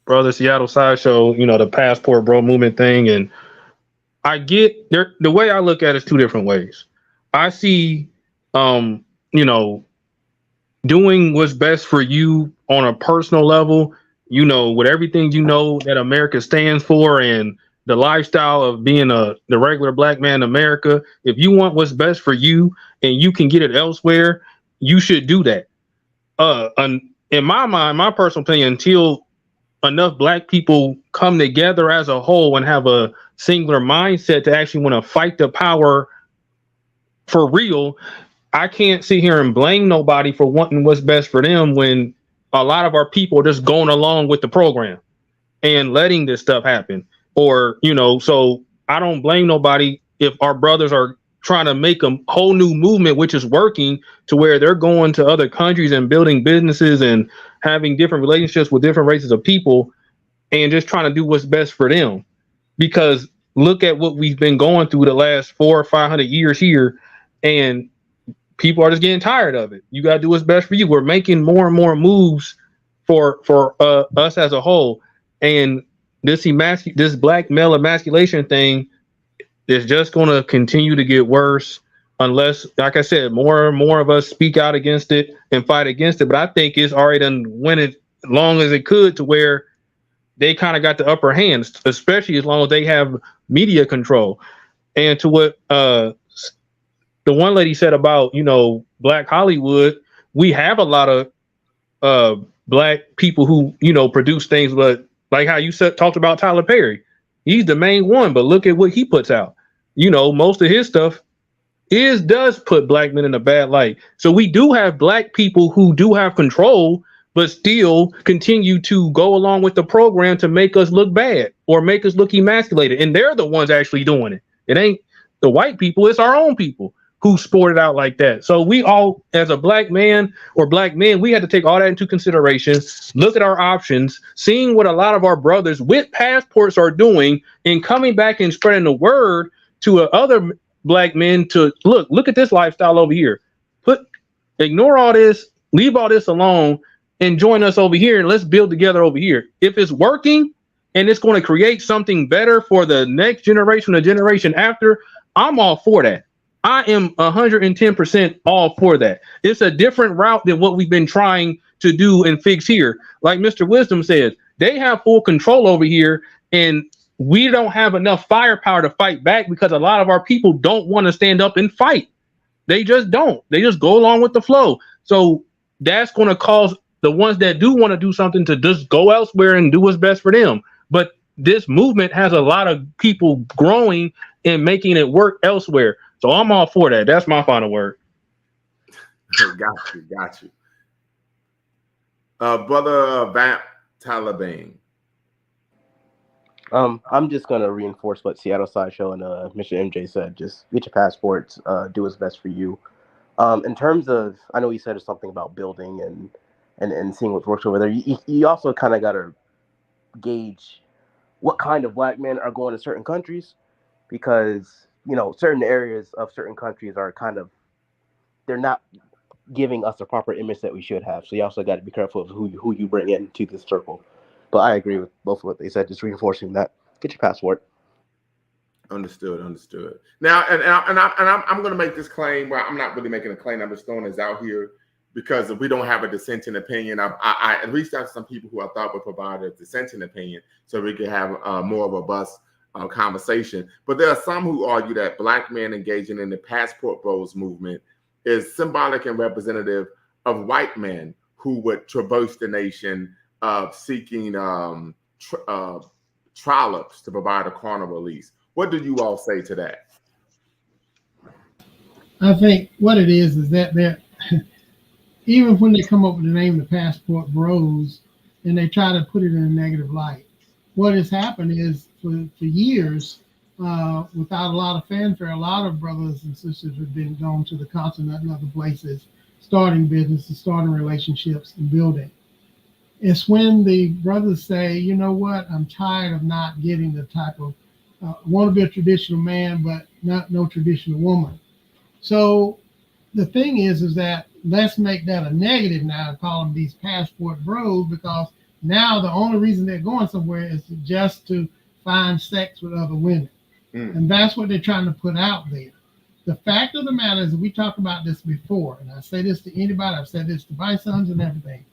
Brother Seattle Sideshow, the passport bro movement thing. And I get there. The way I look at it is two different ways. I see, doing what's best for you on a personal level, with everything that America stands for and the lifestyle of being the regular Black man in America. If you want what's best for you and you can get it elsewhere, you should do that. In my mind, my personal opinion, until enough Black people come together as a whole and have a singular mindset to actually want to fight the power for real, I can't sit here and blame nobody for wanting what's best for them when a lot of our people are just going along with the program and letting this stuff happen. Or, so I don't blame nobody if our brothers are trying to make a whole new movement, which is working, to where they're going to other countries and building businesses and having different relationships with different races of people and just trying to do what's best for them. Because look at what we've been going through the last 400 or 500 years here, and people are just getting tired of it. You got to do what's best for you. We're making more and more moves for us as a whole. And this Black male emasculation thing is just going to continue to get worse. unless, like I said, more and more of us speak out against it and fight against it. But I think it's already done went as long as it could to where they kind of got the upper hand, especially as long as they have media control. And to what the one lady said about, Black Hollywood, we have a lot of Black people who, produce things, but like how you talked about Tyler Perry, he's the main one, but look at what he puts out. Most of his stuff does put Black men in a bad light. So we do have Black people who do have control, but still continue to go along with the program to make us look bad or make us look emasculated. And they're the ones actually doing it. It ain't the white people, it's our own people who sport it out like that. So we all, as a Black man or Black men, we had to take all that into consideration, look at our options, seeing what a lot of our brothers with passports are doing and coming back and spreading the word to other Black men to look at this lifestyle over here. Ignore all this, leave all this alone, and join us over here, and let's build together over here. If it's working and it's going to create something better for the next generation, the generation after, I'm all for that. I am 110% all for that. It's a different route than what we've been trying to do and fix here. Like Mr. Wisdom says, they have full control over here, and we don't have enough firepower to fight back because a lot of our people don't want to stand up and fight. They just don't. They just go along with the flow. So that's going to cause the ones that do want to do something to just go elsewhere and do what's best for them. But this movement has a lot of people growing and making it work elsewhere. So I'm all for that. That's my final word. Got you. Brother Vamp Taliban. I'm just gonna reinforce what Seattle Sideshow and Mr. MJ said. Just get your passports, do what's best for you. In terms of, I know you said something about building and seeing what works over there. You also kind of gotta gauge what kind of Black men are going to certain countries, because certain areas of certain countries are they're not giving us the proper image that we should have. So you also got to be careful of who you bring into this circle. But I agree with both of what they said, just reinforcing that. Get your passport. Understood. Now, and I'm going to make this claim. Well, I'm not really making a claim. I'm just throwing this out here because we don't have a dissenting opinion. I reached out to some people who I thought would provide a dissenting opinion so we could have more of a robust conversation. But there are some who argue that Black men engaging in the passport bros movement is symbolic and representative of white men who would traverse the nation seeking trollops to provide a carnal release. What do you all say to that? I think what it is that they're even when they come up with the name the passport bros and they try to put it in a negative light, what has happened is for years, without a lot of fanfare, a lot of brothers and sisters have been gone to the continent and other places, starting businesses, starting relationships, and building. It's when the brothers say, you know what, I'm tired of not getting the type of, want to be a traditional man, but no traditional woman. So the thing is that let's make that a negative now and call them these passport bros, because now the only reason they're going somewhere is just to find sex with other women. And that's what they're trying to put out there. The fact of the matter is, we talked about this before, and I say this to anybody, I've said this to my sons and everything.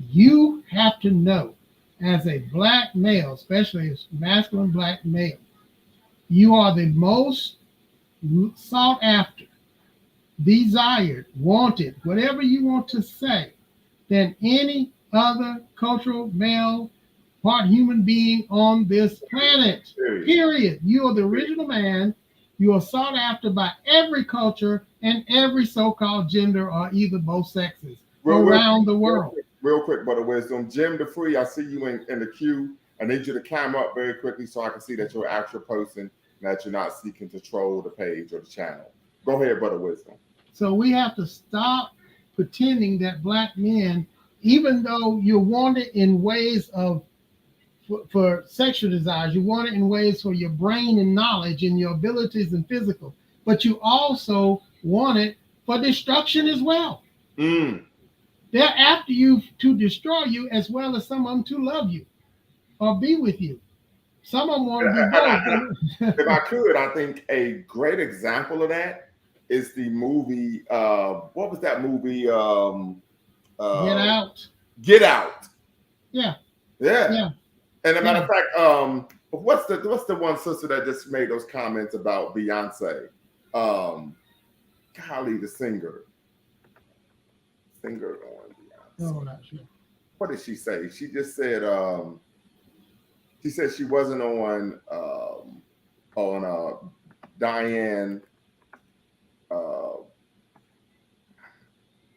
You have to know, as a Black male, especially as masculine Black male, you are the most sought after, desired, wanted, whatever you want to say, than any other cultural male part human being on this planet. Period. You are the original man. You are sought after by every culture and every so-called gender or either both sexes around the world. Real quick, Brother Wisdom. Jim the Free, I see you in the queue. I need you to climb up very quickly so I can see that you're an actual person, and that you're not seeking to troll the page or the channel. Go ahead, Brother Wisdom. So we have to stop pretending that Black men, even though you want it in ways of for sexual desires, you want it in ways for your brain and knowledge and your abilities and physical, but you also want it for destruction as well. They're after you to destroy you, as well as some of them to love you or be with you. Some of them want to be both. If I could, I think a great example of that is the movie. What was that movie? Get Out. Get Out. Yeah. Yeah. And a matter Yeah. of fact, what's the one sister that just made those comments about Beyonce? Golly, the singer on Beyonce. No, not sure. What did she say? She just said she wasn't on Diane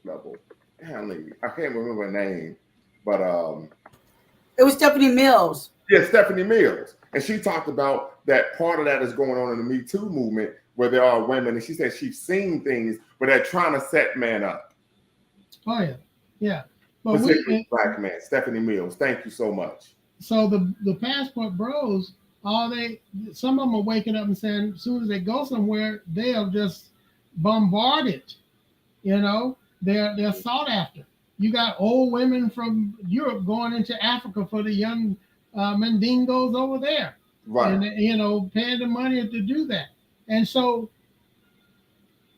level. Golly, I can't remember her name, but it was Stephanie Mills. Yeah, Stephanie Mills. And she talked about that part of that is going on in the Me Too movement where there are women, and she said she's seen things where they're trying to set men up. Oh, yeah. Yeah. But black man, Stephanie Mills. Thank you so much. So the passport bros, some of them are waking up and saying as soon as they go somewhere, they are just bombarded. You know, they're sought after. You got old women from Europe going into Africa for the young Mandingos over there, right? And paying the money to do that. And so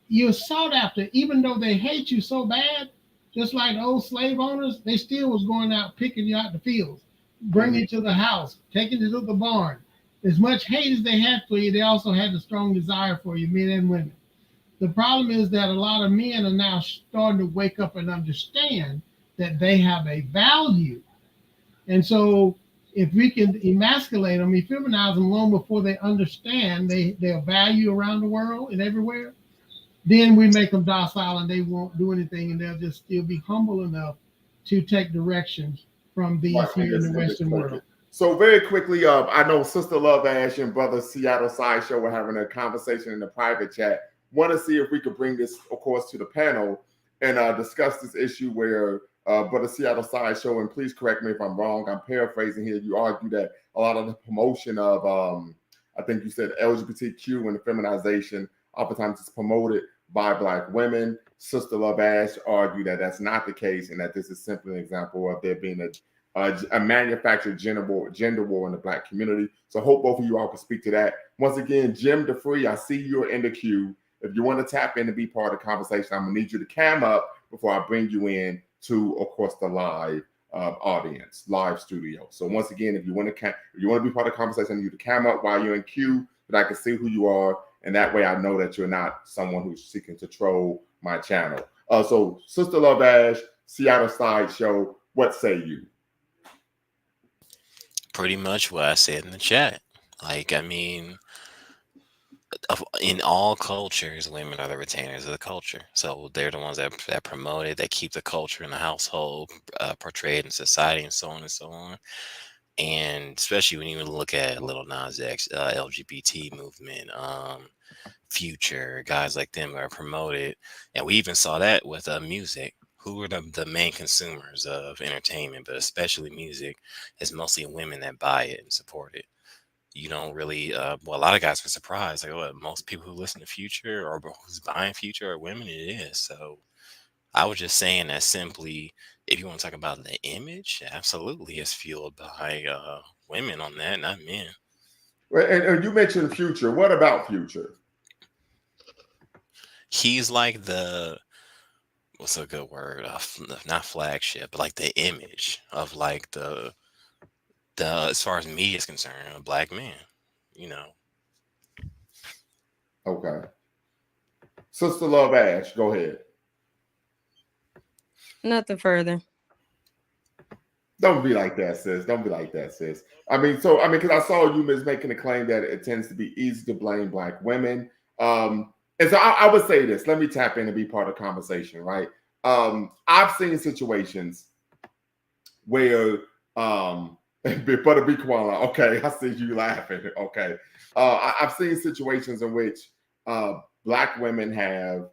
you're sought after, even though they hate you so bad. Just like old slave owners, they still was going out picking you out the fields, bringing you to the house, taking you to the barn. As much hate as they had for you, they also had a strong desire for you, men and women. The problem is that a lot of men are now starting to wake up and understand that they have a value. And so if we can emasculate them, feminize them long before they understand their value around the world and everywhere, then we make them docile and they won't do anything, and they'll just still be humble enough to take directions from these here in the Western world. So very quickly, I know Sister Love Ash and Brother Seattle Sideshow were having a conversation in the private chat. Want to see if we could bring this, of course, to the panel and discuss this issue where Brother Seattle Sideshow, and please correct me if I'm wrong, I'm paraphrasing here, you argue that a lot of the promotion of, I think you said LGBTQ and the feminization, oftentimes it's promoted by Black women. Sister Love Ash argued that that's not the case, and that this is simply an example of there being a manufactured gender war in the Black community. So I hope both of you all can speak to that. Once again, Jim DeFree, I see you're in the queue. If you want to tap in and be part of the conversation, I'm gonna need you to cam up before I bring you in to, of course, the live audience, live studio. So once again, if you want to be part of the conversation, I need you to cam up while you're in queue, that I can see who you are. And that way I know that you're not someone who's seeking to troll my channel. So Sister Love Ash, Seattle Sideshow, what say you? Pretty much what I said in the chat. Like, I mean, in all cultures, women are the retainers of the culture. So they're the ones that promote it, that keep the culture in the household portrayed in society, and so on and so on. And especially when you look at Lil Nas X, LGBT movement, Future, guys like them are promoted. And we even saw that with music. Who are the main consumers of entertainment, but especially music? It's mostly women that buy it and support it. You don't really, a lot of guys were surprised. Like, most people who listen to Future or who's buying Future are women. It is. So I was just saying that simply, if you want to talk about the image, absolutely, it's fueled by women on that, not men. And you mentioned Future. What about Future? He's like what's a good word? Not flagship, but like the image of like the as far as media is concerned, a Black man, Okay. Sister Love Ash, go ahead. Nothing further. Don't be like that, sis. Don't be like that, sis. Because I saw you making a claim that it tends to be easy to blame Black women. And so I would say this. Let me tap in and be part of the conversation, right? I've seen situations where, but to be quiet, okay, I see you laughing. Okay. I've seen situations in which Black women have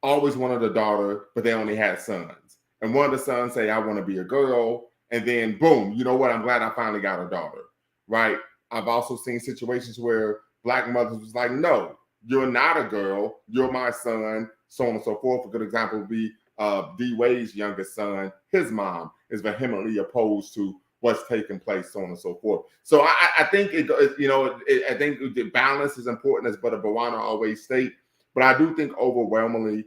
always wanted a daughter, but they only had sons. And one of the sons say, I want to be a girl. And then boom, you know what? I'm glad I finally got a daughter, right? I've also seen situations where Black mothers was like, no, you're not a girl. You're my son, so on and so forth. A good example would be D. Wade's youngest son. His mom is vehemently opposed to what's taking place, so on and so forth. So I think I think the balance is important, as Brother Bawana always states. But I do think overwhelmingly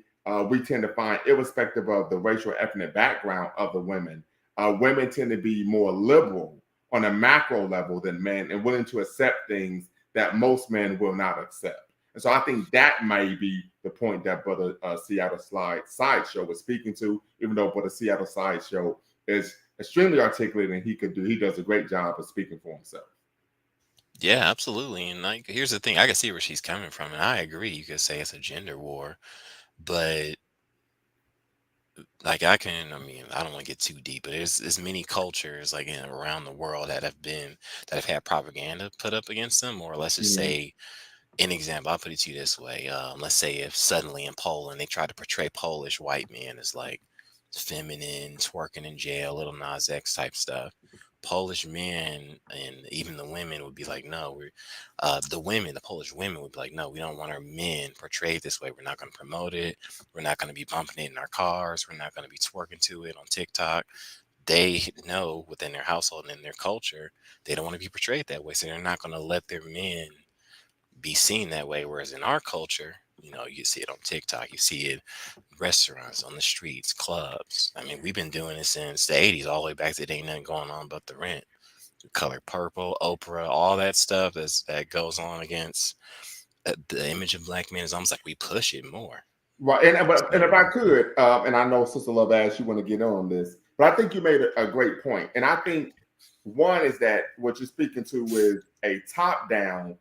we tend to find, irrespective of the racial ethnic background of the women, women tend to be more liberal on a macro level than men and willing to accept things that most men will not accept. And so I think that may be the point that Brother Seattle Sideshow was speaking to, even though Brother Seattle Sideshow is extremely articulate and he does a great job of speaking for himself. Yeah, absolutely. And like, here's the thing: I can see where she's coming from, and I agree. You could say it's a gender war, but like I mean, I don't want to get too deep, but there's many cultures like around the world that have had propaganda put up against them, or let's just say, an example, I'll put it to you this way. Let's say if suddenly in Poland they try to portray Polish white men as like feminine, twerking in jail, little Nas X type stuff. Polish men and even the women would be like, no, the Polish women would be like, no, we don't want our men portrayed this way. We're not going to promote it. We're not going to be bumping it in our cars. We're not going to be twerking to it on TikTok. They know within their household and in their culture, they don't want to be portrayed that way. So they're not going to let their men be seen that way. Whereas in our culture, you see it on TikTok, you see it restaurants, on the streets, clubs. I mean, we've been doing it since the 80s, all the way back to there ain't nothing going on but the rent. Color Purple, Oprah, all that stuff that goes on against the image of black men is almost like we push it more. Right. And if I could, and I know Sister Love asked you want to get on this, but I think you made a great point. And I think one is that what you're speaking to is a top-down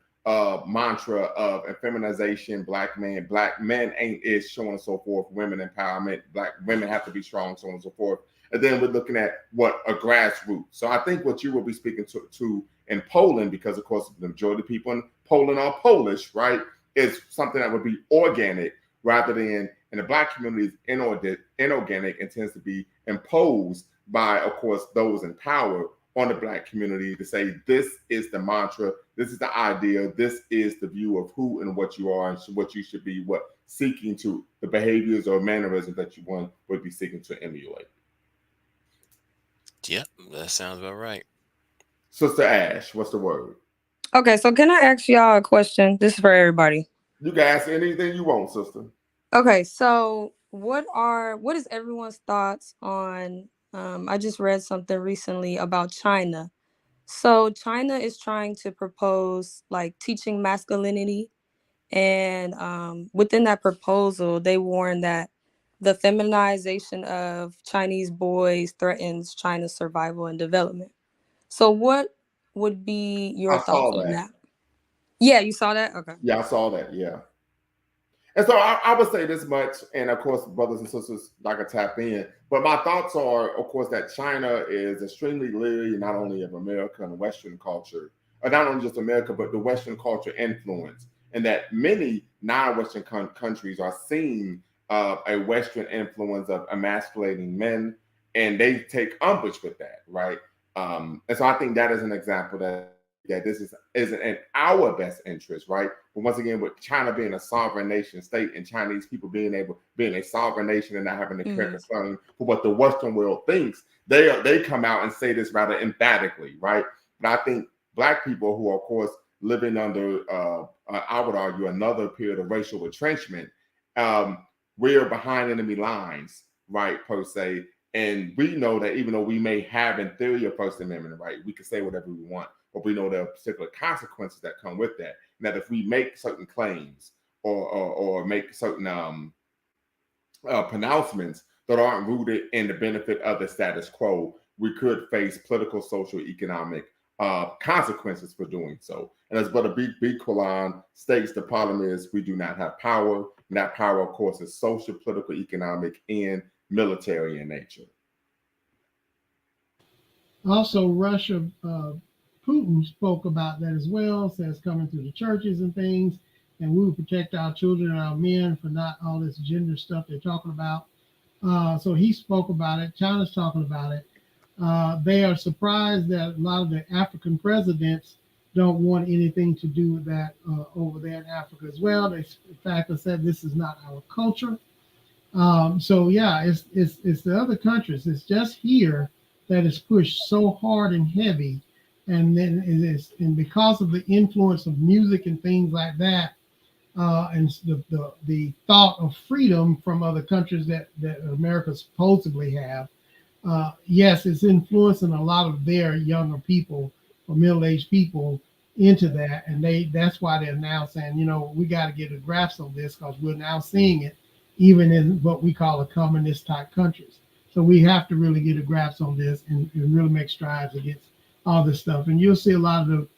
mantra of feminization, black men ain't is, so on and so forth, women empowerment, black women have to be strong, so on and so forth. And then we're looking at what a grassroots. So I think what you will be speaking to in Poland, because of course the majority of people in Poland are Polish, right, is something that would be organic rather than in the black community is inorganic and tends to be imposed by, of course, those in power on the black community to say, this is the mantra, this is the idea, this is the view of who and what you are and what you should be, seeking to, the behaviors or mannerisms that you would be seeking to emulate. Yep, that sounds about right. Sister Ash, what's the word? Okay, so can I ask y'all a question? This is for everybody. You can ask anything you want, sister. Okay, so what is everyone's thoughts on I just read something recently about China. So China is trying to propose like teaching masculinity, and within that proposal, they warn that the feminization of Chinese boys threatens China's survival and development. So what would be your thoughts on that? Yeah, you saw that? Okay. Yeah, I saw that, yeah. And so I would say this much, and of course, brothers and sisters, like a tap in. But my thoughts are, of course, that China is extremely leery not only of America and Western culture, or not only just America, but the Western culture influence, and that many non-Western countries are seeing a Western influence of emasculating men, and they take umbrage with that, right? And so I think that is an example that this isn't in our best interest, right? But once again, with China being a sovereign nation state and Chinese people being a sovereign nation and not having to care concern for what the Western world thinks, they come out and say this rather emphatically, right? But I think Black people who are, of course, living under, I would argue, another period of racial retrenchment, we're behind enemy lines, right, per se. And we know that even though we may have, in theory, a First Amendment right, we can say whatever we want, but we know there are particular consequences that come with that. And that if we make certain claims or make certain pronouncements that aren't rooted in the benefit of the status quo, we could face political, social, economic consequences for doing so. And as Brother B. Quillan states, the problem is we do not have power. And that power, of course, is social, political, economic, and military in nature. Also, Russia, Putin spoke about that as well, says coming through the churches and things, and we will protect our children and our men for not all this gender stuff they're talking about. So he spoke about it. China's talking about it. They are surprised that a lot of the African presidents don't want anything to do with that over there in Africa as well. They, in fact, have said this is not our culture. So yeah, it's the other countries. It's just here that is pushed so hard and heavy, and then it is, and because of the influence of music and things like that, and the thought of freedom from other countries that America supposedly have. Yes, it's influencing a lot of their younger people or middle-aged people into that, and that's why they're now saying, we got to get a grasp on this because we're now seeing it even in what we call the communist type countries. So we have to really get a grasp on this and really make strides against all this stuff. And you'll see a lot of the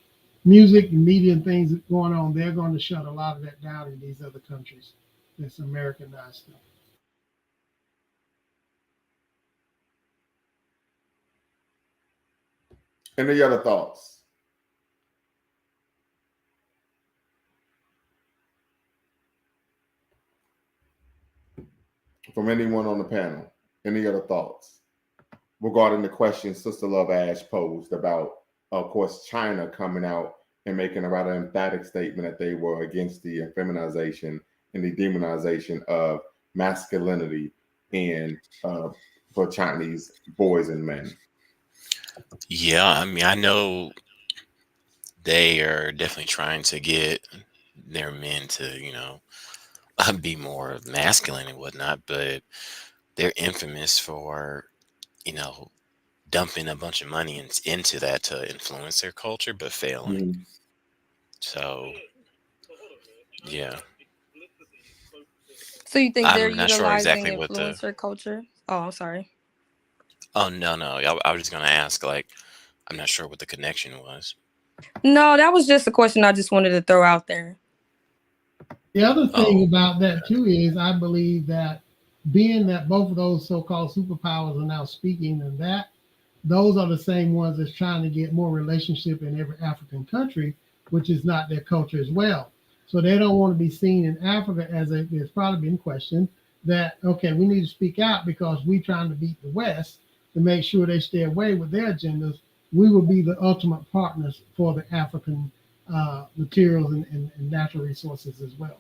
music and media and things going on. They're going to shut a lot of that down in these other countries. This Americanized stuff. Any other thoughts? From anyone on the panel? Any other thoughts regarding the question Sister Love Ash posed about, of course, China coming out and making a rather emphatic statement that they were against the feminization and the demonization of masculinity in for Chinese boys and men? Yeah, I mean, I know they are definitely trying to get their men to, be more masculine and whatnot, but they're infamous for, dumping a bunch of money into that to influence their culture, but failing. Mhm. So, yeah, So you think they're I'm not sure utilizing exactly what the. influencer culture? Oh, I'm sorry. Oh, no, no. I was just going to ask, like, I'm not sure what the connection was. No, that was just a question I just wanted to throw out there. The other thing Oh, about that too is I believe that being that both of those so-called superpowers are now speaking, and that those are the same ones that's trying to get more relationship in every African country, which is not their culture as well. So they don't want to be seen in Africa as it's probably been questioned that, okay, we need to speak out because we're trying to beat the West to make sure they stay away with their agendas. We will be the ultimate partners for the African materials and natural resources as well.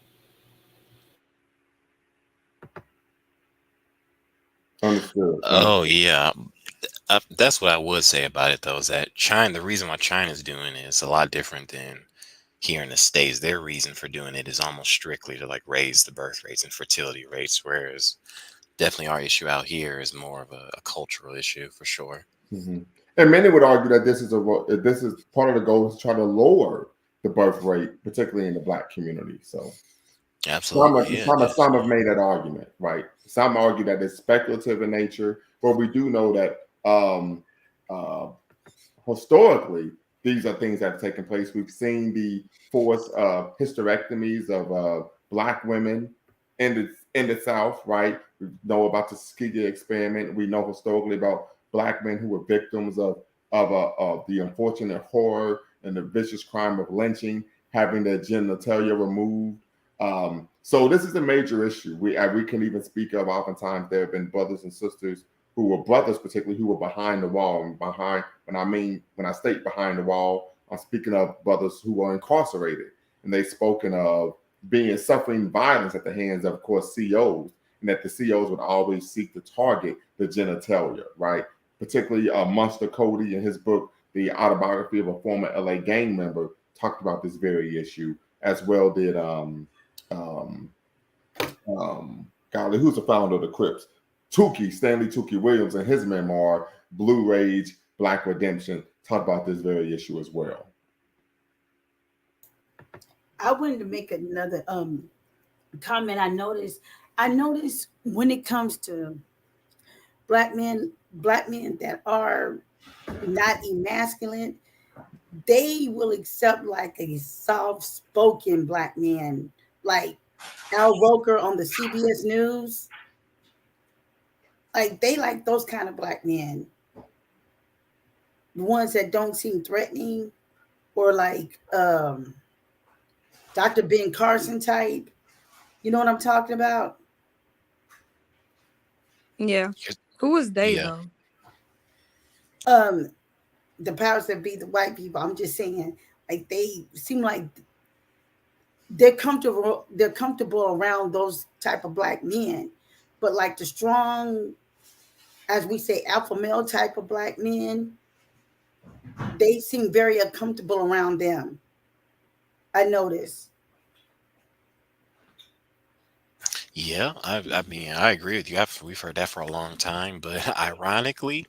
Understood. oh yeah. That's what I would say about it, though, is that the reason why China's doing it is a lot different than here in the States. Their reason for doing it is almost strictly to like raise the birth rates and fertility rates, whereas definitely our issue out here is more of a cultural issue for sure. Mhm. And many would argue that this is part of the goal is to try to lower the birth rate, particularly in the Black community. So Absolutely, yeah, it is. some have made that argument, right? Some argue that it's speculative in nature, but we do know that uh, historically these are things that have taken place. We've seen the forced hysterectomies of Black women in the South, right? We know about the Tuskegee experiment. We know historically about Black men who were victims of the unfortunate horror and the vicious crime of lynching, having their genitalia removed. So this is a major issue. We can even speak of oftentimes there have been brothers and sisters who were brothers, particularly who were behind the wall. And when I state behind the wall, I'm speaking of brothers who were incarcerated, and they've spoken of suffering violence at the hands of course, COs, and that the COs would always seek to target the genitalia, right? Particularly Munster Cody in his book, The Autobiography of a Former LA Gang Member, talked about this very issue, as well did golly, who's the founder of the Crips? Stanley Tukey Williams, in his memoir, Blue Rage, Black Redemption, talked about this very issue as well. I wanted to make another comment. I noticed when it comes to black men that are not emasculate, they will accept like a soft-spoken black man, like Al Roker on the CBS News. Like they like those kind of black men, the ones that don't seem threatening, or like Dr. Ben Carson type. You know what I'm talking about? Yeah. Who is they Yeah. though? The powers that be, the white people. I'm just saying, like they seem like they're comfortable around those type of black men, but like the strong, as we say, alpha male type of black men, they seem very uncomfortable around them. I notice. Yeah, I mean, I agree with you. We've heard that for a long time, but ironically,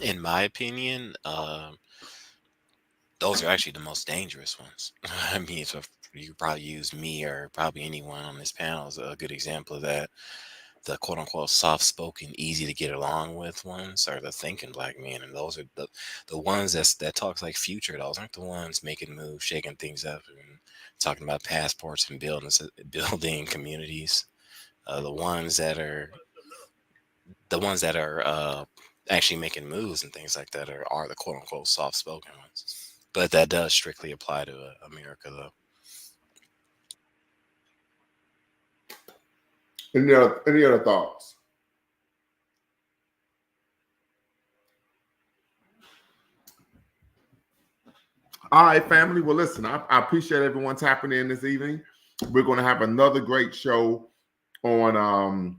in my opinion, those are actually the most dangerous ones. I mean, so you could probably use me or probably anyone on this panel as a good example of that. The quote unquote soft spoken, easy to get along with ones are the thinking black men, and those are the ones that talks like Future. Those aren't the ones making moves, shaking things up, and talking about passports and building communities. The ones that are actually making moves and things like that are the quote unquote soft spoken ones. But that does strictly apply to America, though. Any other thoughts? All right, family. Well, listen, I appreciate everyone tapping in this evening. We're going to have another great show on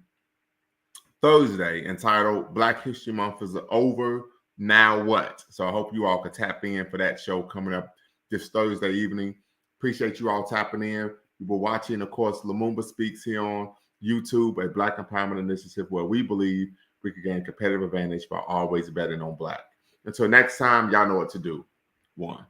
Thursday entitled Black History Month is over. Now what? So I hope you all can tap in for that show coming up this Thursday evening. Appreciate you all tapping in. We were watching, of course, Lumumba Speaks here on YouTube, a Black Empowerment Initiative where we believe we can gain competitive advantage by always betting on Black. Until next time, y'all know what to do. 1.